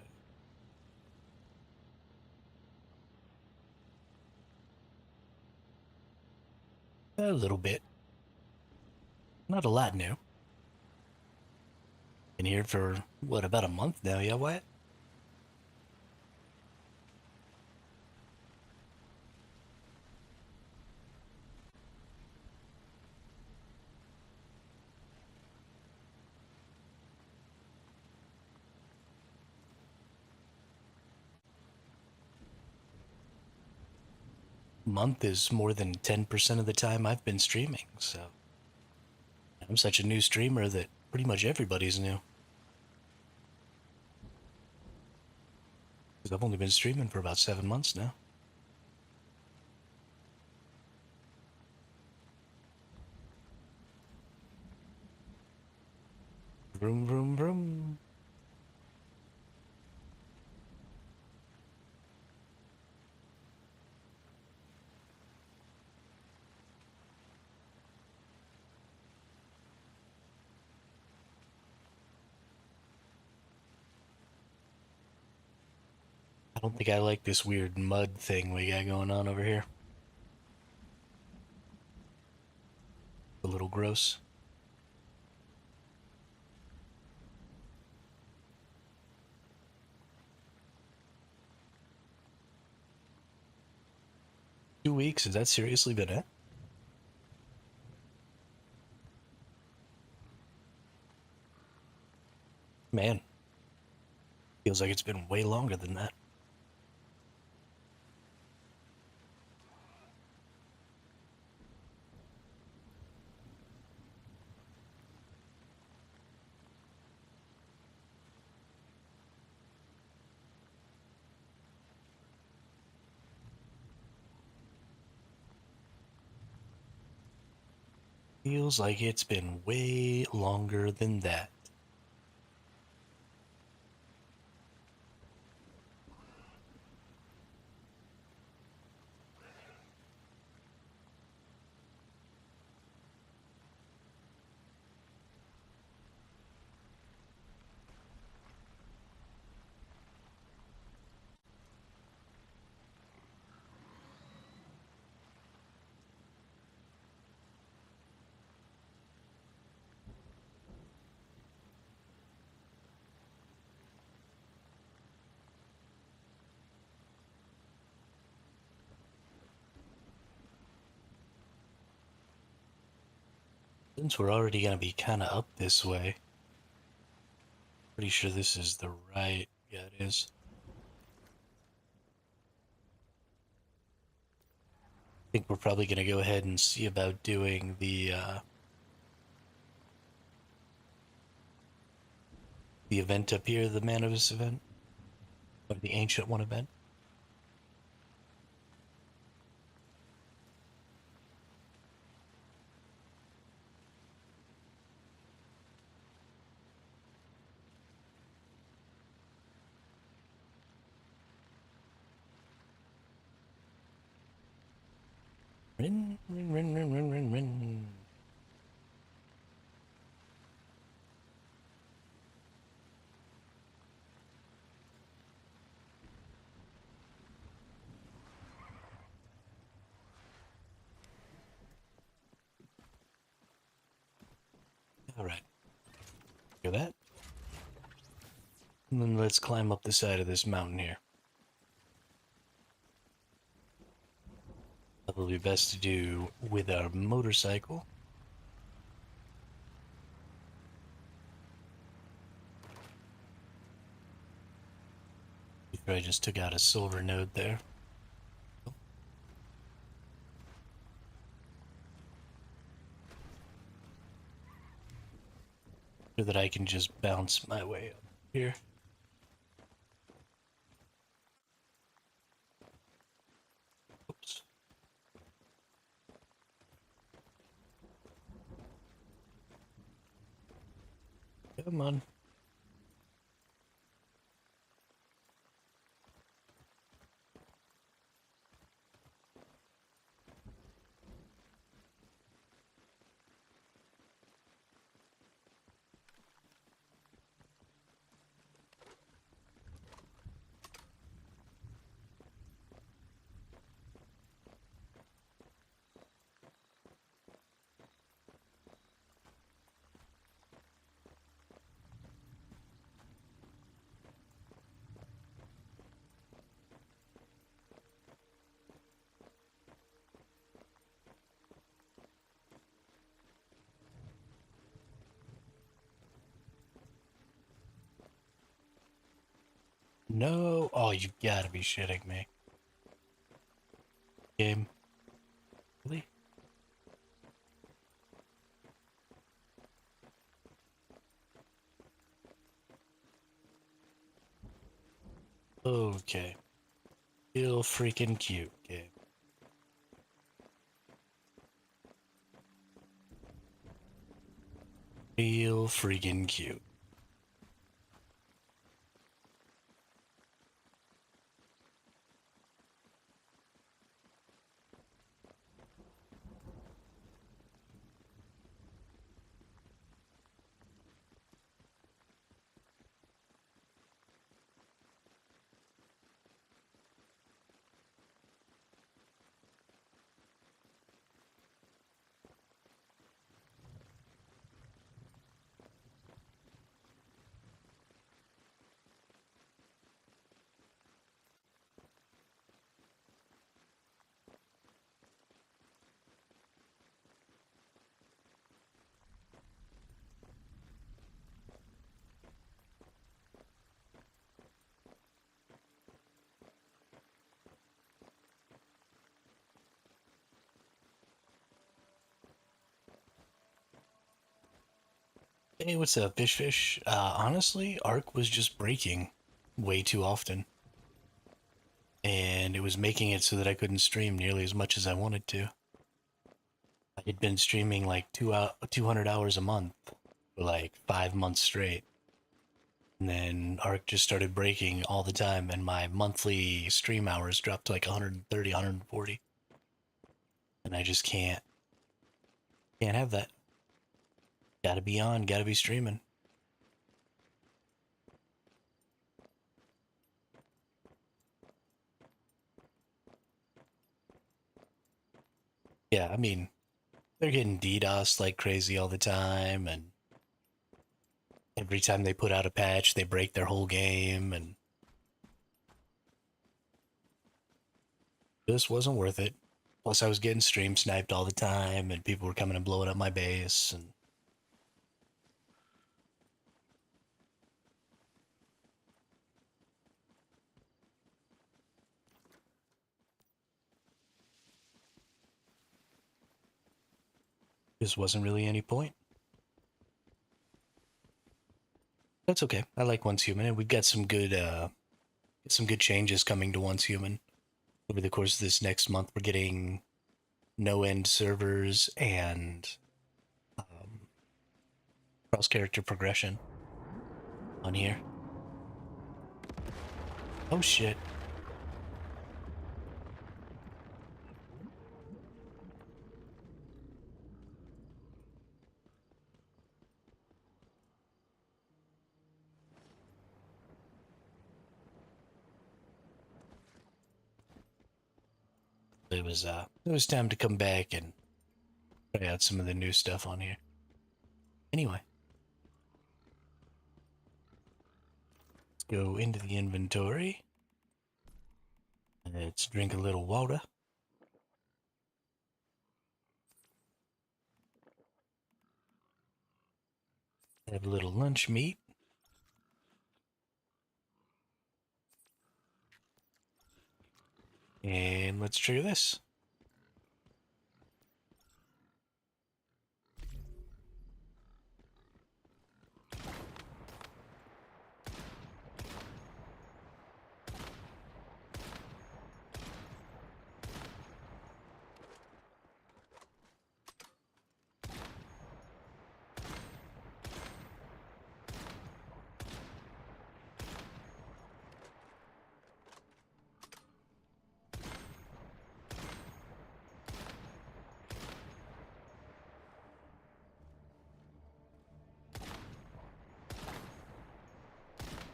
A little bit. Not a lot new. Been here for, what, about a month now, yeah, Wyatt? Month is more than 10% of the time I've been streaming, so I'm such a new streamer that pretty much everybody's new. Because I've only been streaming for about 7 months now. Vroom, vroom, vroom. I don't think I like this weird mud thing we got going on over here. A little gross. Two weeks? Has that seriously been it? Man, feels like it's been way longer than that. Feels like it's been way longer than that. Since we're already gonna be kind of up this way, pretty sure this is the right. Yeah, it is. I think we're probably gonna go ahead and see about doing the event up here, the Manavis event, or the Ancient One event. Rin, rin, rin, rin, rin, rin, rin. All right, do that. And then let's climb up the side of this mountain here. Probably best to do with our motorcycle. I just took out a silver node there. So that I can just bounce my way up here. Oops. Come on. No. Oh, you gotta be shitting me. Game. Really? Okay. Real freaking cute game. Real freaking cute. Hey, what's up, Fish? Honestly, Arc was just breaking way too often, and it was making it so that I couldn't stream nearly as much as I wanted to. I had been streaming like 200 hours a month for like 5 months straight, and then Arc just started breaking all the time, and my monthly stream hours dropped to like 130, 140, and I just can't have that. Gotta be on, gotta be streaming. Yeah, I mean, they're getting DDoS like crazy all the time, and every time they put out a patch, they break their whole game, and this wasn't worth it. Plus, I was getting stream sniped all the time, and people were coming and blowing up my base, and just wasn't really any point. That's okay. I like Once Human, and we've got some good changes coming to Once Human over the course of this next month. We're getting no end servers and cross character progression on here. Oh shit. It was time to come back and try out some of the new stuff on here. Anyway, let's go into the inventory. Let's drink a little water. Have a little lunch meat. And let's trigger this.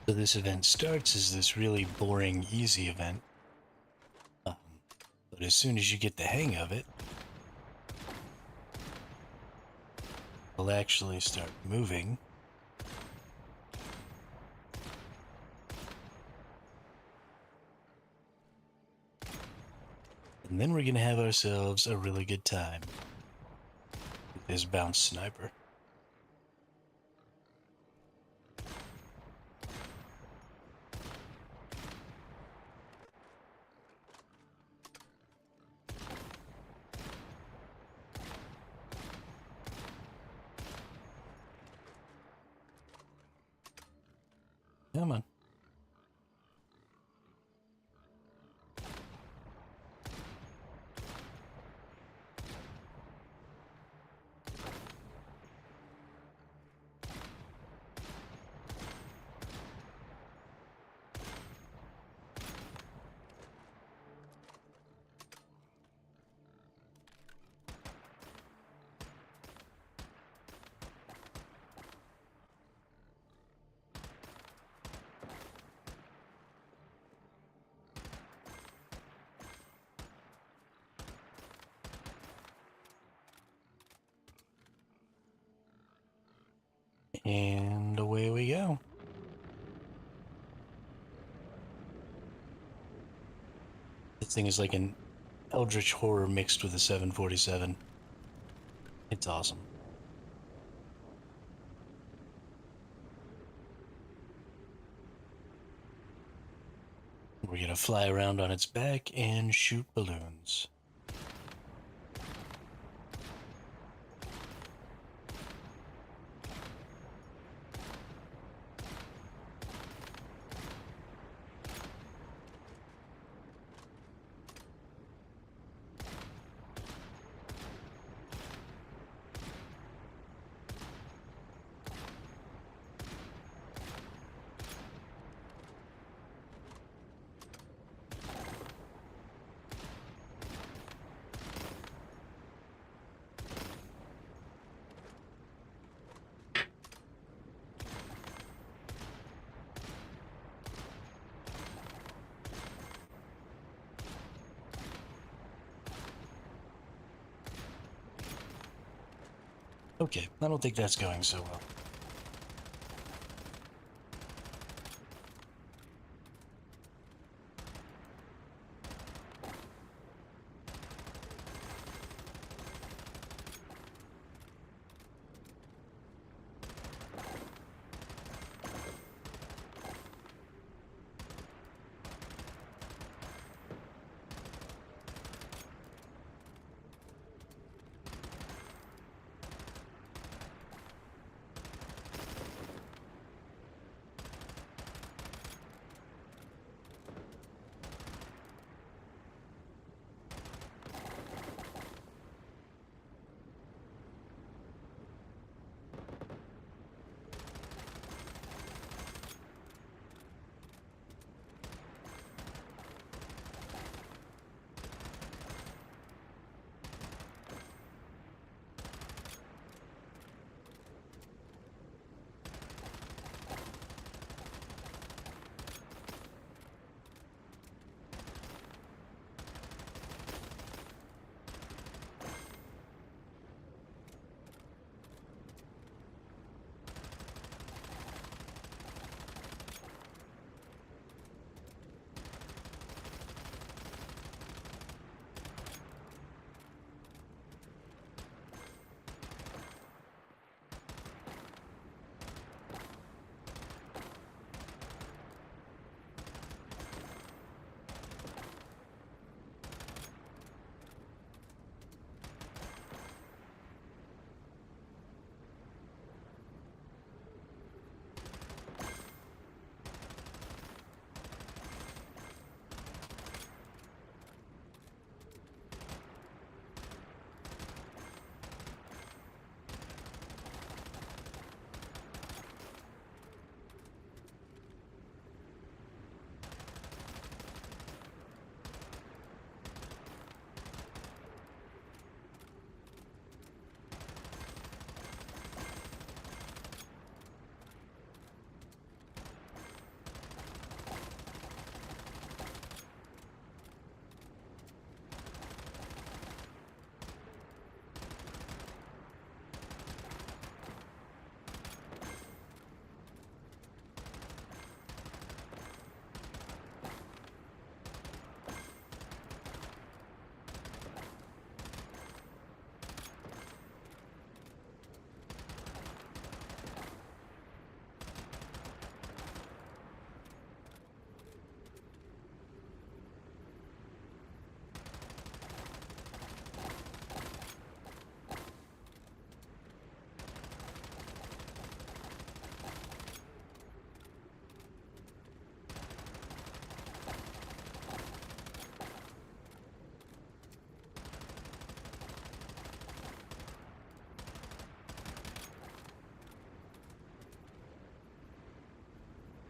So this event starts as this really boring, easy event. Um, but as soon as you get the hang of it, it'll actually start moving. And then we're gonna have ourselves a really good time with this bounce sniper. Come on. And away we go. This thing is like an Eldritch horror mixed with a 747. It's awesome. We're gonna fly around on its back and shoot balloons. Okay, I don't think that's going so well.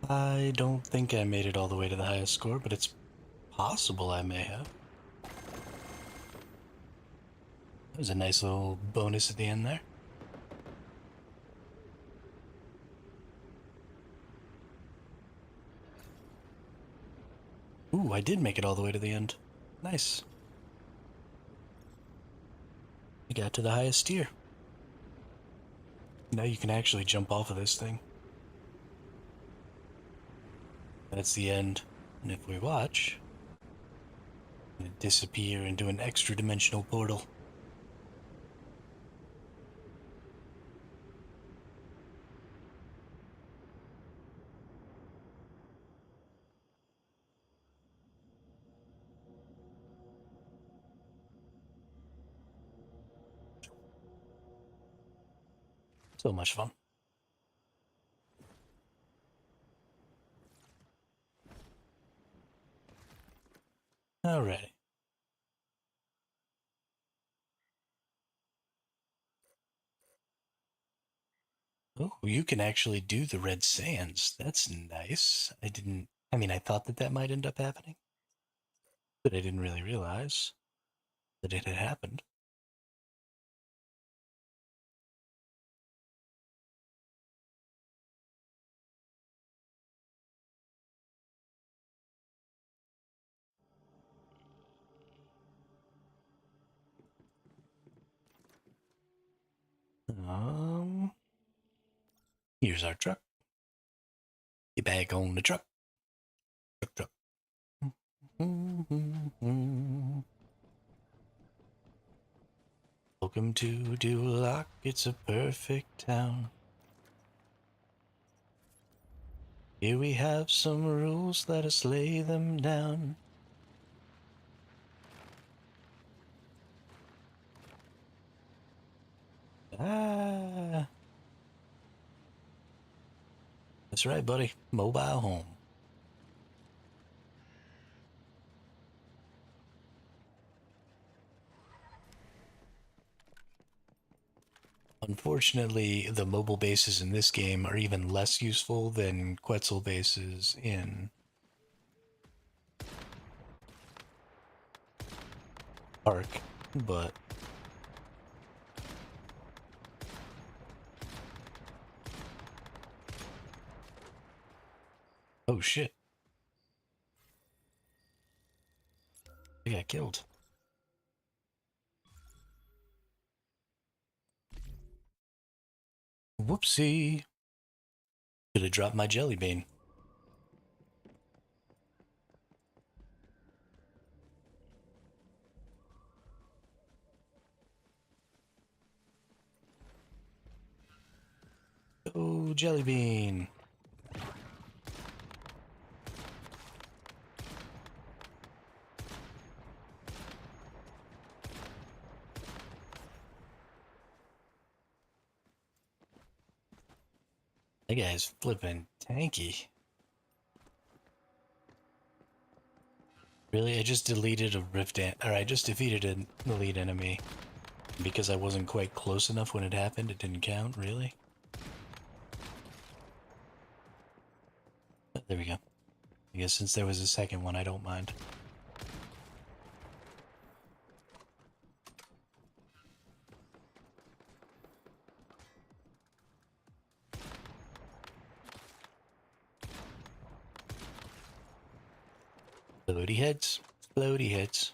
I don't think I made it all the way to the highest score, but it's possible I may have. That was a nice little bonus at the end there. Ooh, I did make it all the way to the end. Nice. I got to the highest tier. Now you can actually jump off of this thing. That's the end. And if we watch, I'm gonna disappear into an extra dimensional portal. So much fun. Alrighty. Oh, you can actually do the red sands. That's nice. I mean, I thought that that might end up happening, but I didn't really realize that it had happened. Here's our truck. Get back on the truck. Truck. Welcome to Duloc. It's a perfect town. Here we have some rules, let us lay them down. Ah. That's right, buddy. Mobile home. Unfortunately, the mobile bases in this game are even less useful than Quetzal bases in Ark, but oh shit. I got killed. Whoopsie. Should have dropped my jelly bean. Oh, jelly bean. That guy's flipping tanky. Really? I just deleted a rift or I just defeated an elite enemy. Because I wasn't quite close enough when it happened, it didn't count, really? There we go. I guess since there was a second one, I don't mind. Explodey heads. Explodey heads.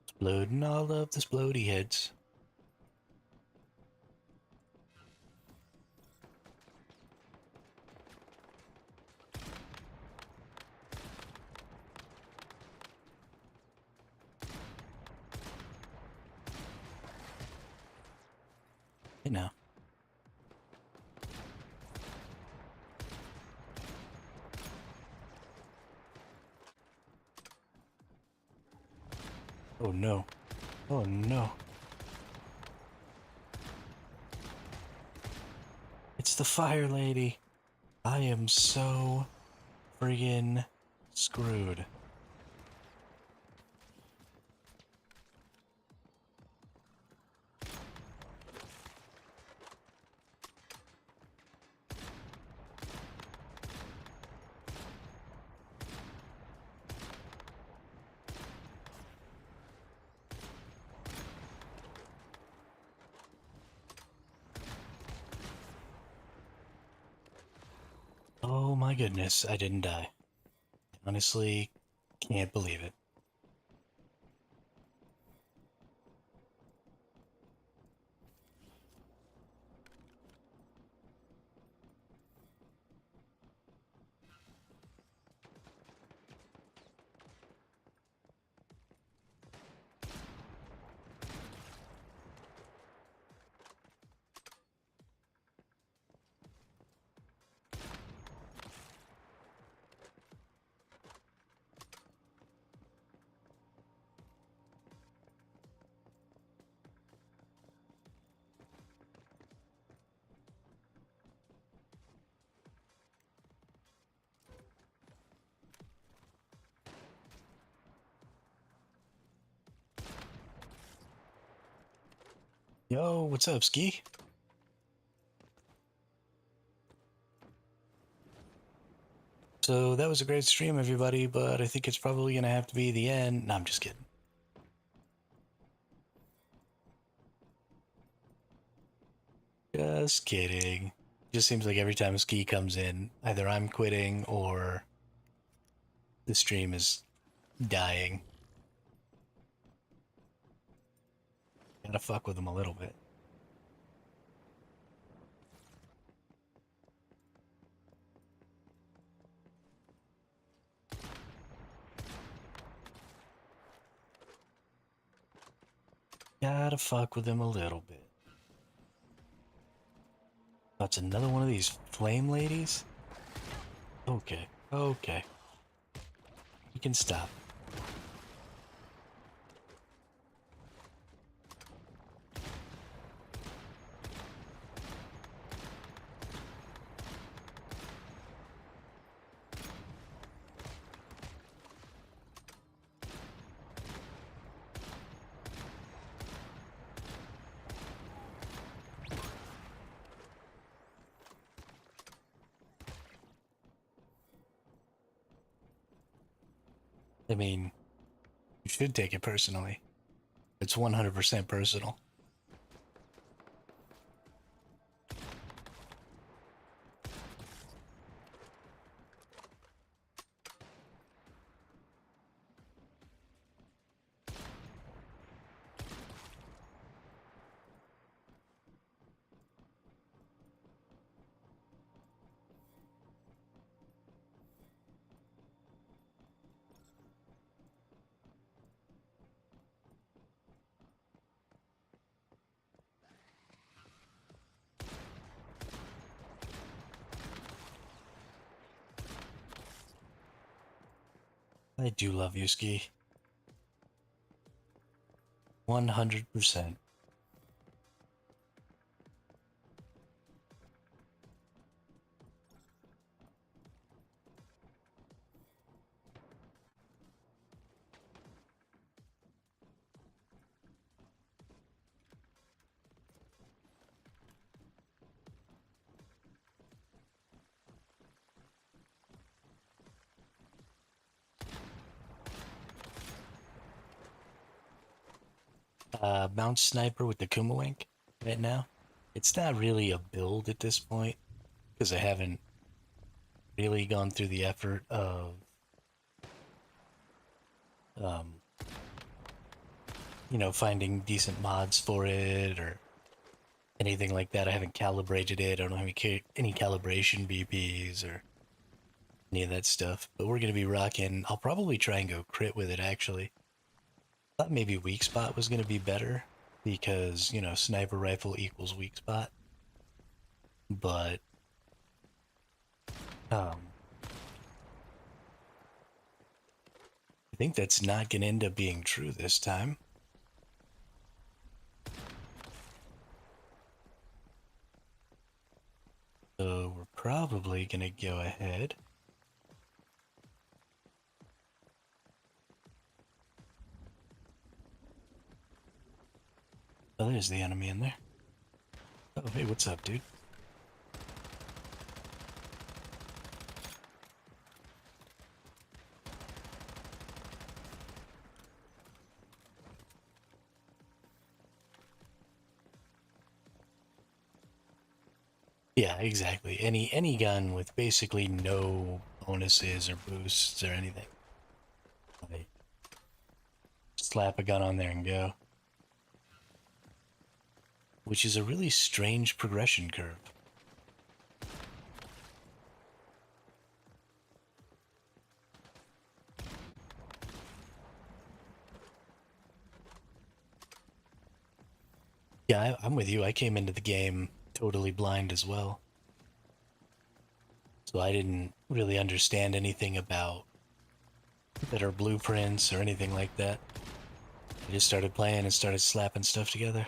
Exploding all of the explodey heads. You know. Oh no. Oh no. It's the fire lady. I am so friggin' screwed. Oh my goodness, I didn't die. Honestly, can't believe it. Yo, what's up, Ski? So that was a great stream, everybody, but I think it's probably gonna have to be the end. No, I'm just kidding. Just kidding. Just seems like every time a Ski comes in, either I'm quitting or the stream is dying. Gotta fuck with him a little bit. Gotta fuck with him a little bit. That's another one of these flame ladies? Okay, okay. You can stop. I mean, you should take it personally. It's 100% personal. I do love you, Ski. 100%. Mount Sniper with the Kumawink right now. It's not really a build at this point because I haven't really gone through the effort of um, finding decent mods for it or anything like that. I haven't calibrated it. I don't have any calibration BPs or any of that stuff. But we're going to be rocking. I'll probably try and go crit with it, actually. Thought maybe weak spot was going to be better because, sniper rifle equals weak spot. But, I think that's not going to end up being true this time. So we're probably going to go ahead. Oh, there's the enemy in there. Oh, hey, what's up, dude? Yeah, exactly. Any gun with basically no bonuses or boosts or anything. Like, slap a gun on there and go. Which is a really strange progression curve. Yeah, I'm with you. I came into the game totally blind as well. So I didn't really understand anything about better blueprints or anything like that. I just started playing and started slapping stuff together.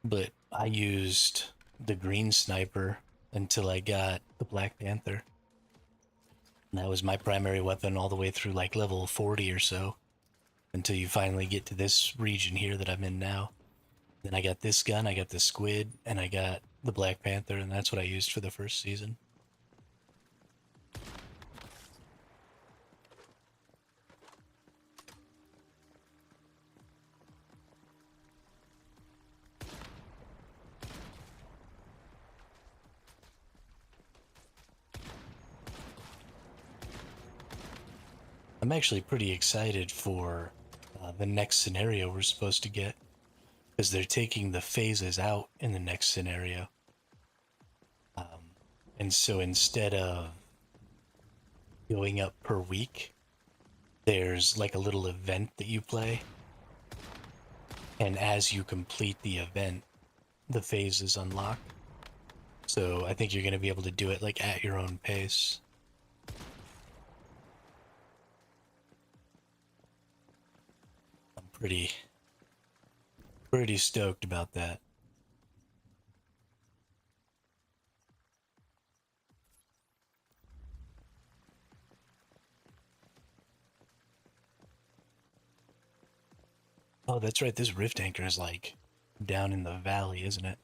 But I used the green sniper until I got the Black Panther. And that was my primary weapon all the way through like level 40 or so. Until you finally get to this region here that I'm in now. Then I got this gun, I got the squid, and I got the Black Panther, and that's what I used for the first season. I'm actually pretty excited for the next scenario we're supposed to get. because they're taking the phases out in the next scenario. And so instead of going up per week, there's like a little event that you play. And as you complete the event, the phases unlock. So I think you're going to be able to do it like at your own pace. I'm pretty stoked about that. Oh, that's right. This Rift Anchor is like down in the valley, isn't it?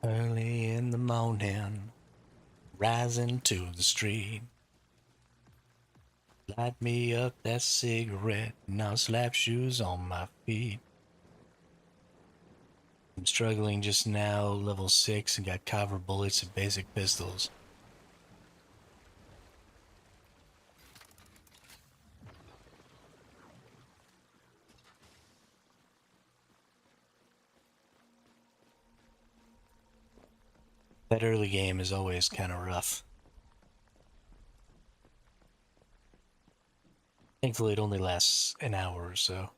Early in the morning, rising to the street. Light me up that cigarette, and I'll slap shoes on my feet. I'm struggling just now, level 6, and got copper bullets and basic pistols. That early game is always kind of rough. Thankfully, it only lasts an hour or so.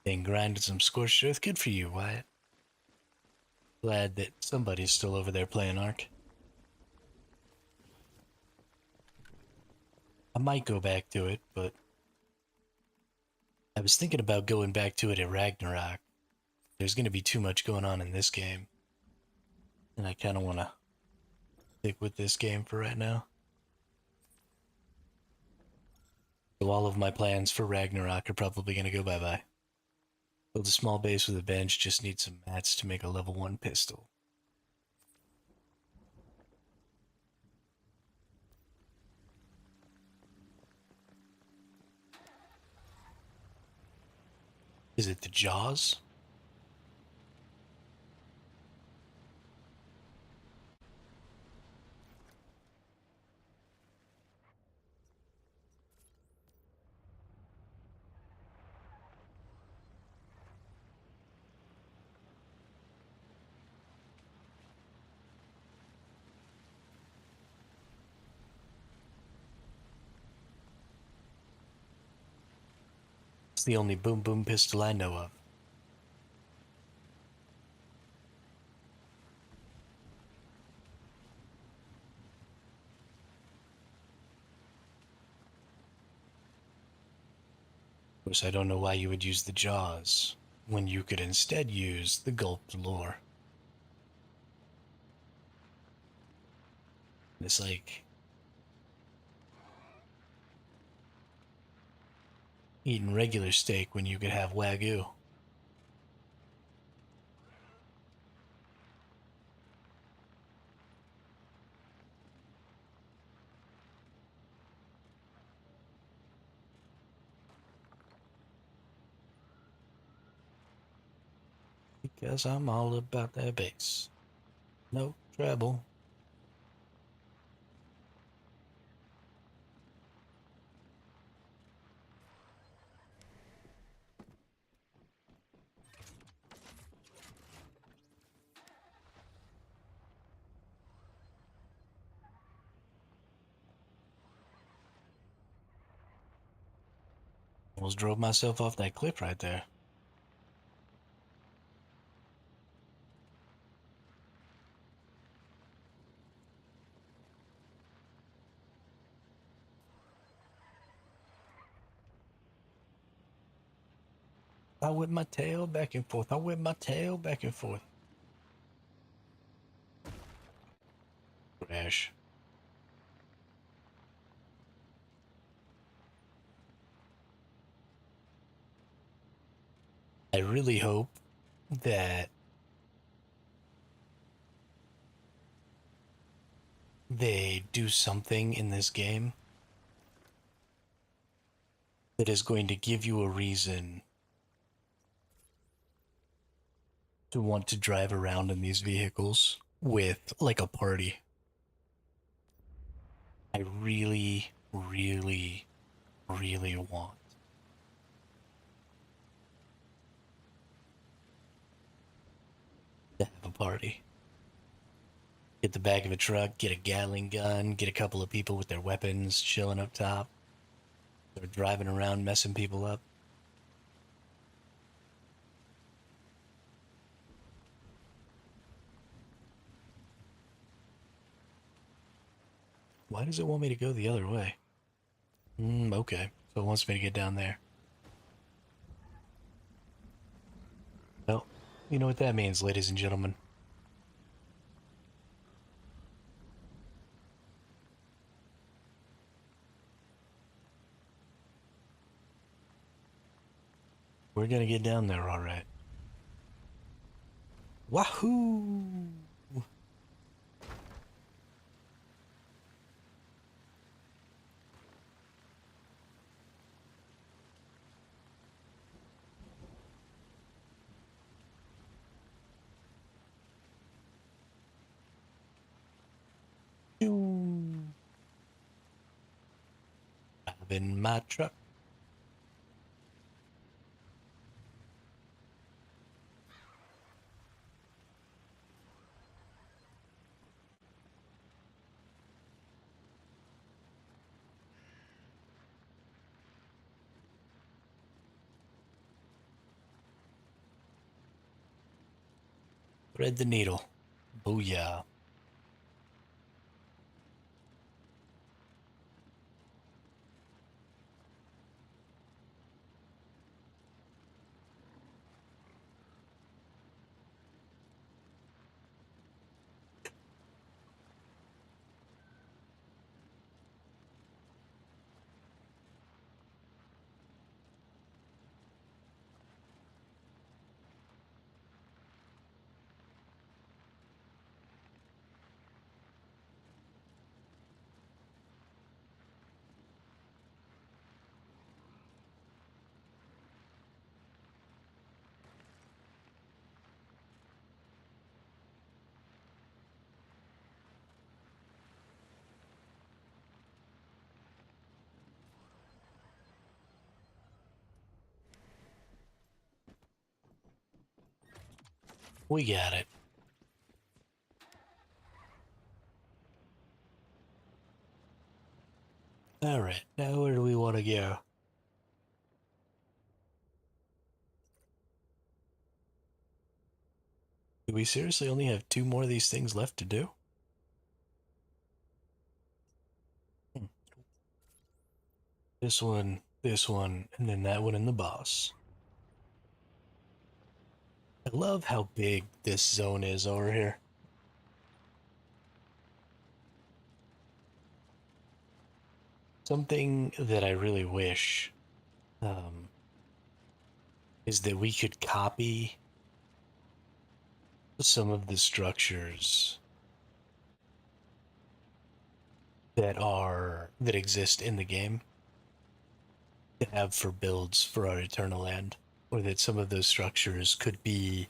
Been grinding some scorched earth. Good for you, Wyatt. Glad that somebody's still over there playing Ark. I might go back to it, but I was thinking about going back to it at Ragnarok. There's going to be too much going on in this game, and I kind of want to stick with this game for right now. So all of my plans for Ragnarok are probably going to go bye-bye. Build a small base with a bench, just need some mats to make a level 1 pistol. Is it the Jaws? It's the only boom boom pistol I know of. Of course, I don't know why you would use the Jaws when you could instead use the Gulp Lure. It's like eating regular steak when you could have Wagyu. Because I'm all about that bass. No treble. Almost drove myself off that cliff right there. I whip my tail back and forth. I whip my tail back and forth. Crash. I really hope that they do something in this game that is going to give you a reason to want to drive around in these vehicles with like a party. I really, really, really want to have a party. Get the back of a truck, get a Gatling gun, get a couple of people with their weapons chilling up top. They're driving around messing people up. Why does it want me to go the other way? Okay. So it wants me to get down there. Well, you know what that means, ladies and gentlemen. We're gonna get down there, all right. Wahoo! Driving my truck. Thread the needle. Booyah. We got it. All right, now where do we want to go? Do we seriously only have 2 more of these things left to do? Hmm. This one, and then that one in the boss. I love how big this zone is over here. Something that I really wish um, is that we could copy some of the structures that exist in the game to have for builds for our Eternal Land, or that some of those structures could be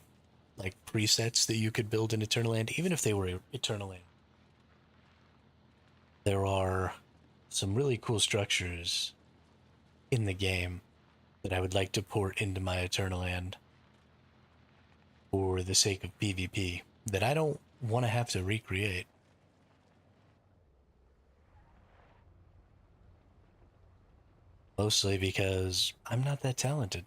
like presets that you could build in Eternal Land, even if they were Eternal Land. There are some really cool structures in the game that I would like to port into my Eternal Land for the sake of PvP that I don't want to have to recreate. Mostly because I'm not that talented.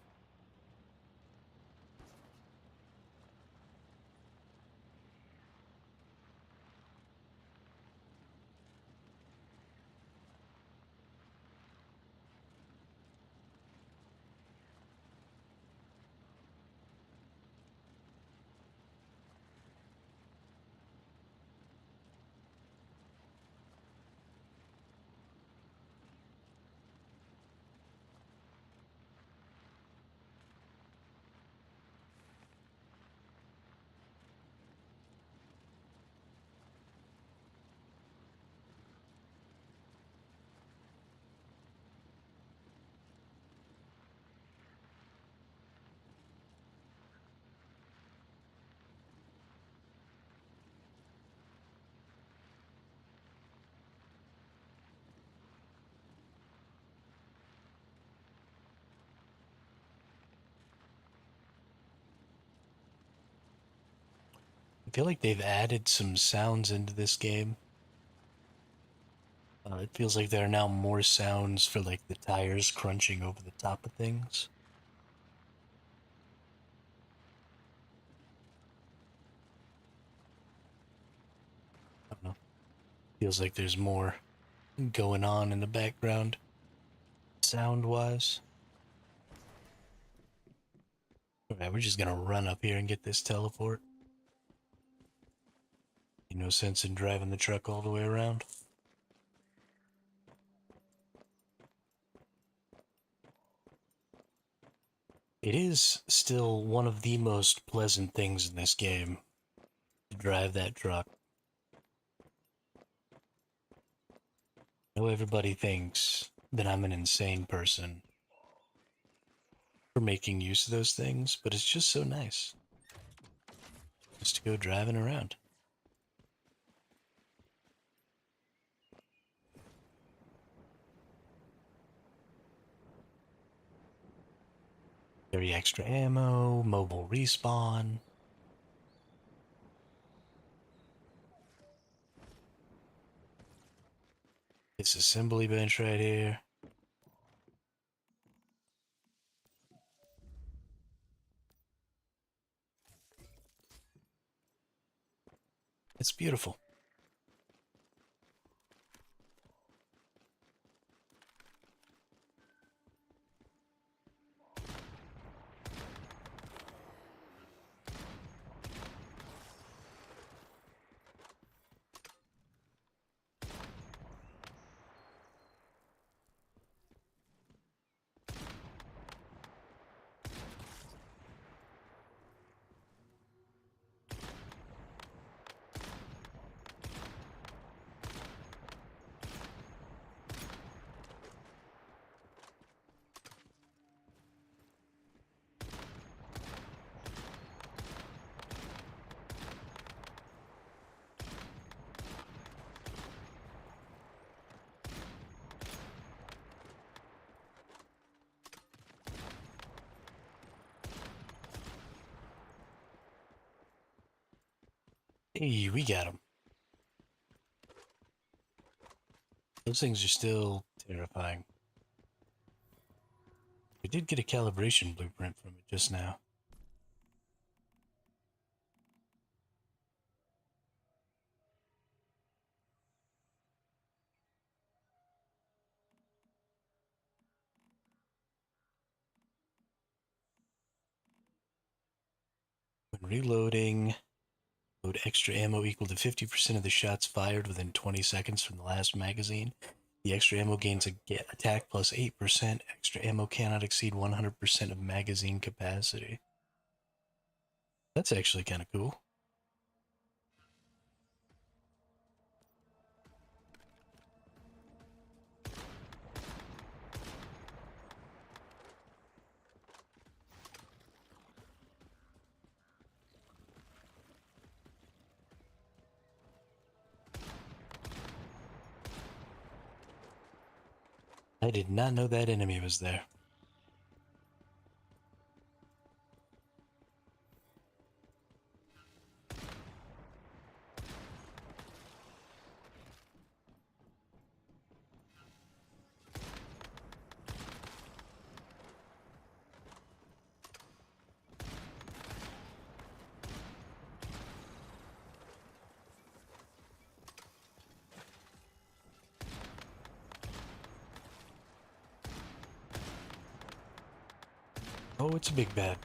feel like they've added some sounds into this game. It feels like there are now more sounds for like the tires crunching over the top of things. I don't know. Feels like there's more going on in the background, sound-wise. Okay, we're just gonna run up here and get this teleport. No sense in driving the truck all the way around. It is still one of the most pleasant things in this game to drive that truck. I know everybody thinks that I'm an insane person for making use of those things, but it's just so nice just to go driving around. Carry extra ammo, mobile respawn. This assembly bench right here. It's beautiful. Hey, we got him. Those things are still terrifying. We did get a calibration blueprint from it just now. When reloading, load extra ammo equal to 50% of the shots fired within 20 seconds from the last magazine. The extra ammo gains attack plus 8%. Extra ammo cannot exceed 100% of magazine capacity. That's actually kind of cool. I did not know that enemy was there. Oh, it's a big bad.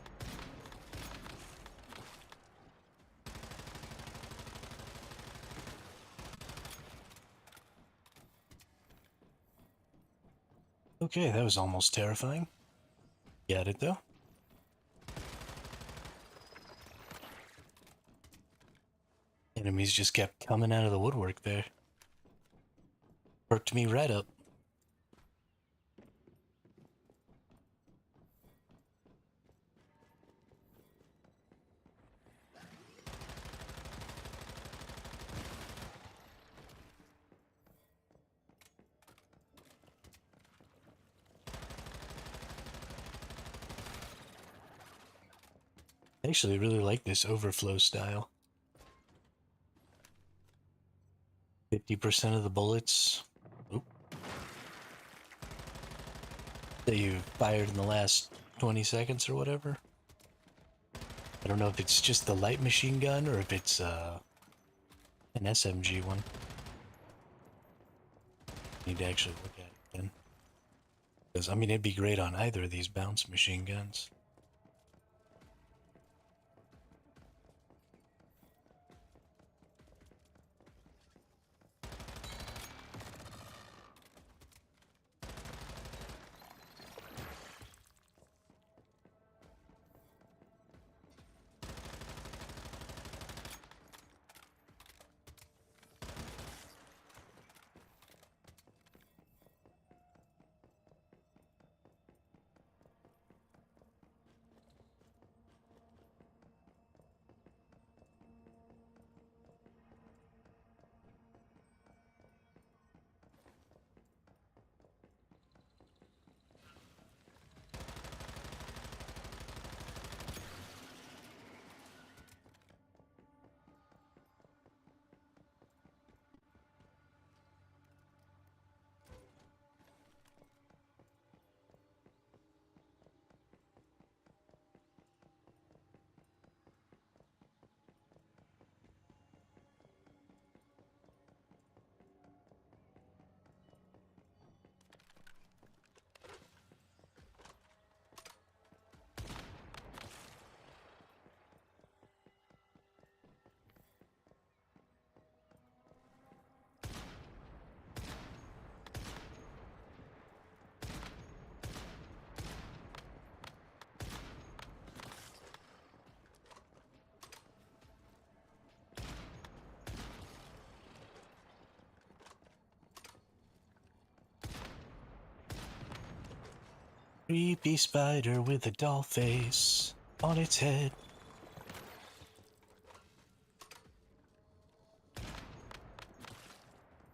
Okay, that was almost terrifying. Got it though. Enemies just kept coming out of the woodwork there. Perked me right up. I actually really like this overflow style. 50% of the bullets that you fired in the last 20 seconds or whatever. I don't know if it's just the light machine gun or if it's an SMG one. Need to actually look at it then. Because, I mean, it'd be great on either of these bounce machine guns. Creepy spider with a doll face on its head.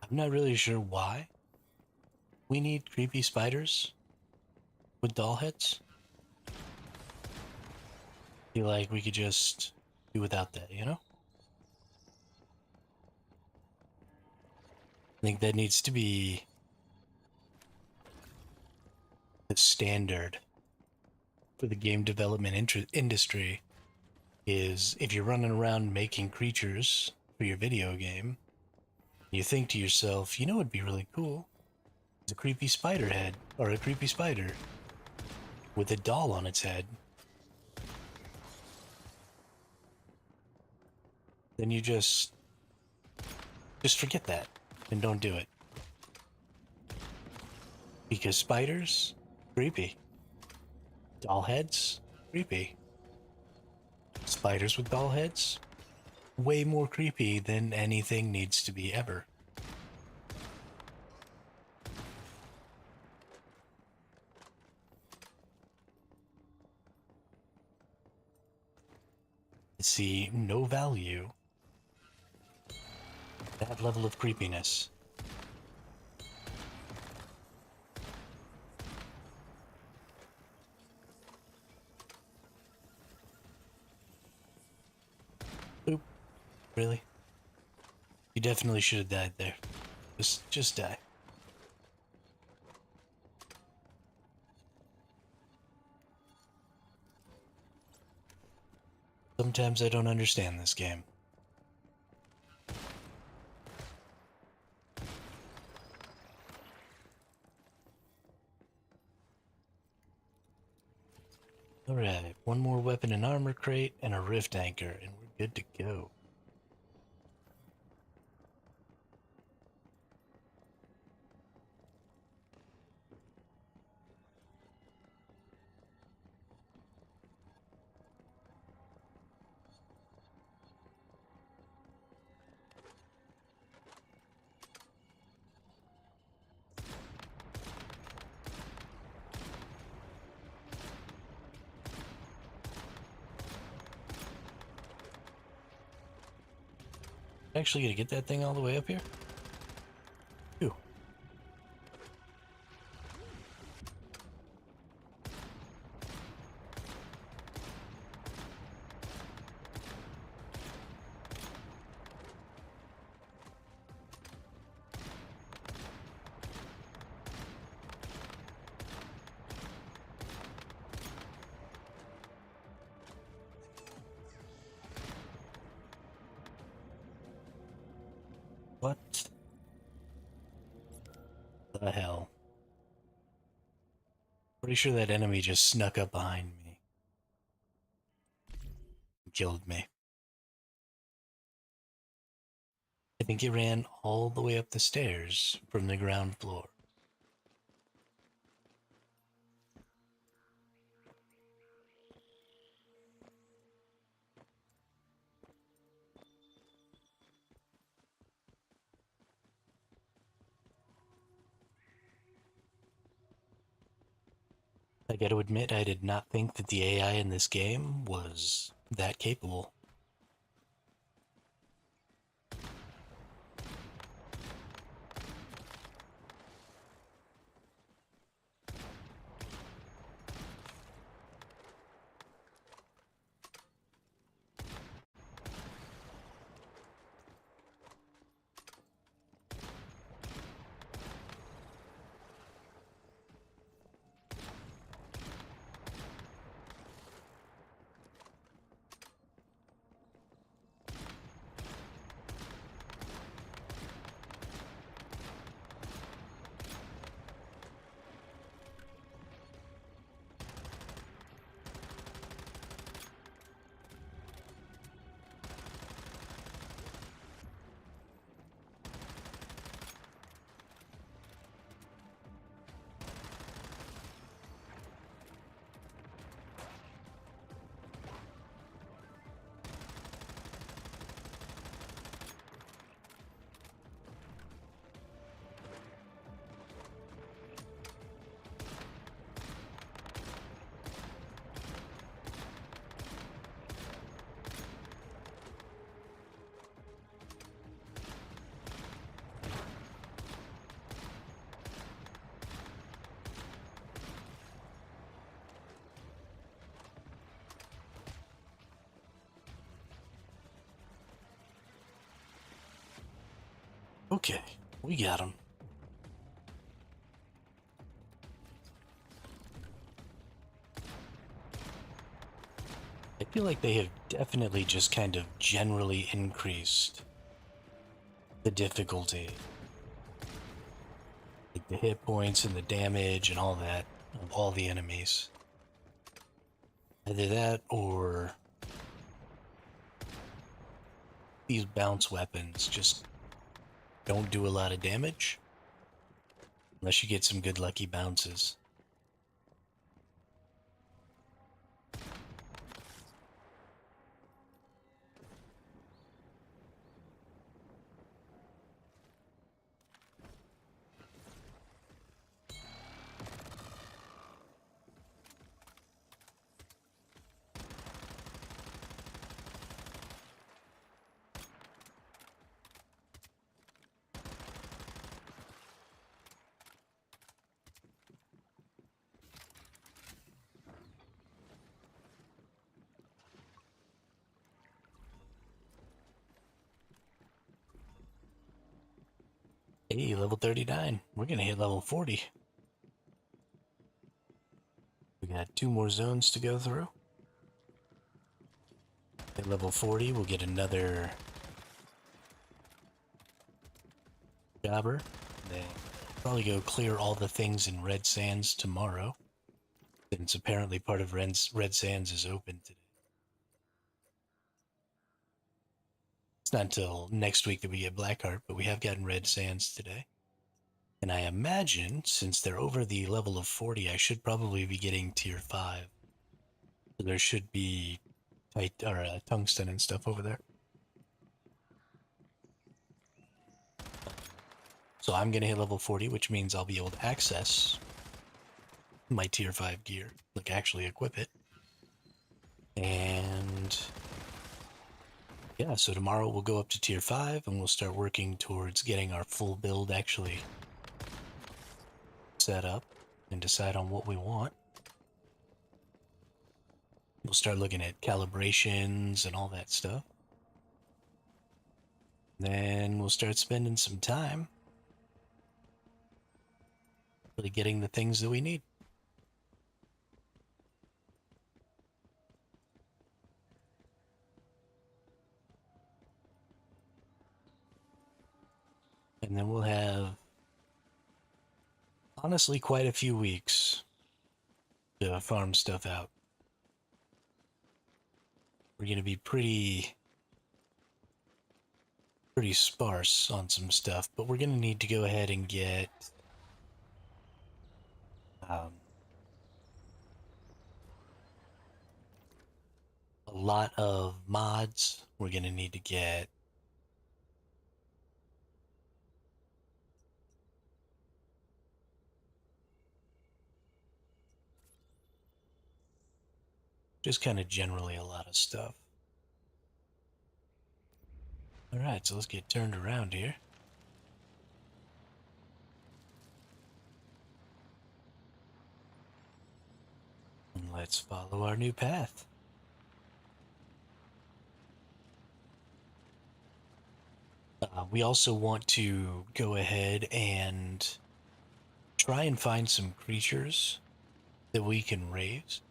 I'm not really sure why we need creepy spiders with doll heads. Feel like we could just do without that, you know? I think that needs to be the standard for the game development industry. Is if you're running around making creatures for your video game, you think to yourself, you know what'd be really cool? It's a creepy spider head, or a creepy spider with a doll on its head. Then you just forget that and don't do it. Because spiders, creepy. Doll heads, creepy. Spiders with doll heads, way more creepy than anything needs to be ever. See no value that level of creepiness. Oop. Really? You definitely should have died there. Just die. Sometimes I don't understand this game. Alright, one more weapon and armor crate and a rift anchor, and we're good to go. Actually gonna get that thing all the way up here? Ooh. What the hell? Pretty sure that enemy just snuck up behind me and killed me. I think he ran all the way up the stairs from the ground floor. I gotta admit, I did not think that the AI in this game was that capable. Okay, we got him. I feel like they have definitely just kind of generally increased the difficulty. Like the hit points and the damage and all that of all the enemies. Either that or these bounce weapons just don't do a lot of damage unless you get some good lucky bounces. Hey, level 39. We're gonna hit level 40. We got 2 more zones to go through. At level 40, we'll get another jobber. Then probably go clear all the things in Red Sands tomorrow, since apparently part of Red Sands is open today. It's not until next week that we get Blackheart, but we have gotten Red Sands today. And I imagine, since they're over the level of 40, I should probably be getting tier 5. So there should be tungsten and stuff over there. So I'm going to hit level 40, which means I'll be able to access my tier 5 gear. Like, actually equip it. And yeah, so tomorrow we'll go up to tier 5 and we'll start working towards getting our full build actually set up and decide on what we want. We'll start looking at calibrations and all that stuff. Then we'll start spending some time really getting the things that we need. And then we'll have, honestly, quite a few weeks to farm stuff out. We're going to be pretty sparse on some stuff, but we're going to need to go ahead and get um, a lot of mods. We're going to need to get just kind of generally a lot of stuff. All right, so let's get turned around here. And let's follow our new path. We also want to go ahead and try and find some creatures that we can raise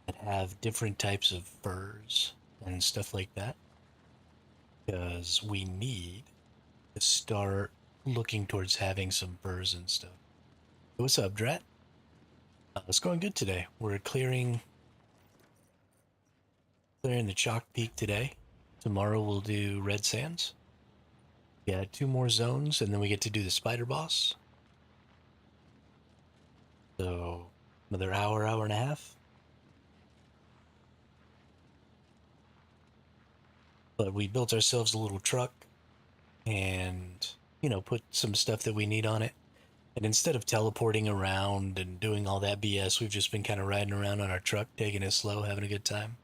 that have different types of furs and stuff like that. Because we need to start looking towards having some furs and stuff. What's up, Drat? It's going good today. We're clearing the Chalk Peak today. Tomorrow we'll do Red Sands. Yeah, 2 more zones, and then we get to do the spider boss. So another hour, hour and a half. But we built ourselves a little truck and, put some stuff that we need on it. And instead of teleporting around and doing all that BS, we've just been kind of riding around on our truck, taking it slow, having a good time.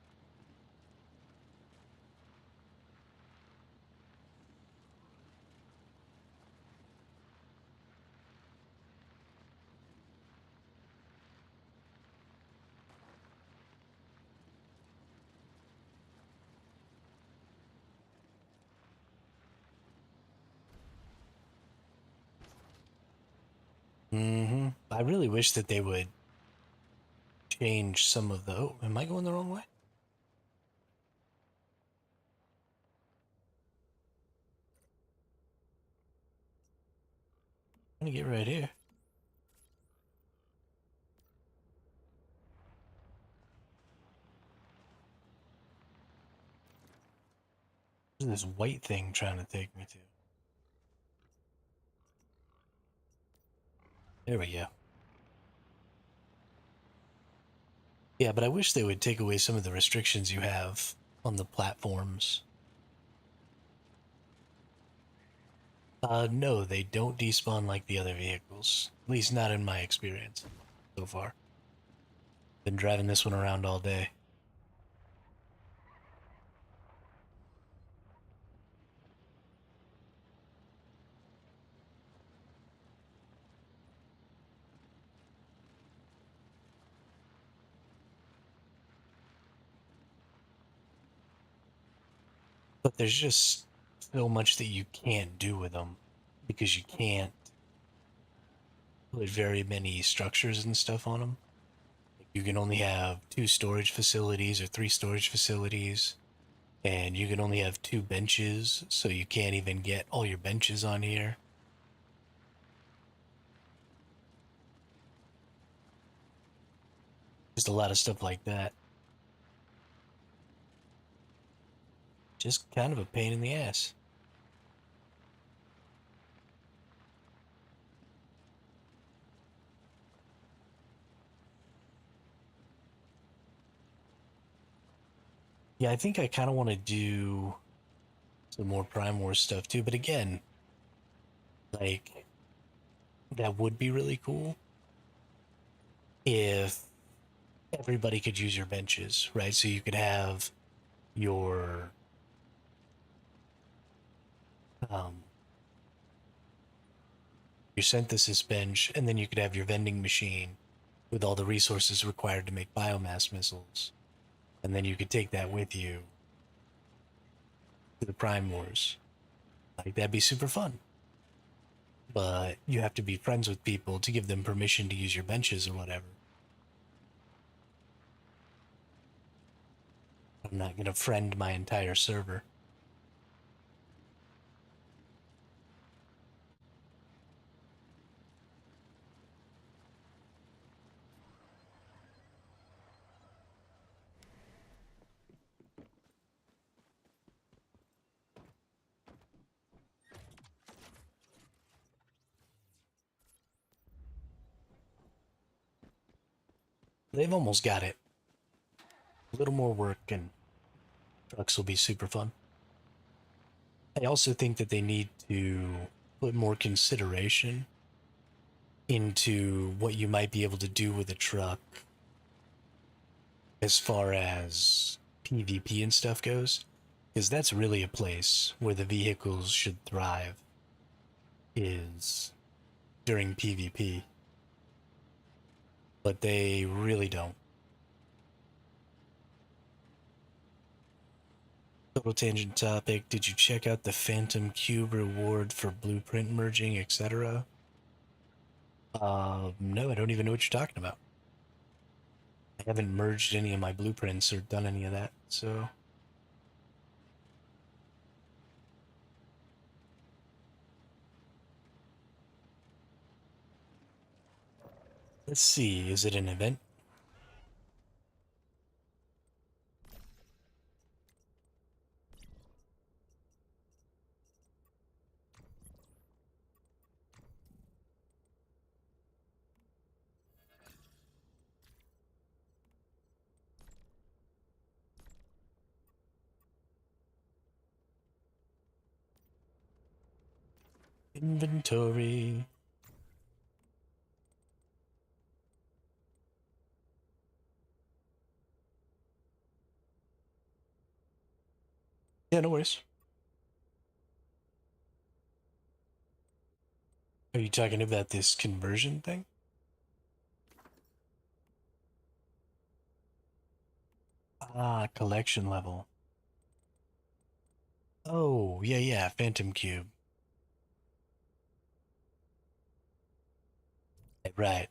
I really wish that they would change some of the. Oh, am I going the wrong way? I'm gonna get right here. Where's this white thing trying to take me to? There we go. Yeah, but I wish they would take away some of the restrictions you have on the platforms. No, they don't despawn like the other vehicles. At least not in my experience so far. Been driving this one around all day. But there's just so much that you can't do with them because you can't put very many structures and stuff on them. You can only have 2 storage facilities or 3 storage facilities, and you can only have 2 benches, so you can't even get all your benches on here. Just a lot of stuff like that. Just kind of a pain in the ass. Yeah, I think I kind of want to do some more Prime Wars stuff too, but again, like, that would be really cool if everybody could use your benches, right? So you could have your um your synthesis bench, and then you could have your vending machine with all the resources required to make biomass missiles, and then you could take that with you to the Prime Wars. Like, that'd be super fun. But you have to be friends with people to give them permission to use your benches or whatever. I'm not gonna friend my entire server. They've almost got it. A little more work and trucks will be super fun. I also think that they need to put more consideration into what you might be able to do with a truck as far as PvP and stuff goes, because that's really a place where the vehicles should thrive, is during PvP, but they really don't. Total tangent topic. Did you check out the Phantom Cube reward for blueprint merging, etc.? No, I don't even know what you're talking about. I haven't merged any of my blueprints or done any of that, so. Let's see, is it an event? Inventory. Yeah, no worries. Are you talking about this conversion thing? Ah, collection level. Oh, yeah, yeah, Phantom Cube. Right.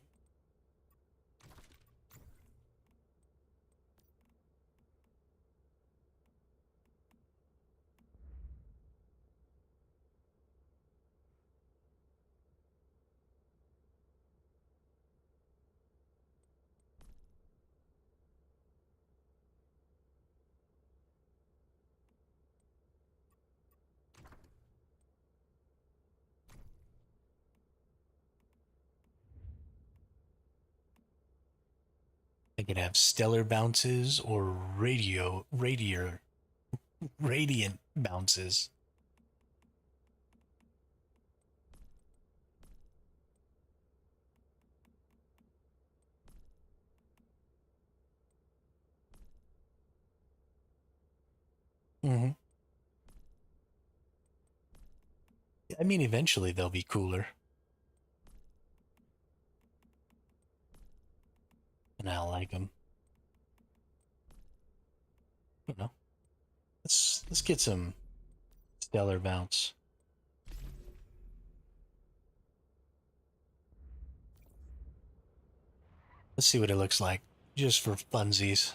I could have stellar bounces or radiant bounces. Mm-hmm. I mean, eventually they'll be cooler, and I'll like them. You know, let's get some stellar bounce. Let's see what it looks like, just for funsies.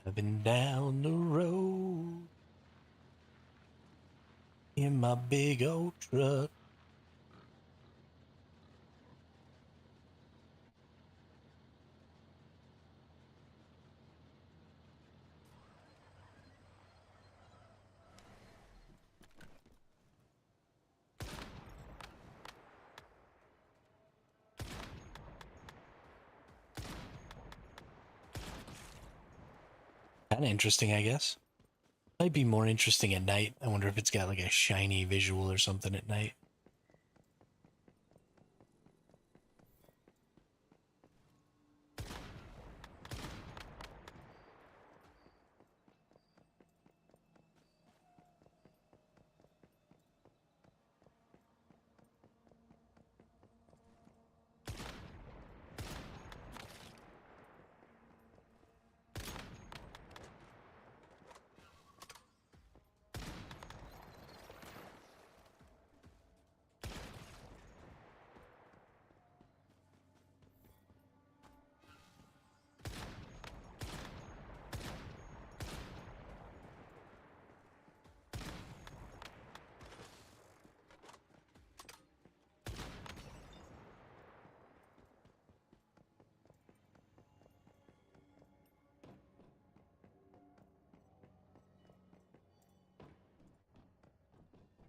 I've been down the road in my big old truck. Kind of interesting, I guess. Might be more interesting at night. I wonder if it's got like a shiny visual or something at night.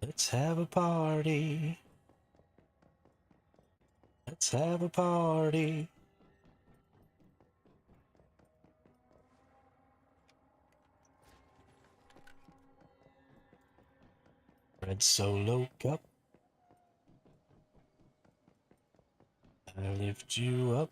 Let's have a party. Let's have a party. Red Solo Cup. I lift you up.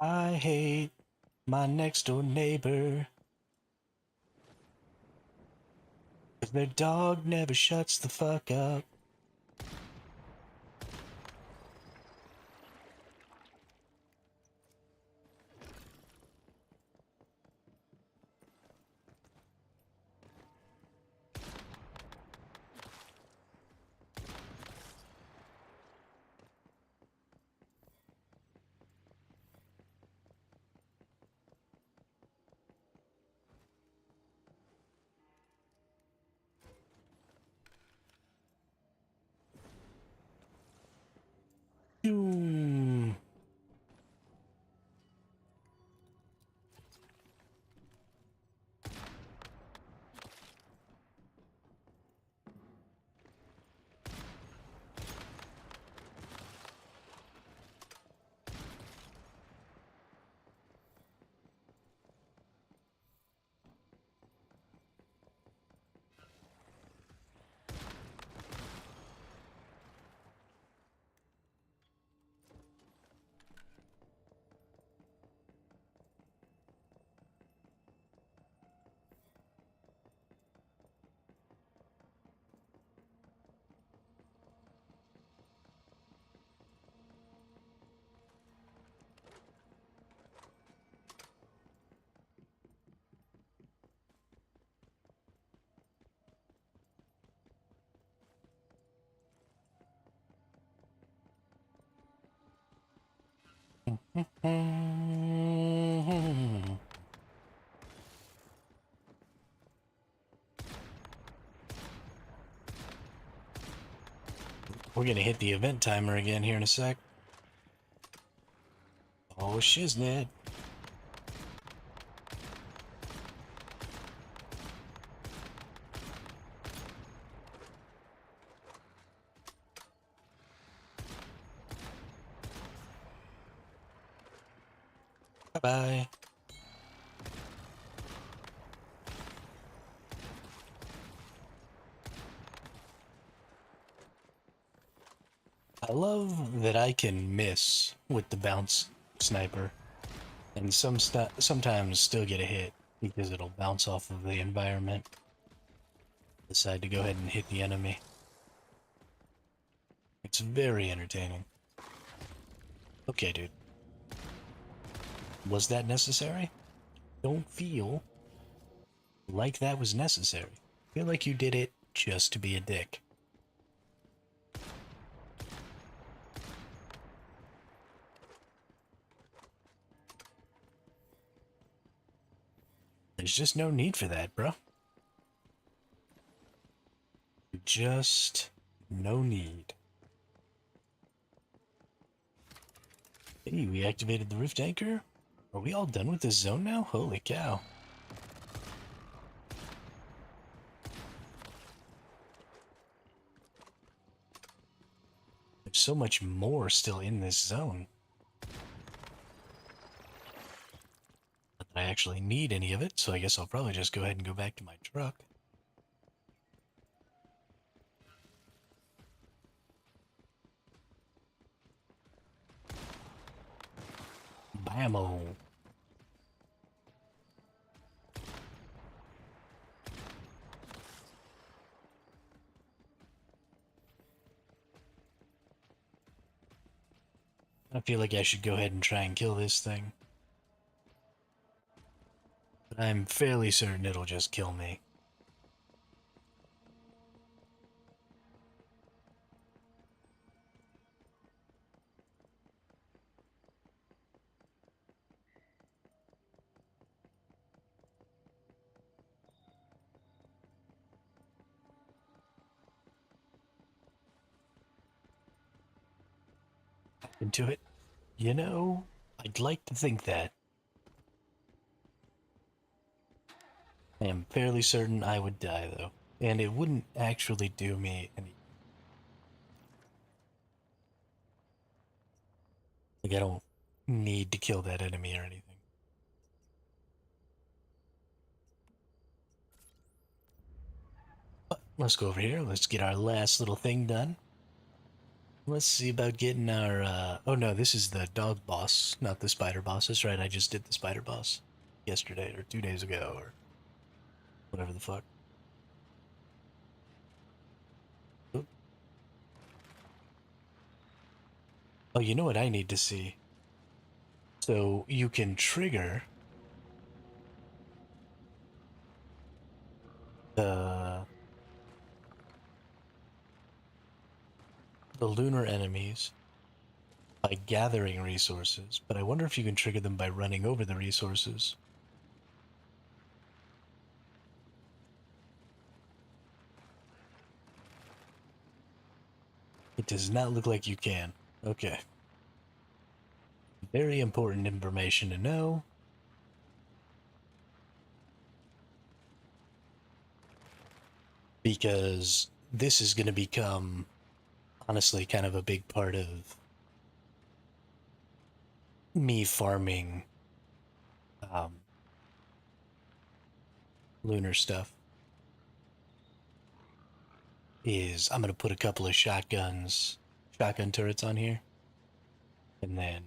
I hate my next door neighbor, 'cause their dog never shuts the fuck up. Hmm. We're gonna hit the event timer again here in a sec. Oh, shiznit. Bye-bye. I love that I can miss with the bounce sniper, and sometimes still get a hit because it'll bounce off of the environment. Decide to go ahead and hit the enemy. It's very entertaining. Okay, dude. Was that necessary? Don't feel like that was necessary. Feel like you did it just to be a dick. There's just no need for that, bro. Just no need. Hey, we activated the rift anchor? Are we all done with this zone now? Holy cow. There's so much more still in this zone. Not that I actually need any of it, so I guess I'll probably just go ahead and go back to my truck. Bammo. I feel like I should go ahead and try and kill this thing. But I'm fairly certain it'll just kill me. into it? You know, I'd like to think that. I am fairly certain I would die, though. And it wouldn't actually do me any. Like, I don't need to kill that enemy or anything. But let's go over here. Let's get our last little thing done. Let's see about getting our, oh no, this is the dog boss, not the spider boss. That's right, I just did the spider boss yesterday or 2 days ago or whatever the fuck. Oop. Oh, you know what I need to see? So you can trigger the lunar enemies by gathering resources, but I wonder if you can trigger them by running over the resources. It does not look like you can. Okay. Very important information to know. Because this is going to become, honestly, kind of a big part of me farming um, lunar stuff. Is I'm going to put a couple of shotgun turrets on here. And then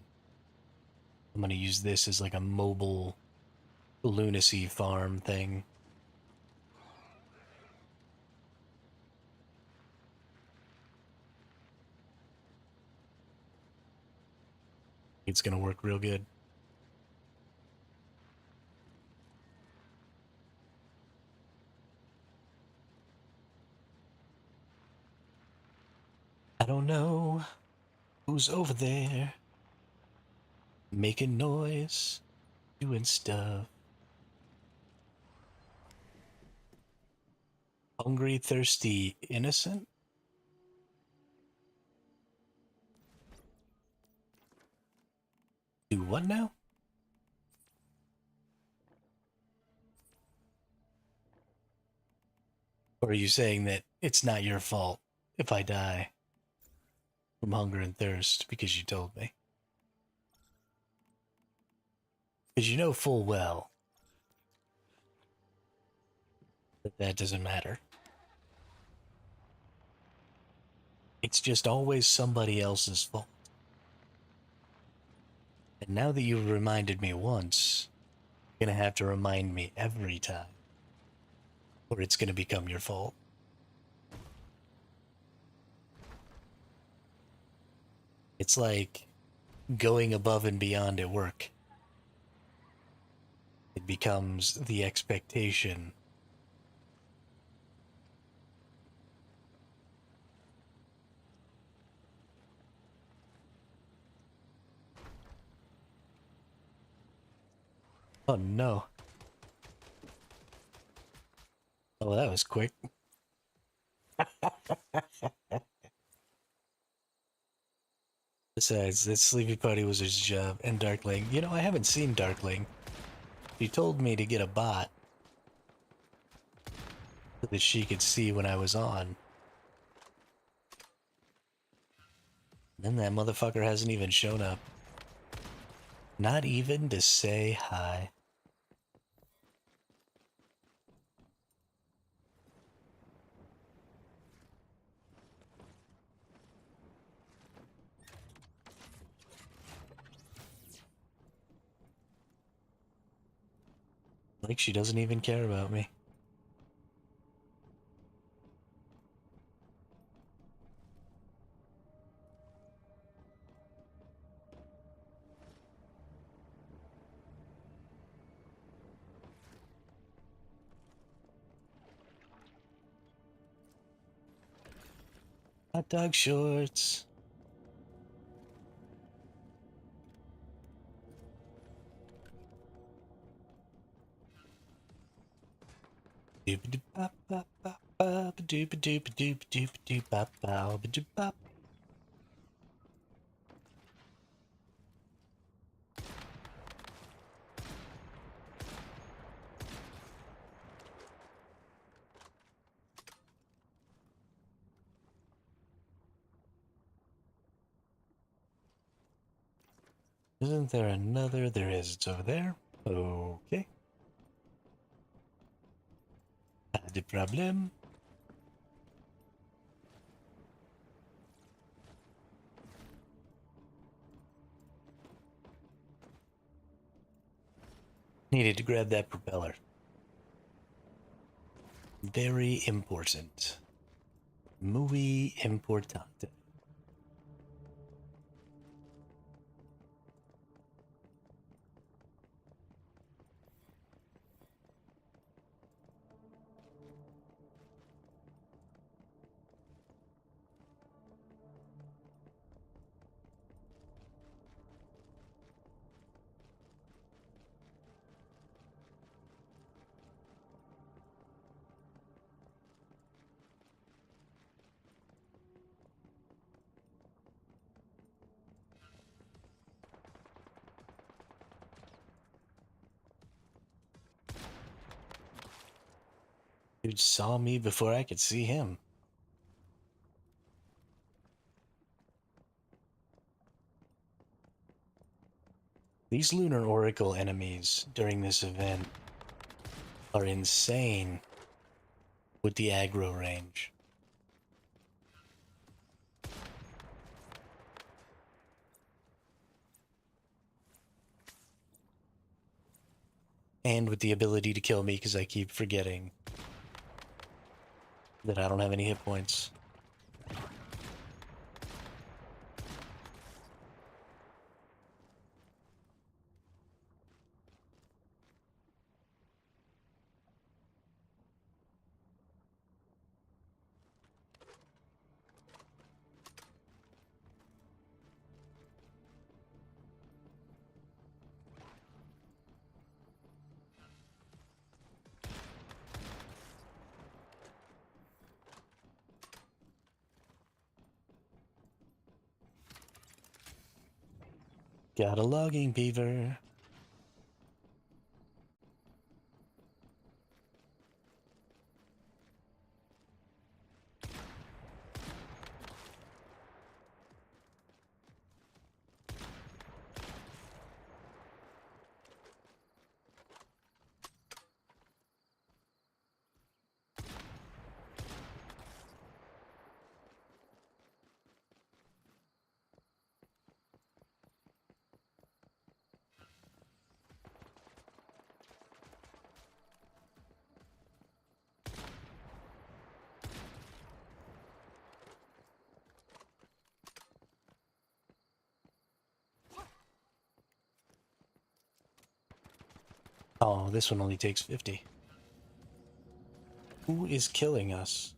I'm going to use this as like a mobile lunacy farm thing. It's going to work real good. I don't know who's over there making noise, doing stuff. Hungry, thirsty, innocent? Do what now? Or are you saying that it's not your fault if I die from hunger and thirst because you told me? Because you know full well that that doesn't matter. It's just always somebody else's fault. And now that you've reminded me once, you're gonna have to remind me every time, or it's gonna become your fault. It's like going above and beyond at work. It becomes the expectation. Oh no. Oh, that was quick. Besides, that Sleepy Putty was his job, and Darkling. You know, I haven't seen Darkling. She told me to get a bot so that she could see when I was on. And that motherfucker hasn't even shown up. Not even to say hi. Like she doesn't even care about me. Hot dog shorts. Isn't there another? There is. It's over there. Okay. Pas de problème. Needed to grab that propeller. Very important. Muy importante. Dude saw me before I could see him. These Lunar Oracle enemies during this event are insane with the aggro range. And with the ability to kill me because I keep forgetting that I don't have any hit points. Got a logging beaver. Oh, this one only takes 50. Who is killing us?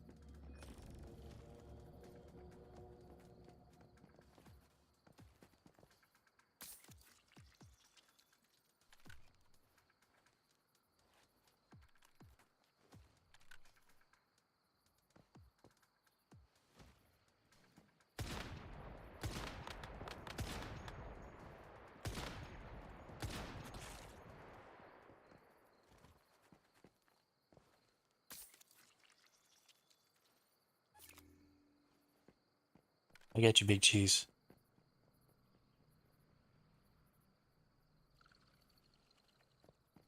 I got you, Big Cheese.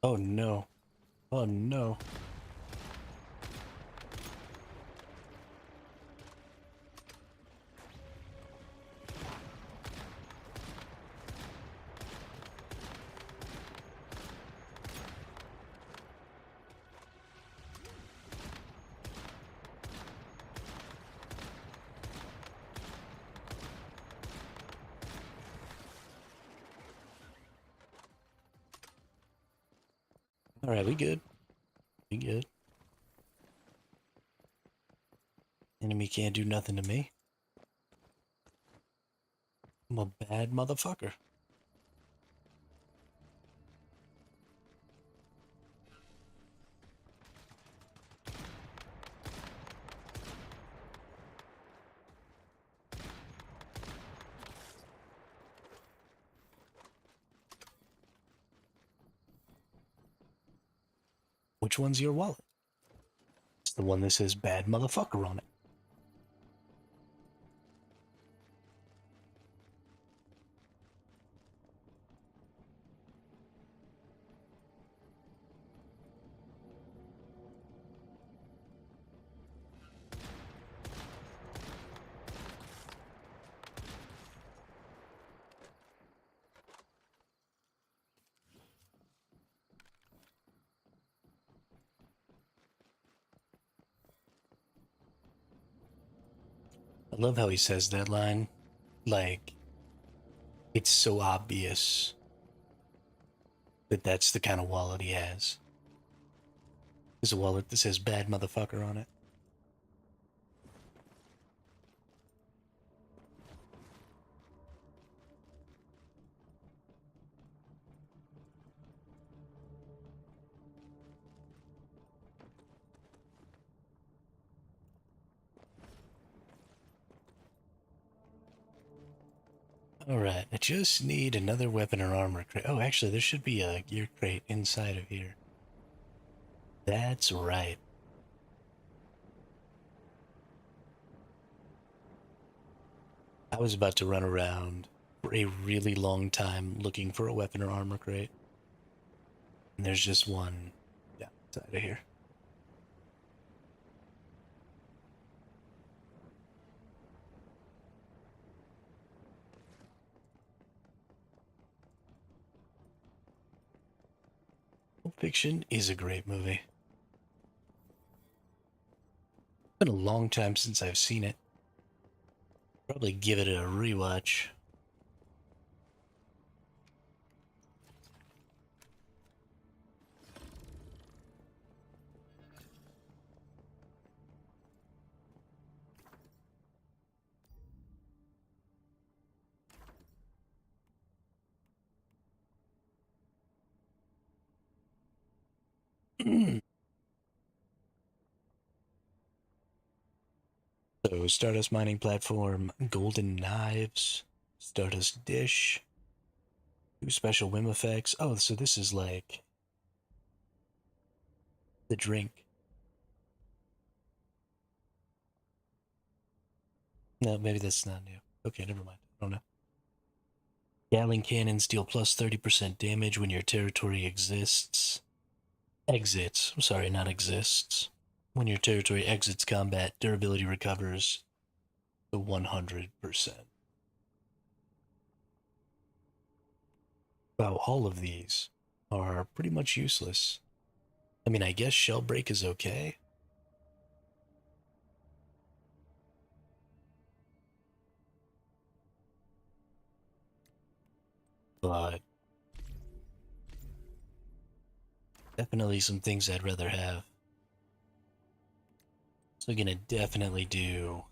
Oh no. Oh no. Alright, we good. We good. Enemy can't do nothing to me. I'm a bad motherfucker. Which one's your wallet? It's the one that says bad motherfucker on it. I love how he says that line. Like, it's so obvious that that's the kind of wallet he has. There's a wallet that says bad motherfucker on it. Alright, I just need another weapon or armor crate. Oh, actually, there should be a gear crate inside of here. That's right. I was about to run around for a really long time looking for a weapon or armor crate. And there's just one outside of here. Pulp Fiction is a great movie. It's been a long time since I've seen it. Probably give it a rewatch. So, Stardust Mining Platform, Golden Knives, Stardust Dish, 2 special Wim effects. Oh, so this is like the drink. No, maybe that's not new. Okay, never mind. I don't know. Gatling cannons deal plus 30% damage when your territory exists. Exits. I'm sorry, not exists. When your territory exits combat, durability recovers to 100%. Wow, all of these are pretty much useless. I mean, I guess Shell Break is okay. But definitely some things I'd rather have. So gonna definitely do.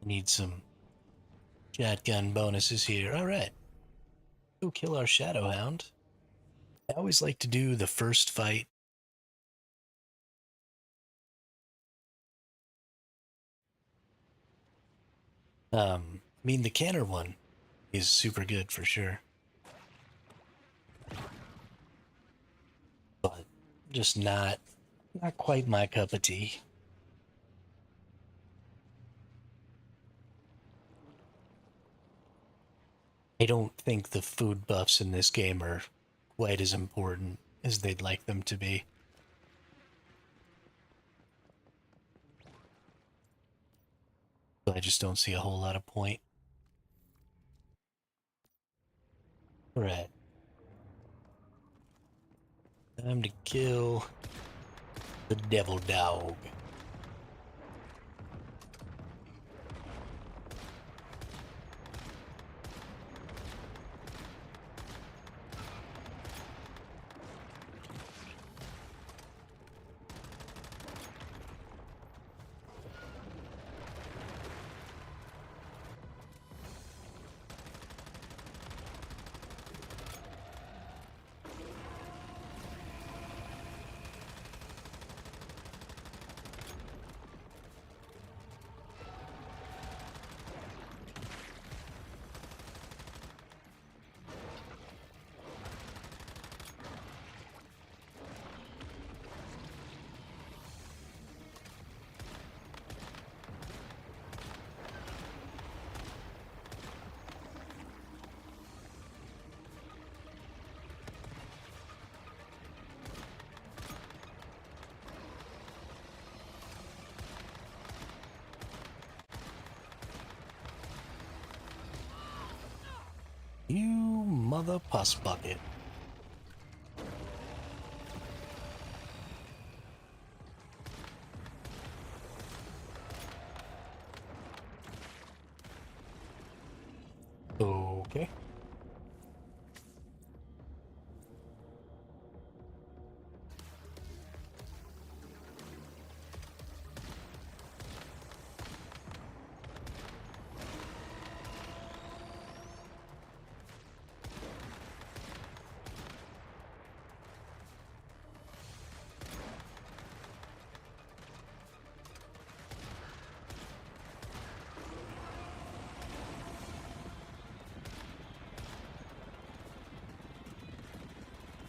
Need some shotgun bonuses here. Alright. Go kill our Shadowhound. I always like to do the first fight. I mean, the Canner one is super good for sure. But just not quite my cup of tea. I don't think the food buffs in this game are quite as important as they'd like them to be. So I just don't see a whole lot of point. Right. Time to kill the devil dog. You mother puss bucket. Okay.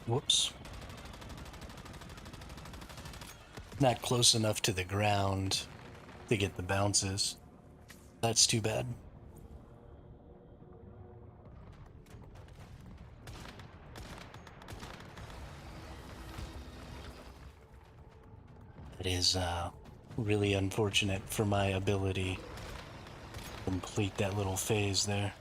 Whoops. Not close enough to the ground to get the bounces. That's too bad. It is really unfortunate for my ability to complete that little phase there.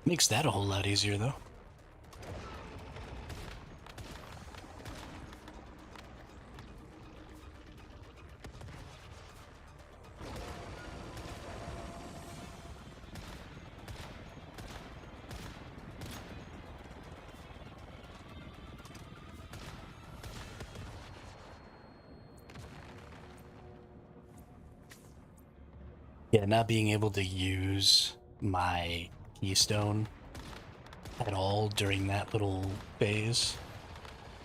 Makes that a whole lot easier, though. Yeah, not being able to use my keystone at all during that little phase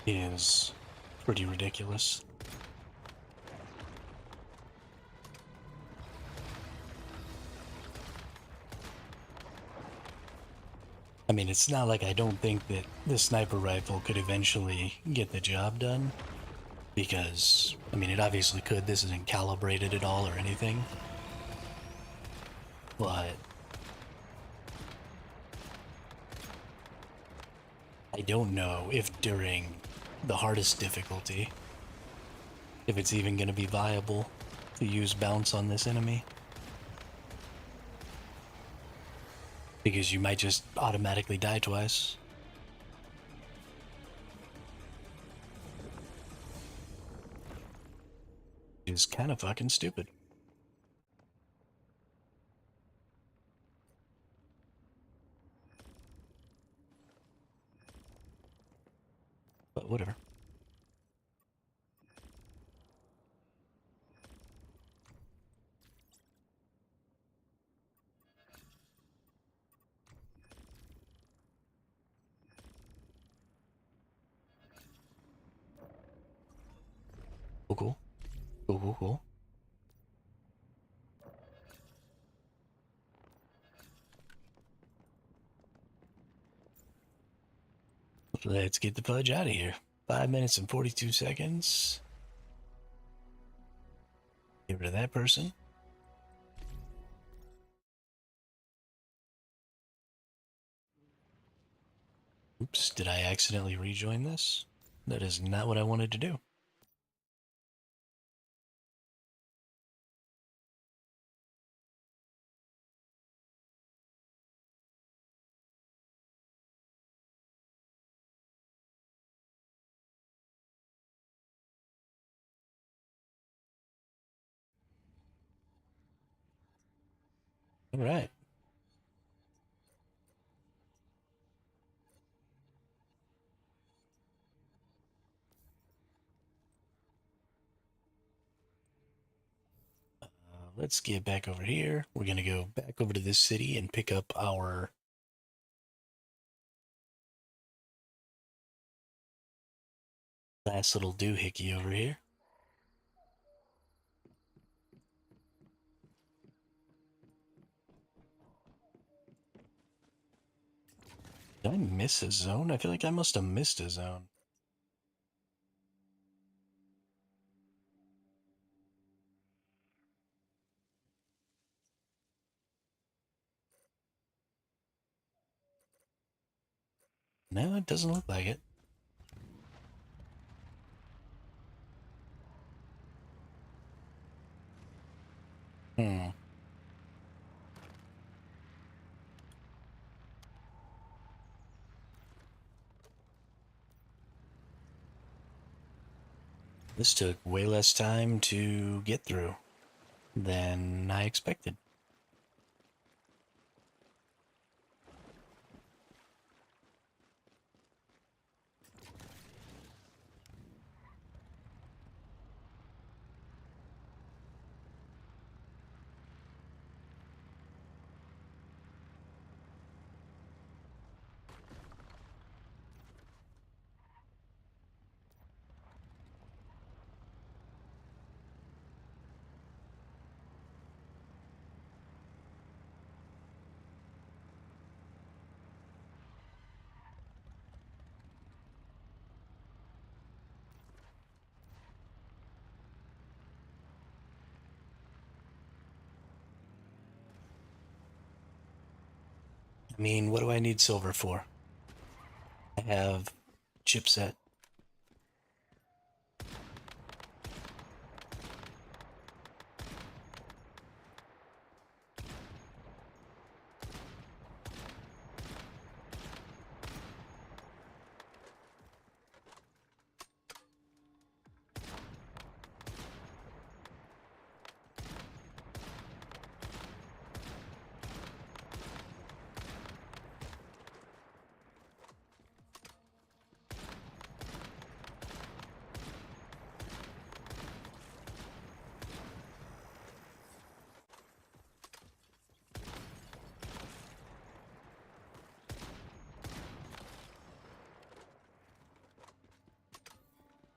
is pretty ridiculous. I mean, it's not like I don't think that the sniper rifle could eventually get the job done, because, I mean, it obviously could. This isn't calibrated at all or anything. But I don't know if during the hardest difficulty, if it's even going to be viable to use bounce on this enemy. Because you might just automatically die twice. It's kind of fucking stupid. But whatever. Cool, cool. Cool, cool, cool. Let's get the fudge out of here. 5 minutes and 42 seconds. Get rid of that person. Oops, did I accidentally rejoin this? That is not what I wanted to do. All right. let's get back over here. We're going to go back over to this city and pick up our last little doohickey over here. Did I miss a zone? I feel like I must have missed a zone. No, it doesn't look like it. Hmm. This took way less time to get through than I expected. I mean, what do I need silver for? I have chipset.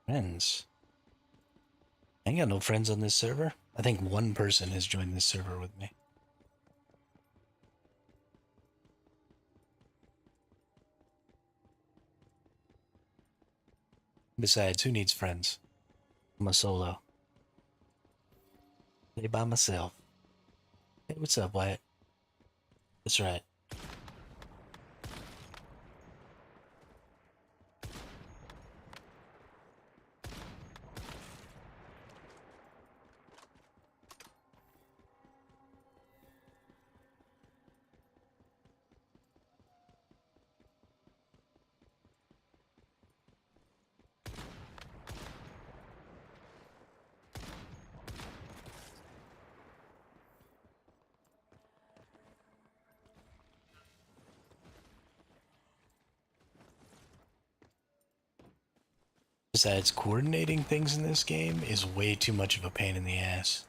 Friends. I ain't got no friends on this server. I think one person has joined this server with me. Besides, who needs friends? I'm a solo. Play by myself. Hey, what's up, Wyatt? That's right. Besides, coordinating things in this game is way too much of a pain in the ass.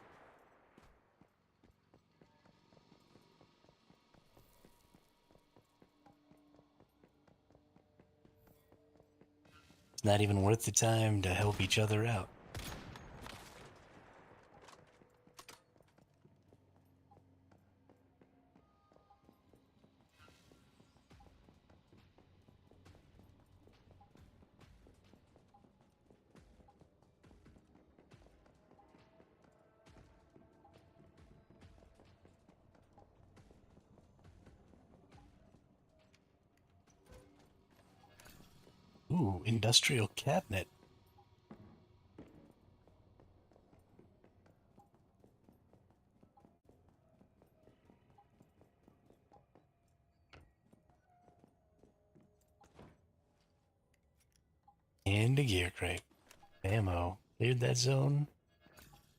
It's not even worth the time to help each other out. Ooh, industrial cabinet. And a gear crate. Ammo. Cleared that zone.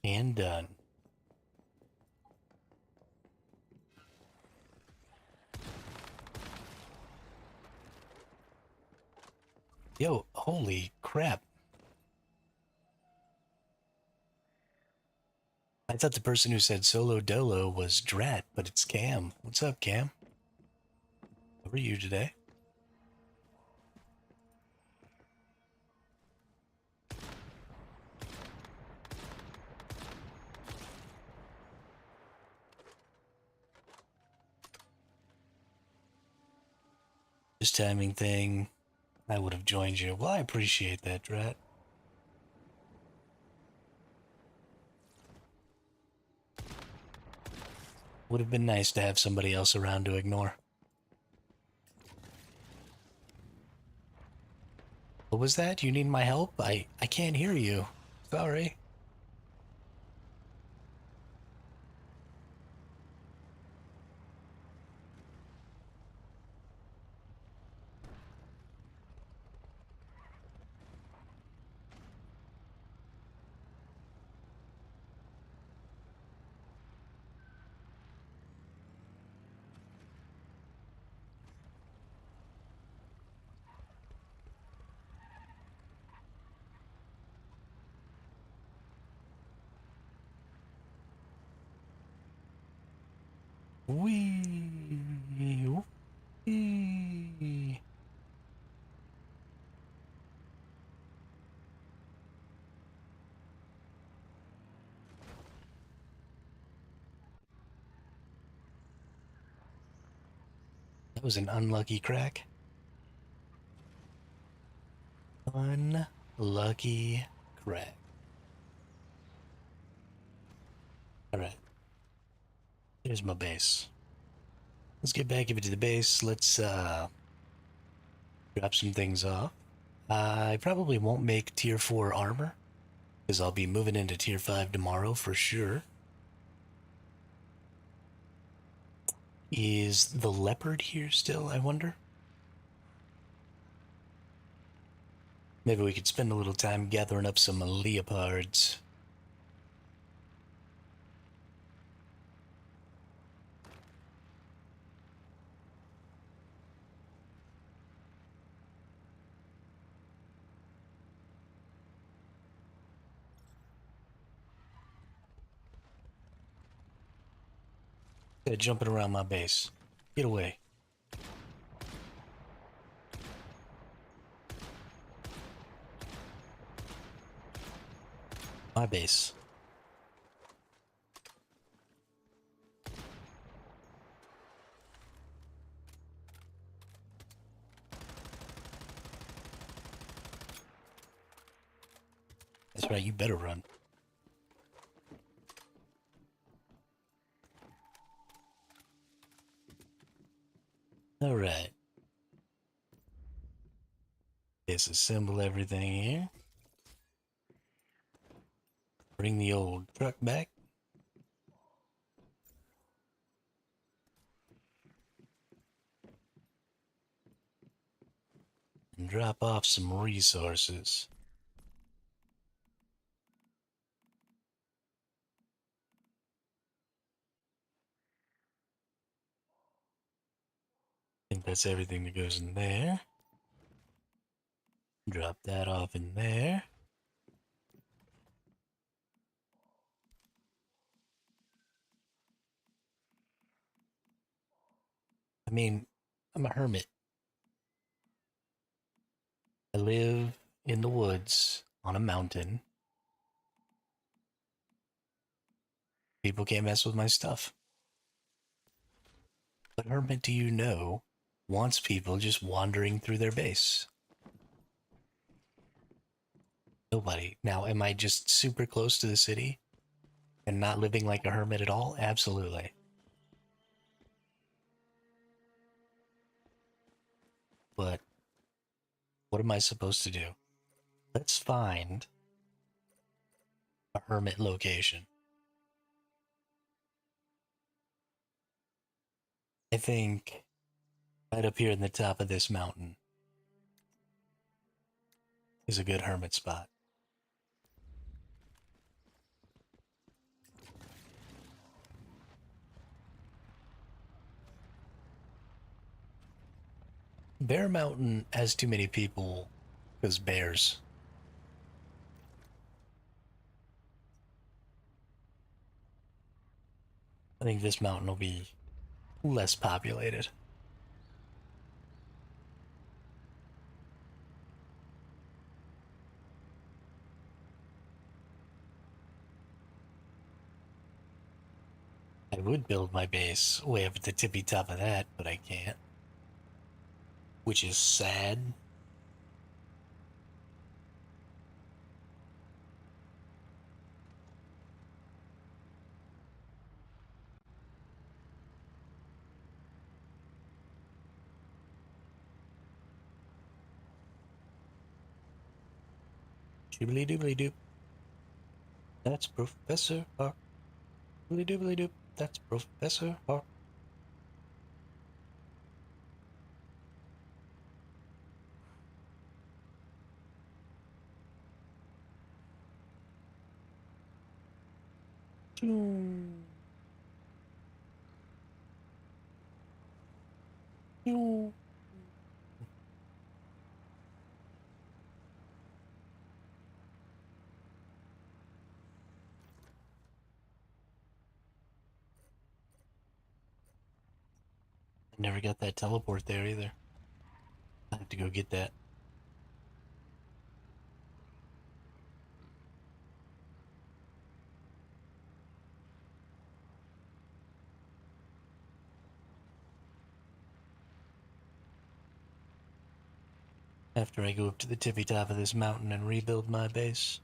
And done. Yo, holy crap. I thought the person who said solo dolo was Drat, but it's Cam. What's up, Cam? How are you today? This timing thing, I would have joined you. Well, I appreciate that, Drat. Would have been nice to have somebody else around to ignore. What was that? You need my help? I can't hear you. Sorry. Wee. Wee. That was an unlucky crack. Unlucky crack. Alright. There's my base. Let's get back into the base. Let's drop some things off. I probably won't make tier 4 armor, because I'll be moving into tier 5 tomorrow for sure. Is the leopard here still, I wonder? Maybe we could spend a little time gathering up some leopards. They're jumping around my base. Get away. My base. That's right, you better run. Alright. Disassemble everything here. Bring the old truck back. And drop off some resources. I think that's everything that goes in there. Drop that off in there. I mean, I'm a hermit. I live in the woods on a mountain. People can't mess with my stuff. What hermit do you know wants people just wandering through their base? Nobody. Now, am I just super close to the city and not living like a hermit at all? Absolutely. But what am I supposed to do? Let's find a hermit location. I think right up here in the top of this mountain is a good hermit spot. Bear Mountain has too many people because bears. I think this mountain will be less populated. I would build my base way up at the tippy top of that, but I can't. Which is sad. Doobly doobly doop. That's Professor Harp. Doobly doobly doop. That's Professor Harp. Choo. Choo. I never got that teleport there either. I have to go get that. After I go up to the tippy top of this mountain and rebuild my base.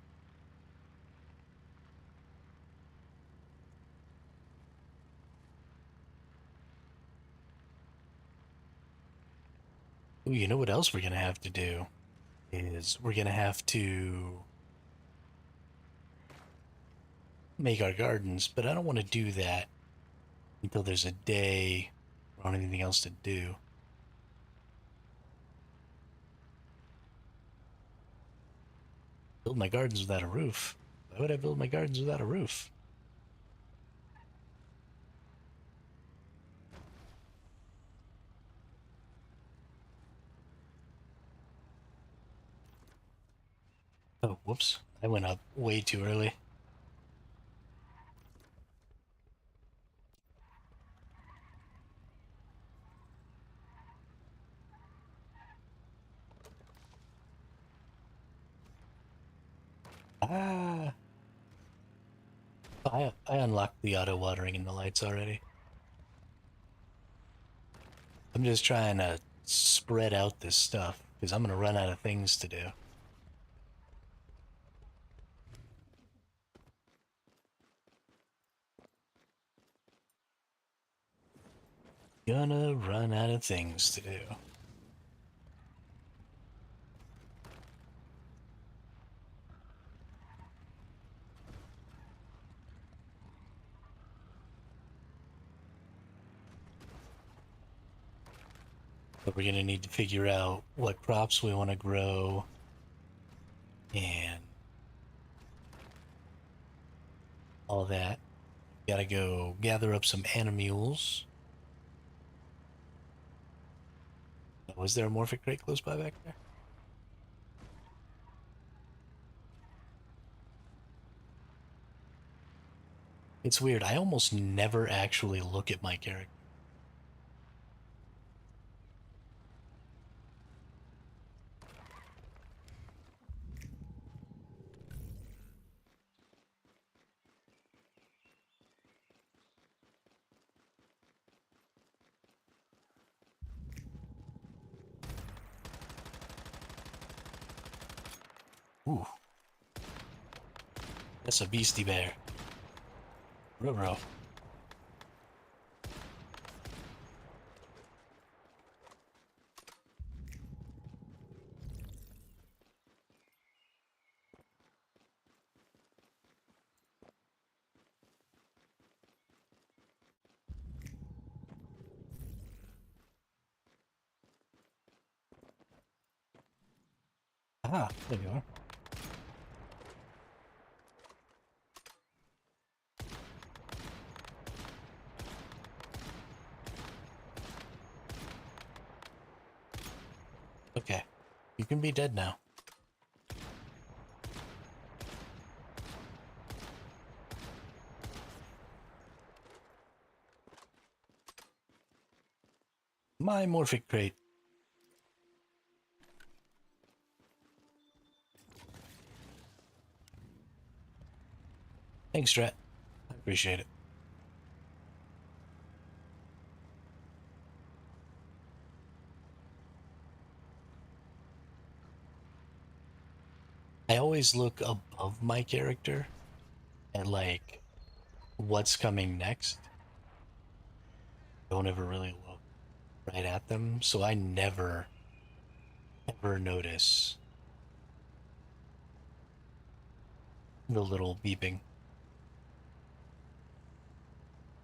Ooh, you know what else we're gonna have to do? Is we're gonna have to make our gardens, but I don't want to do that until there's a day or anything else to do. Build my gardens without a roof. Why would I build my gardens without a roof? Oh, whoops. I went up way too early. Ah! I unlocked the auto watering in the lights already. I'm just trying to spread out this stuff because I'm gonna run out of things to do. Gonna run out of things to do. But we're gonna need to figure out what crops we want to grow and all that. Gotta go gather up some animules. Was there a morphic crate close by back there? It's weird. I almost never actually look at my character. Ooh, that's a beastie bear. Ruh-roh. Ah, there you are. Okay, you can be dead now. My Morphic crate. Thanks, Strat. I appreciate it. I always look above my character at like what's coming next. Don't ever really look right at them, so I never ever notice the little beeping.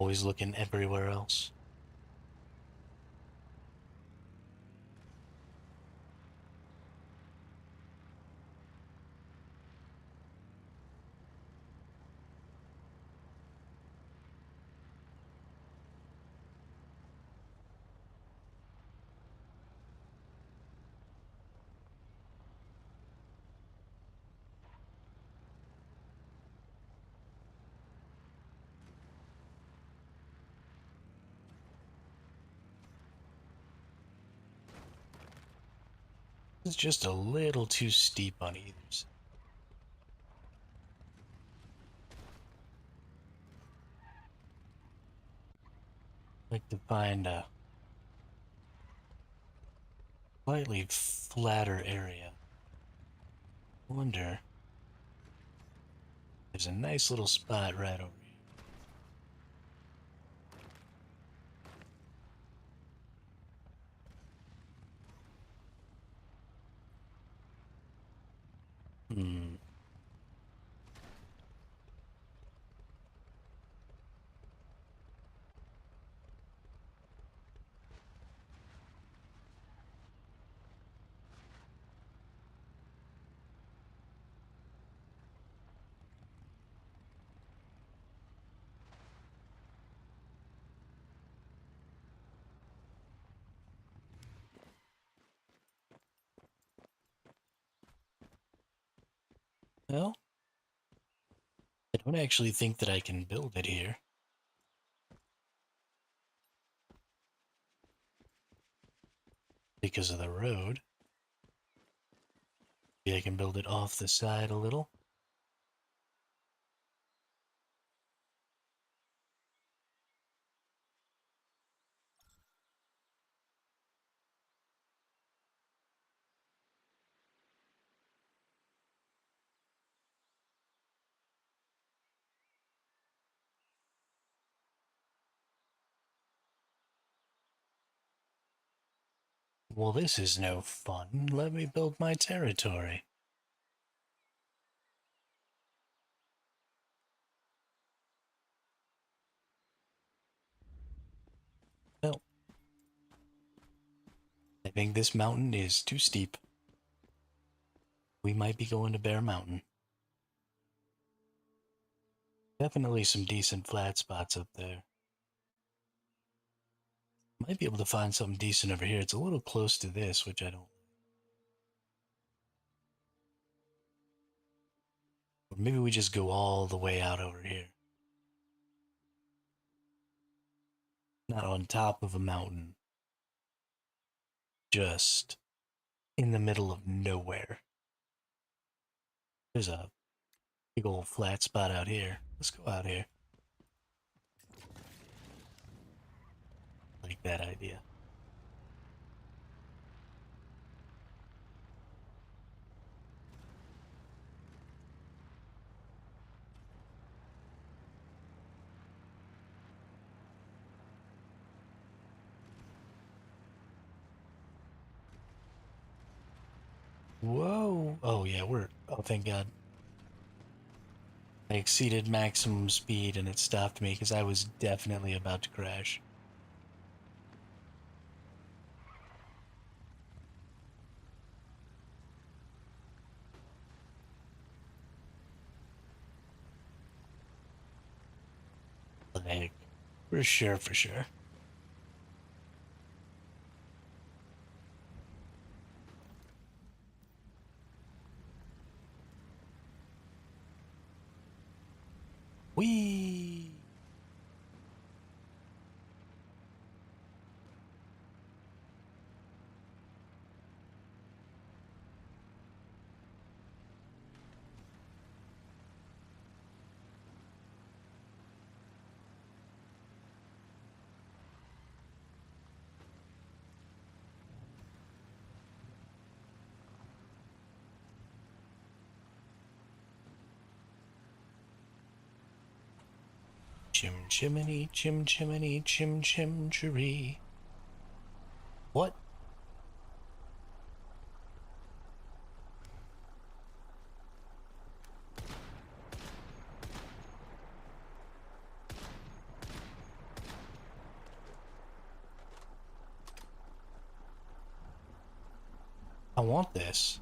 Always looking everywhere else. It's just a little too steep on either side. Like to find a slightly flatter area. Wonder. There's a nice little spot right over here. Well, I don't actually think that I can build it here. Because of the road. Maybe I can build it off the side a little. Well, this is no fun. Let me build my territory. Well, I think this mountain is too steep. We might be going to Bear Mountain. Definitely some decent flat spots up there. Might be able to find something decent over here. It's a little close to this, which I don't. Or maybe we just go all the way out over here. Not on top of a mountain. Just in the middle of nowhere. There's a big old flat spot out here. Let's go out here. Like that idea. Whoa! Oh yeah, oh thank God. I exceeded maximum speed and it stopped me because I was definitely about to crash. Like, for sure, for sure. Whee! Chim chimney, chim chimney, chim chim cheree. What? I want this.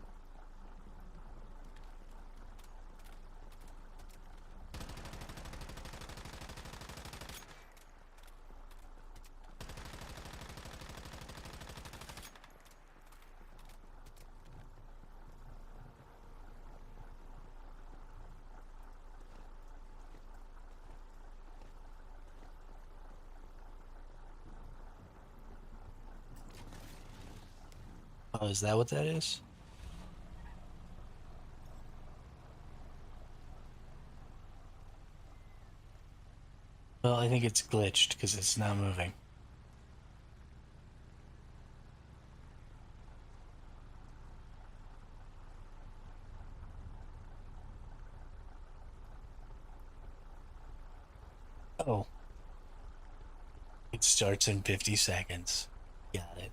Oh, is that what that is? Well, I think it's glitched because it's not moving. Oh. It starts in 50 seconds. Got it.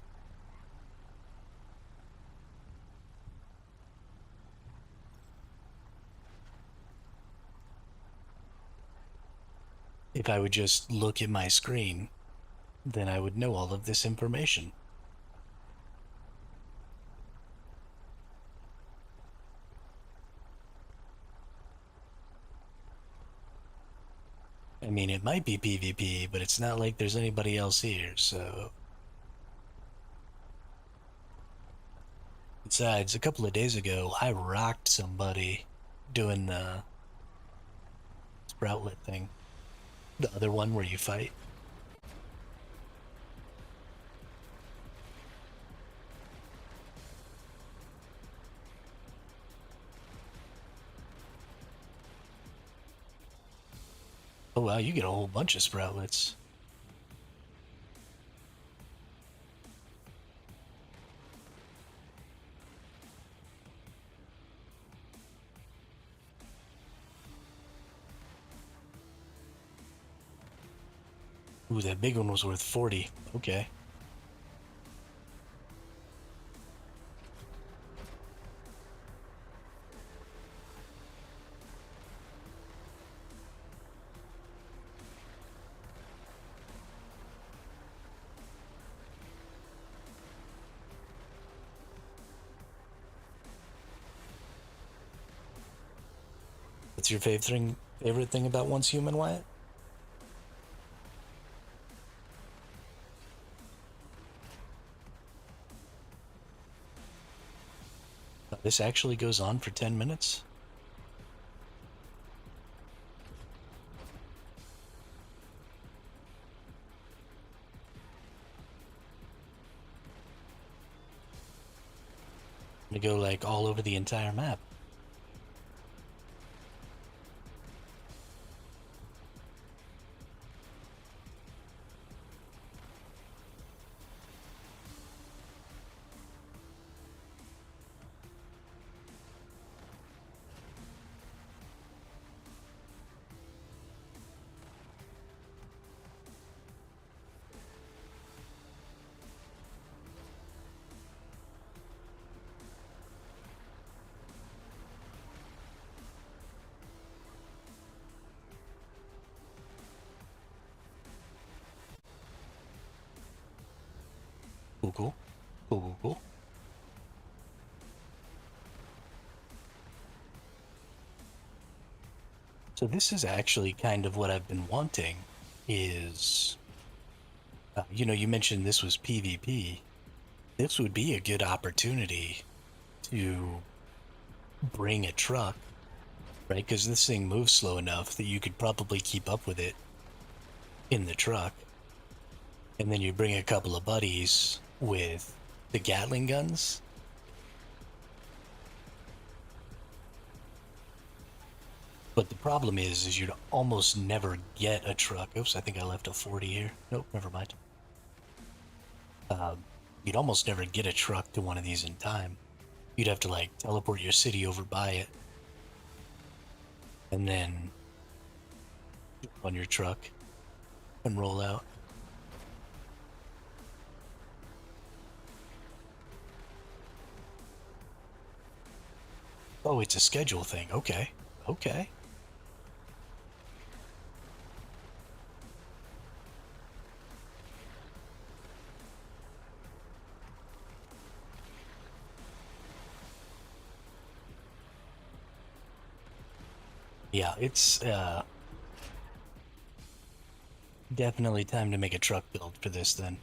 If I would just look at my screen, then I would know all of this information. I mean, it might be PvP, but it's not like there's anybody else here, so... Besides, a couple of days ago, I rocked somebody doing the Sproutlet thing. The other one where you fight. Oh wow, you get a whole bunch of Sproutlets. Ooh, that big one was worth 40. Okay. What's your favorite thing about Once Human, Wyatt? This actually goes on for 10 minutes? I'm gonna go like all over the entire map. Cool, cool. Cool, cool, cool. So this is actually kind of what I've been wanting is, you mentioned this was PvP. This would be a good opportunity to bring a truck, right? Because this thing moves slow enough that you could probably keep up with it in the truck. And then you bring a couple of buddies with the Gatling guns. But the problem is you'd almost never get a truck. Oops, I think I left a 40 here. Nope, never mind. You'd almost never get a truck to one of these in time. You'd have to like teleport your city over by it. And then on your truck and roll out. Oh, it's a schedule thing. Okay. Okay. Yeah, it's definitely time to make a truck build for this then.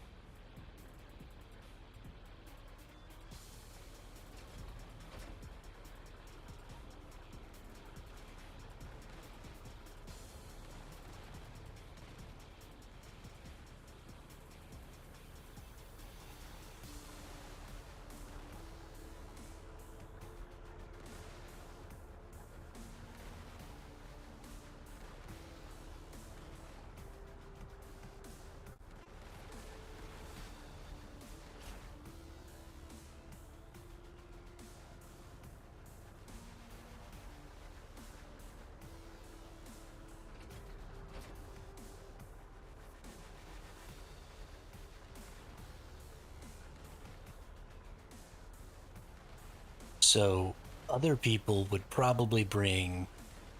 So other people would probably bring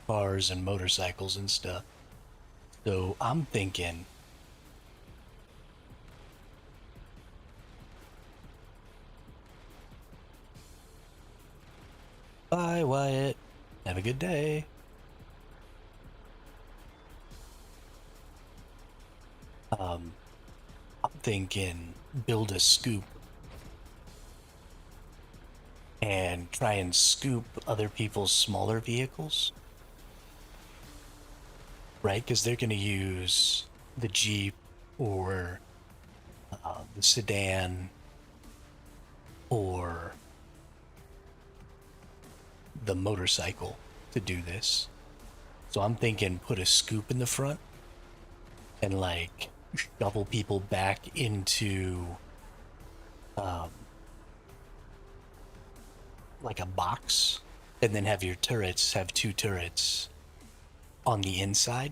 cars and motorcycles and stuff. So I'm thinking, bye, Wyatt. Have a good day. Um, I'm thinking build a scoop and try and scoop other people's smaller vehicles, right? Because they're going to use the Jeep or the sedan or the motorcycle to do this. So I'm thinking put a scoop in the front and like shovel people back into um, like a box, and then have your turrets have two turrets on the inside.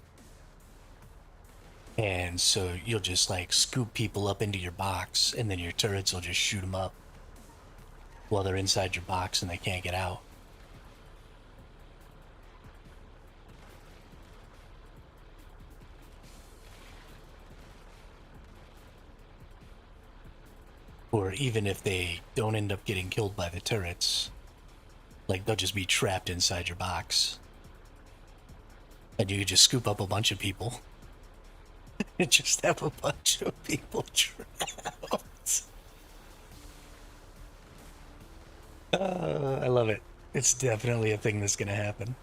And so you'll just like scoop people up into your box, and then your turrets will just shoot them up while they're inside your box and they can't get out. Or even if they don't end up getting killed by the turrets, like they'll just be trapped inside your box. And you just scoop up a bunch of people and just have a bunch of people trapped. I love it. It's definitely a thing that's going to happen.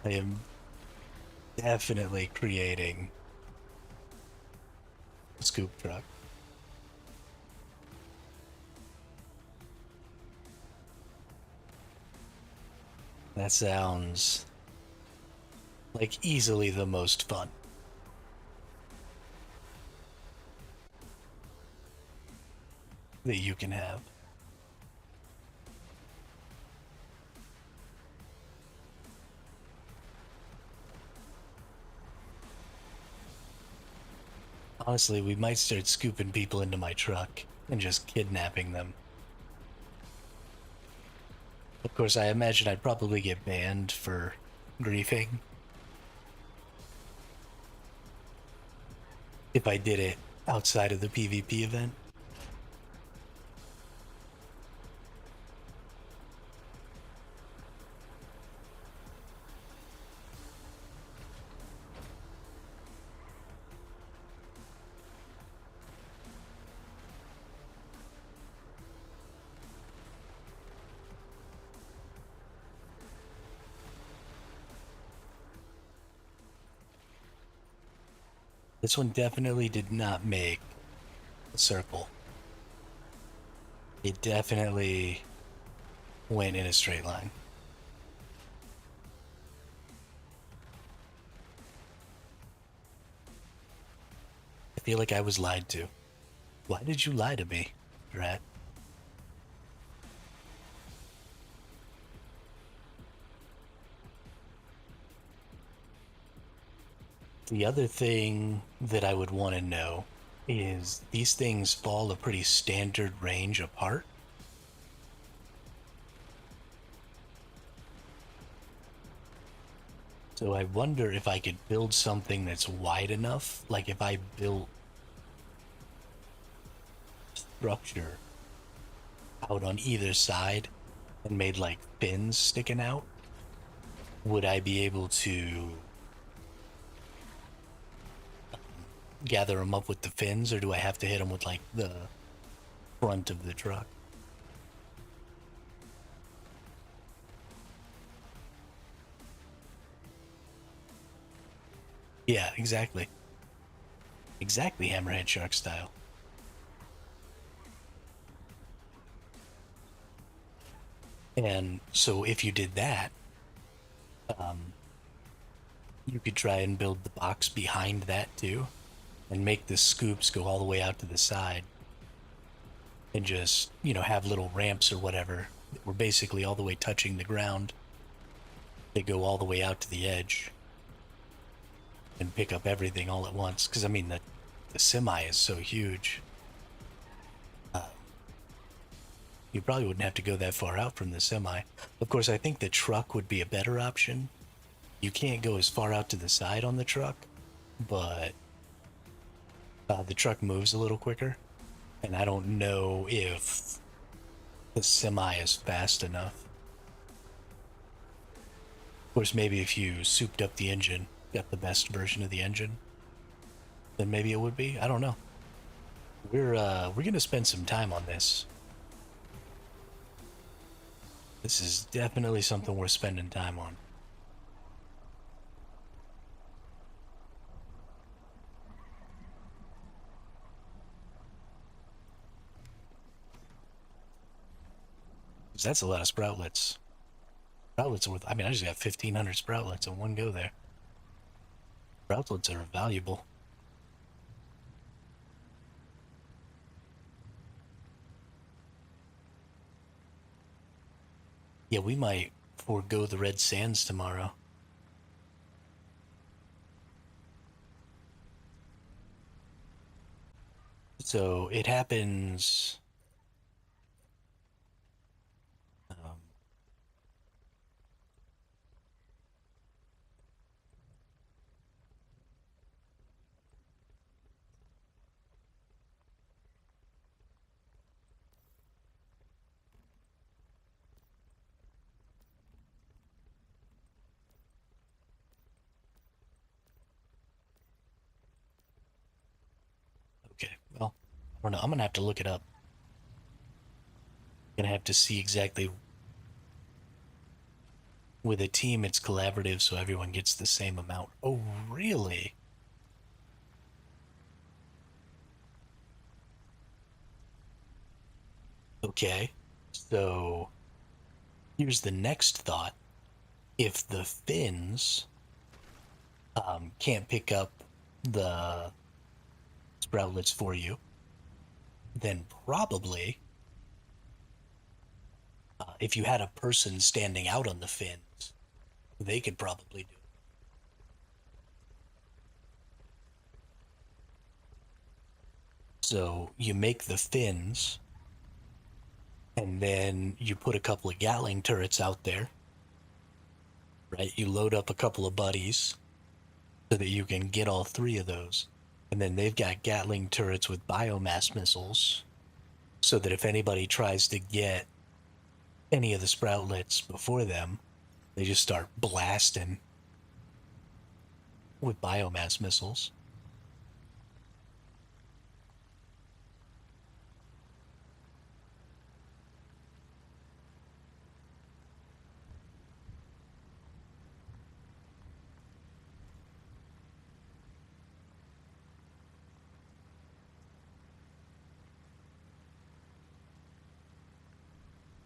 I am definitely creating a scoop truck. That sounds like easily the most fun that you can have. Honestly, we might start scooping people into my truck and just kidnapping them. Of course, I imagine I'd probably get banned for griefing if I did it outside of the PvP event. This one definitely did not make a circle. It definitely went in a straight line. I feel like I was lied to. Why did you lie to me, Rat? The other thing that I would want to know is these things fall a pretty standard range apart. So I wonder if I could build something that's wide enough. Like if I built structure out on either side and made like fins sticking out, would I be able to gather them up with the fins, or do I have to hit them with like the front of the truck? Yeah, exactly. Exactly, Hammerhead Shark style. And so if you did that, um, you could try and build the box behind that too, and make the scoops go all the way out to the side, and just, have little ramps or whatever that were basically all the way touching the ground. They go all the way out to the edge and pick up everything all at once. Because, I mean, the semi is so huge. Uh, you probably wouldn't have to go that far out from the semi. Of course, I think the truck would be a better option. You can't go as far out to the side on the truck, but the truck moves a little quicker. And I don't know if the semi is fast enough. Of course, maybe if you souped up the engine, got the best version of the engine, then maybe it would be. I don't know. We're gonna spend some time on this. This is definitely something worth spending time on. Because that's a lot of sproutlets. Sproutlets are worth. I mean, I just got 1,500 sproutlets in one go there. Sproutlets are valuable. Yeah, we might forego the red sands tomorrow. So it happens. Um, okay, well, I don't know. I'm gonna have to look it up. Gonna have to see exactly. With a team, it's collaborative, so everyone gets the same amount. Oh, really? Okay. So here's the next thought. If the fins can't pick up the sproutlets for you, then probably if you had a person standing out on the fins, they could probably do it. So you make the fins, and then you put a couple of Gatling turrets out there, right? You load up a couple of buddies so that you can get all three of those. And then they've got Gatling turrets with biomass missiles, so that if anybody tries to get any of the sproutlets before them, they just start blasting with biomass missiles.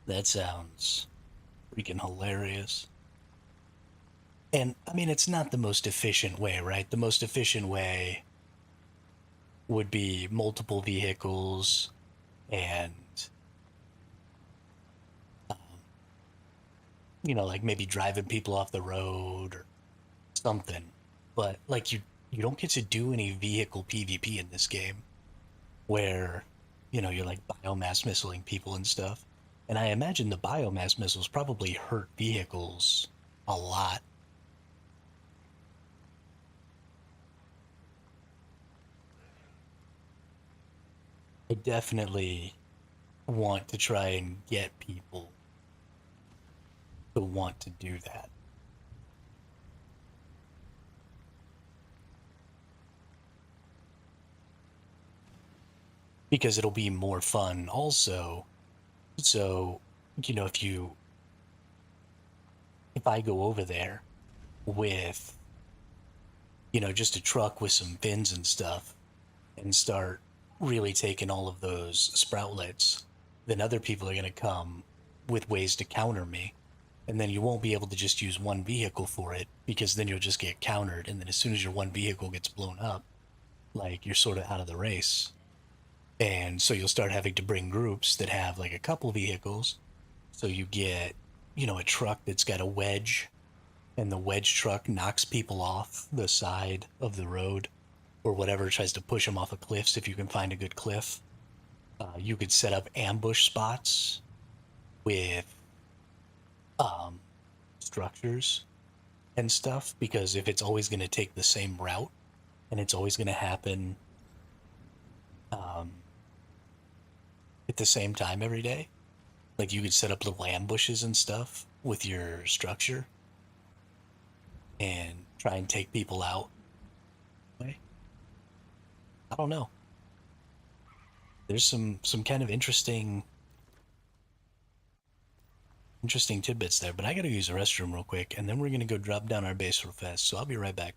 That sounds freaking hilarious. And I mean, it's not the most efficient way, right? The most efficient way would be multiple vehicles and, um, like maybe driving people off the road or something. But like you don't get to do any vehicle PvP in this game where, you're like biomass missiling people and stuff. And I imagine the biomass missiles probably hurt vehicles a lot. I definitely want to try and get people to want to do that. Because it'll be more fun also. So, if I go over there with, just a truck with some fins and stuff and start really taking all of those sproutlets, then other people are going to come with ways to counter me. And then you won't be able to just use one vehicle for it because then you'll just get countered. And then as soon as your one vehicle gets blown up, like you're sort of out of the race. And so you'll start having to bring groups that have like a couple vehicles. So you get, a truck that's got a wedge, and the wedge truck knocks people off the side of the road or whatever, tries to push them off of cliffs if you can find a good cliff. You could set up ambush spots with um, structures and stuff because if it's always going to take the same route and it's always going to happen um, at the same time every day, like you could set up little ambushes and stuff with your structure and try and take people out. I don't know. There's some kind of interesting tidbits there, but I gotta use the restroom real quick, and then we're gonna go drop down our base real fast. So I'll be right back.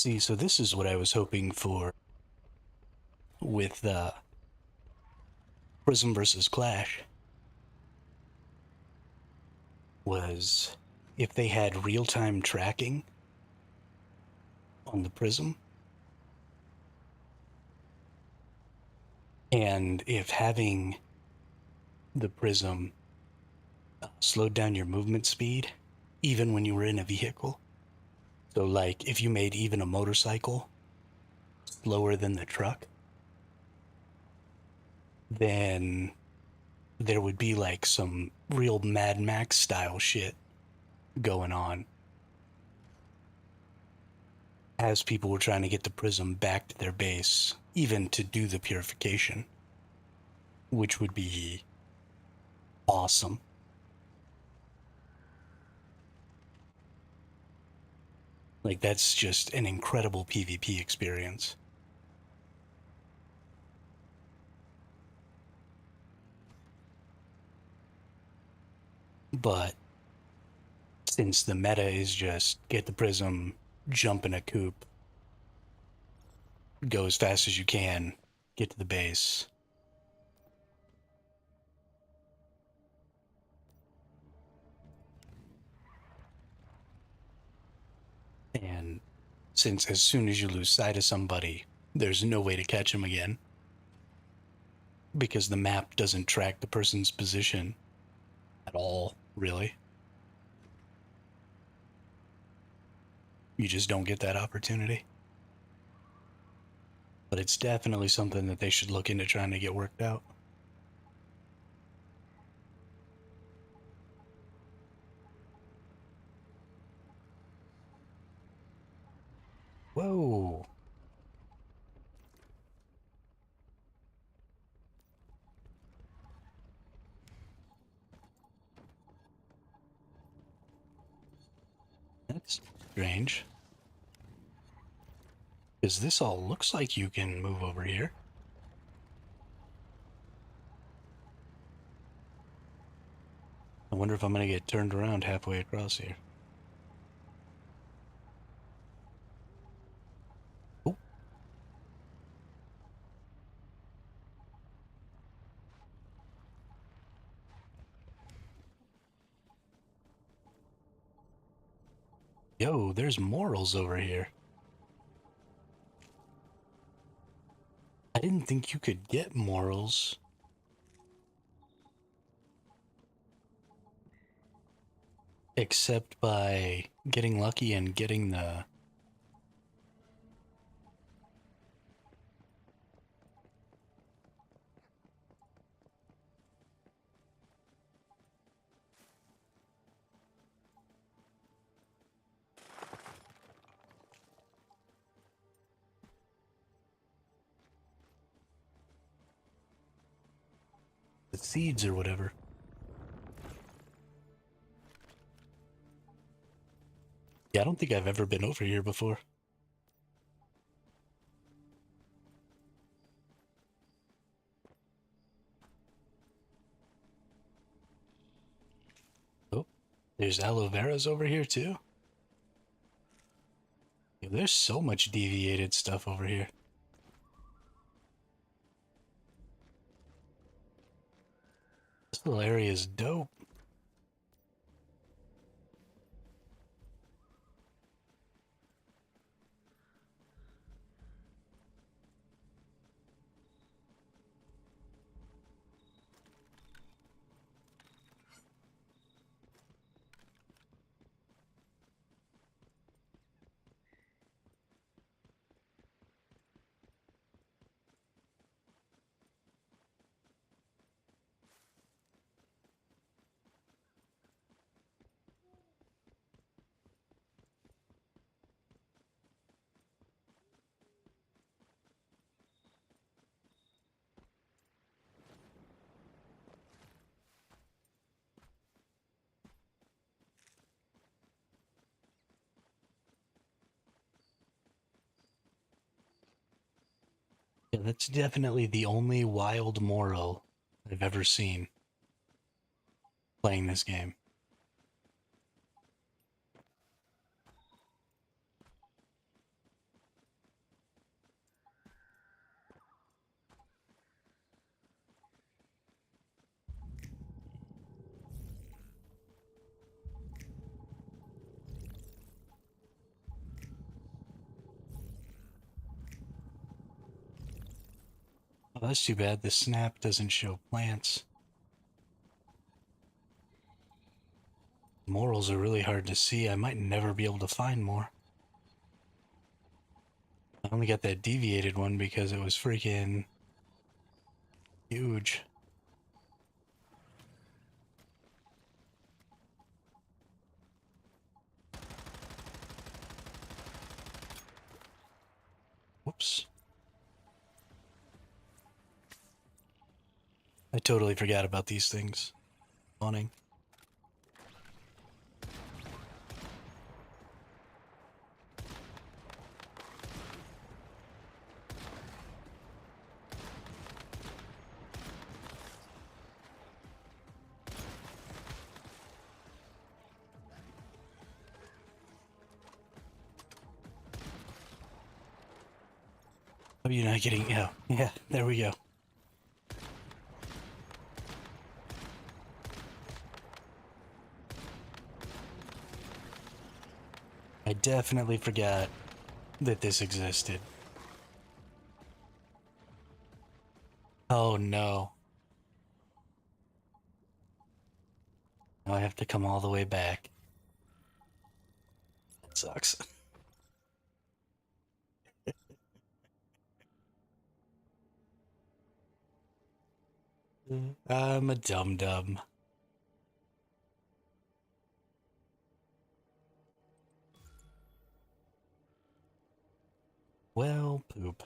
See, so this is what I was hoping for with Prism versus Clash, was if they had real-time tracking on the Prism, and if having the Prism slowed down your movement speed, even when you were in a vehicle. So, like, if you made even a motorcycle slower than the truck, then there would be like some real Mad Max style shit going on as people were trying to get the Prism back to their base, even to do the purification, which would be awesome. Like, that's just an incredible PvP experience. But since the meta is just get the Prism, jump in a coupe, go as fast as you can, get to the base. And since as soon as you lose sight of somebody, there's no way to catch them again, because the map doesn't track the person's position at all, really. You just don't get that opportunity. But it's definitely something that they should look into trying to get worked out. Whoa. That's strange. Because this all looks like you can move over here. I wonder if I'm going to get turned around halfway across here. Oh. Yo, there's morals over here. I didn't think you could get morals. Except by getting lucky and getting the seeds or whatever. Yeah, I don't think I've ever been over here before. Oh, there's aloe veras over here too. Yeah, there's so much deviated stuff over here. This little area is dope. Yeah, that's definitely the only wild moral I've ever seen playing this game. Well, that's too bad the snap doesn't show plants. Morals are really hard to see. I might never be able to find more. I only got that deviated one because it was freaking huge. Whoops. I totally forgot about these things. Spawning. How are you not getting... Oh, yeah, there we go. I definitely forgot that this existed. Oh no. Now I have to come all the way back. That sucks. I'm a dum-dum. Well, poop.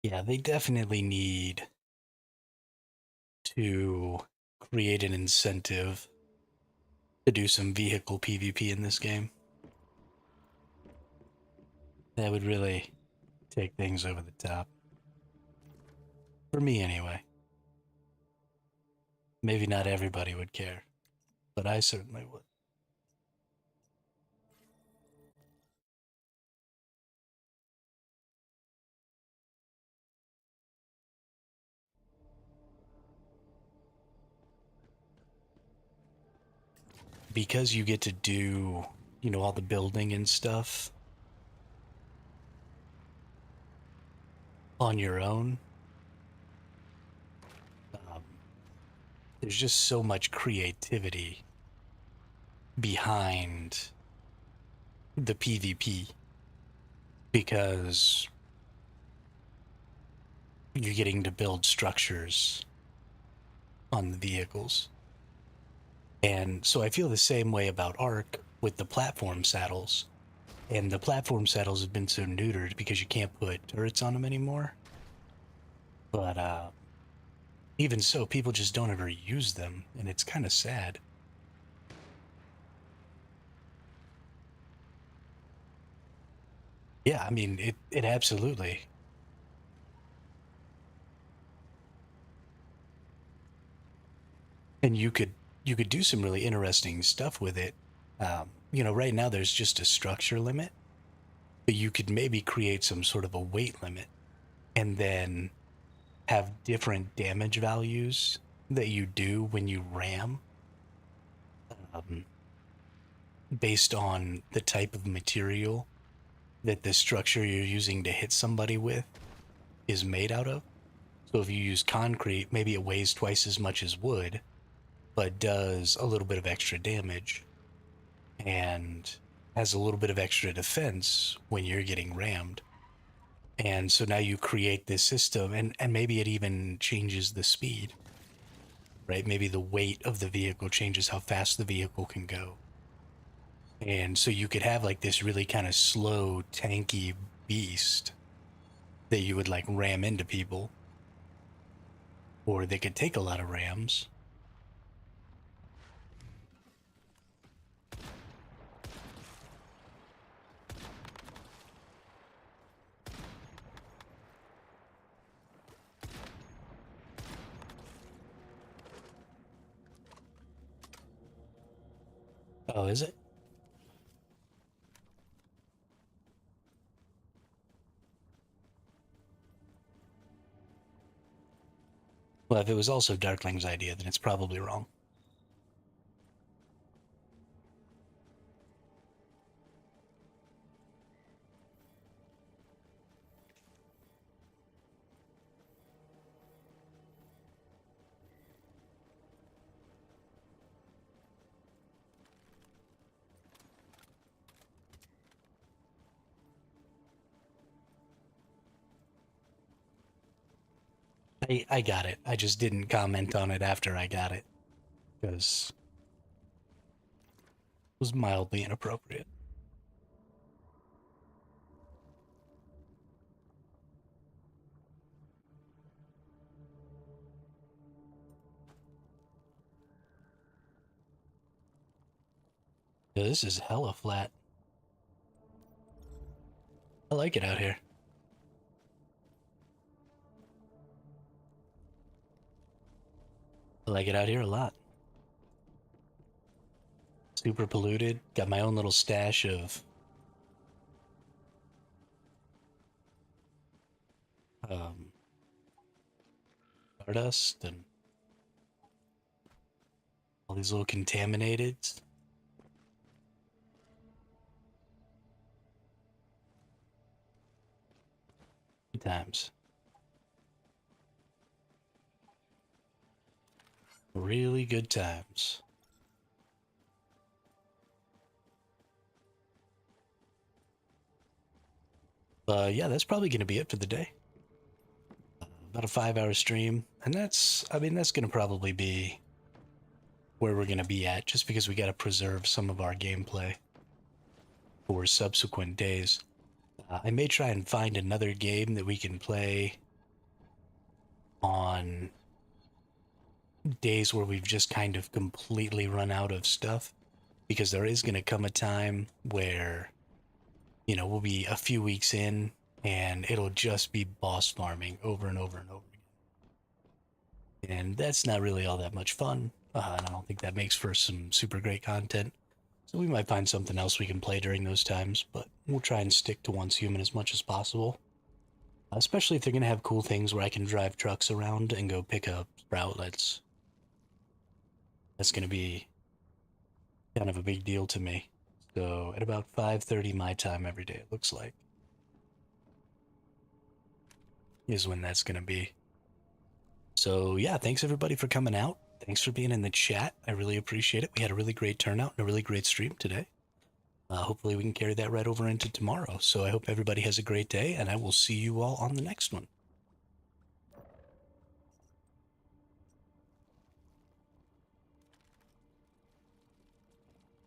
Yeah, they definitely need to create an incentive to do some vehicle PvP in this game. That would really take things over the top. For me, anyway. Maybe not everybody would care, but I certainly would. Because you get to do, all the building and stuff on your own, um, there's just so much creativity behind the PvP because you're getting to build structures on the vehicles. And so I feel the same way about Ark with the platform saddles. And the platform saddles have been so neutered because you can't put turrets on them anymore. But even so, people just don't ever use them, and it's kind of sad. Yeah, I mean, it absolutely. And you could do some really interesting stuff with it. Right now there's just a structure limit, but you could maybe create some sort of a weight limit and then have different damage values that you do when you ram, um, based on the type of material that the structure you're using to hit somebody with is made out of. So if you use concrete, maybe it weighs twice as much as wood, but does a little bit of extra damage and has a little bit of extra defense when you're getting rammed. And so now you create this system, and maybe it even changes the speed, right? Maybe the weight of the vehicle changes how fast the vehicle can go. And so you could have like this really kind of slow, tanky beast that you would like ram into people, or they could take a lot of rams. Oh, is it? Well, if it was also Darkling's idea, then it's probably wrong. I got it. I just didn't comment on it after I got it because it was mildly inappropriate. Yeah, this is hella flat. I like it out here. I like it out here a lot. Super polluted. Got my own little stash of um, stardust and all these little contaminated. Good times. Really good times. Yeah, that's probably going to be it for the day. About a 5-hour stream. And I mean, that's going to probably be where we're going to be at, just because we got to preserve some of our gameplay for subsequent days. I may try and find another game that we can play on days where we've just kind of completely run out of stuff, because there is going to come a time where, you know, we'll be a few weeks in and it'll just be boss farming over and over and over again. And that's not really all that much fun. And I don't think that makes for some super great content. So we might find something else we can play during those times, but we'll try and stick to Once Human as much as possible. Especially if they're going to have cool things where I can drive trucks around and go pick up sproutlets. That's going to be kind of a big deal to me. So at about 5:30 my time every day, it looks like, is when that's going to be. So yeah, thanks everybody for coming out. Thanks for being in the chat. I really appreciate it. We had a really great turnout and a really great stream today. Hopefully we can carry that right over into tomorrow. So I hope everybody has a great day, and I will see you all on the next one.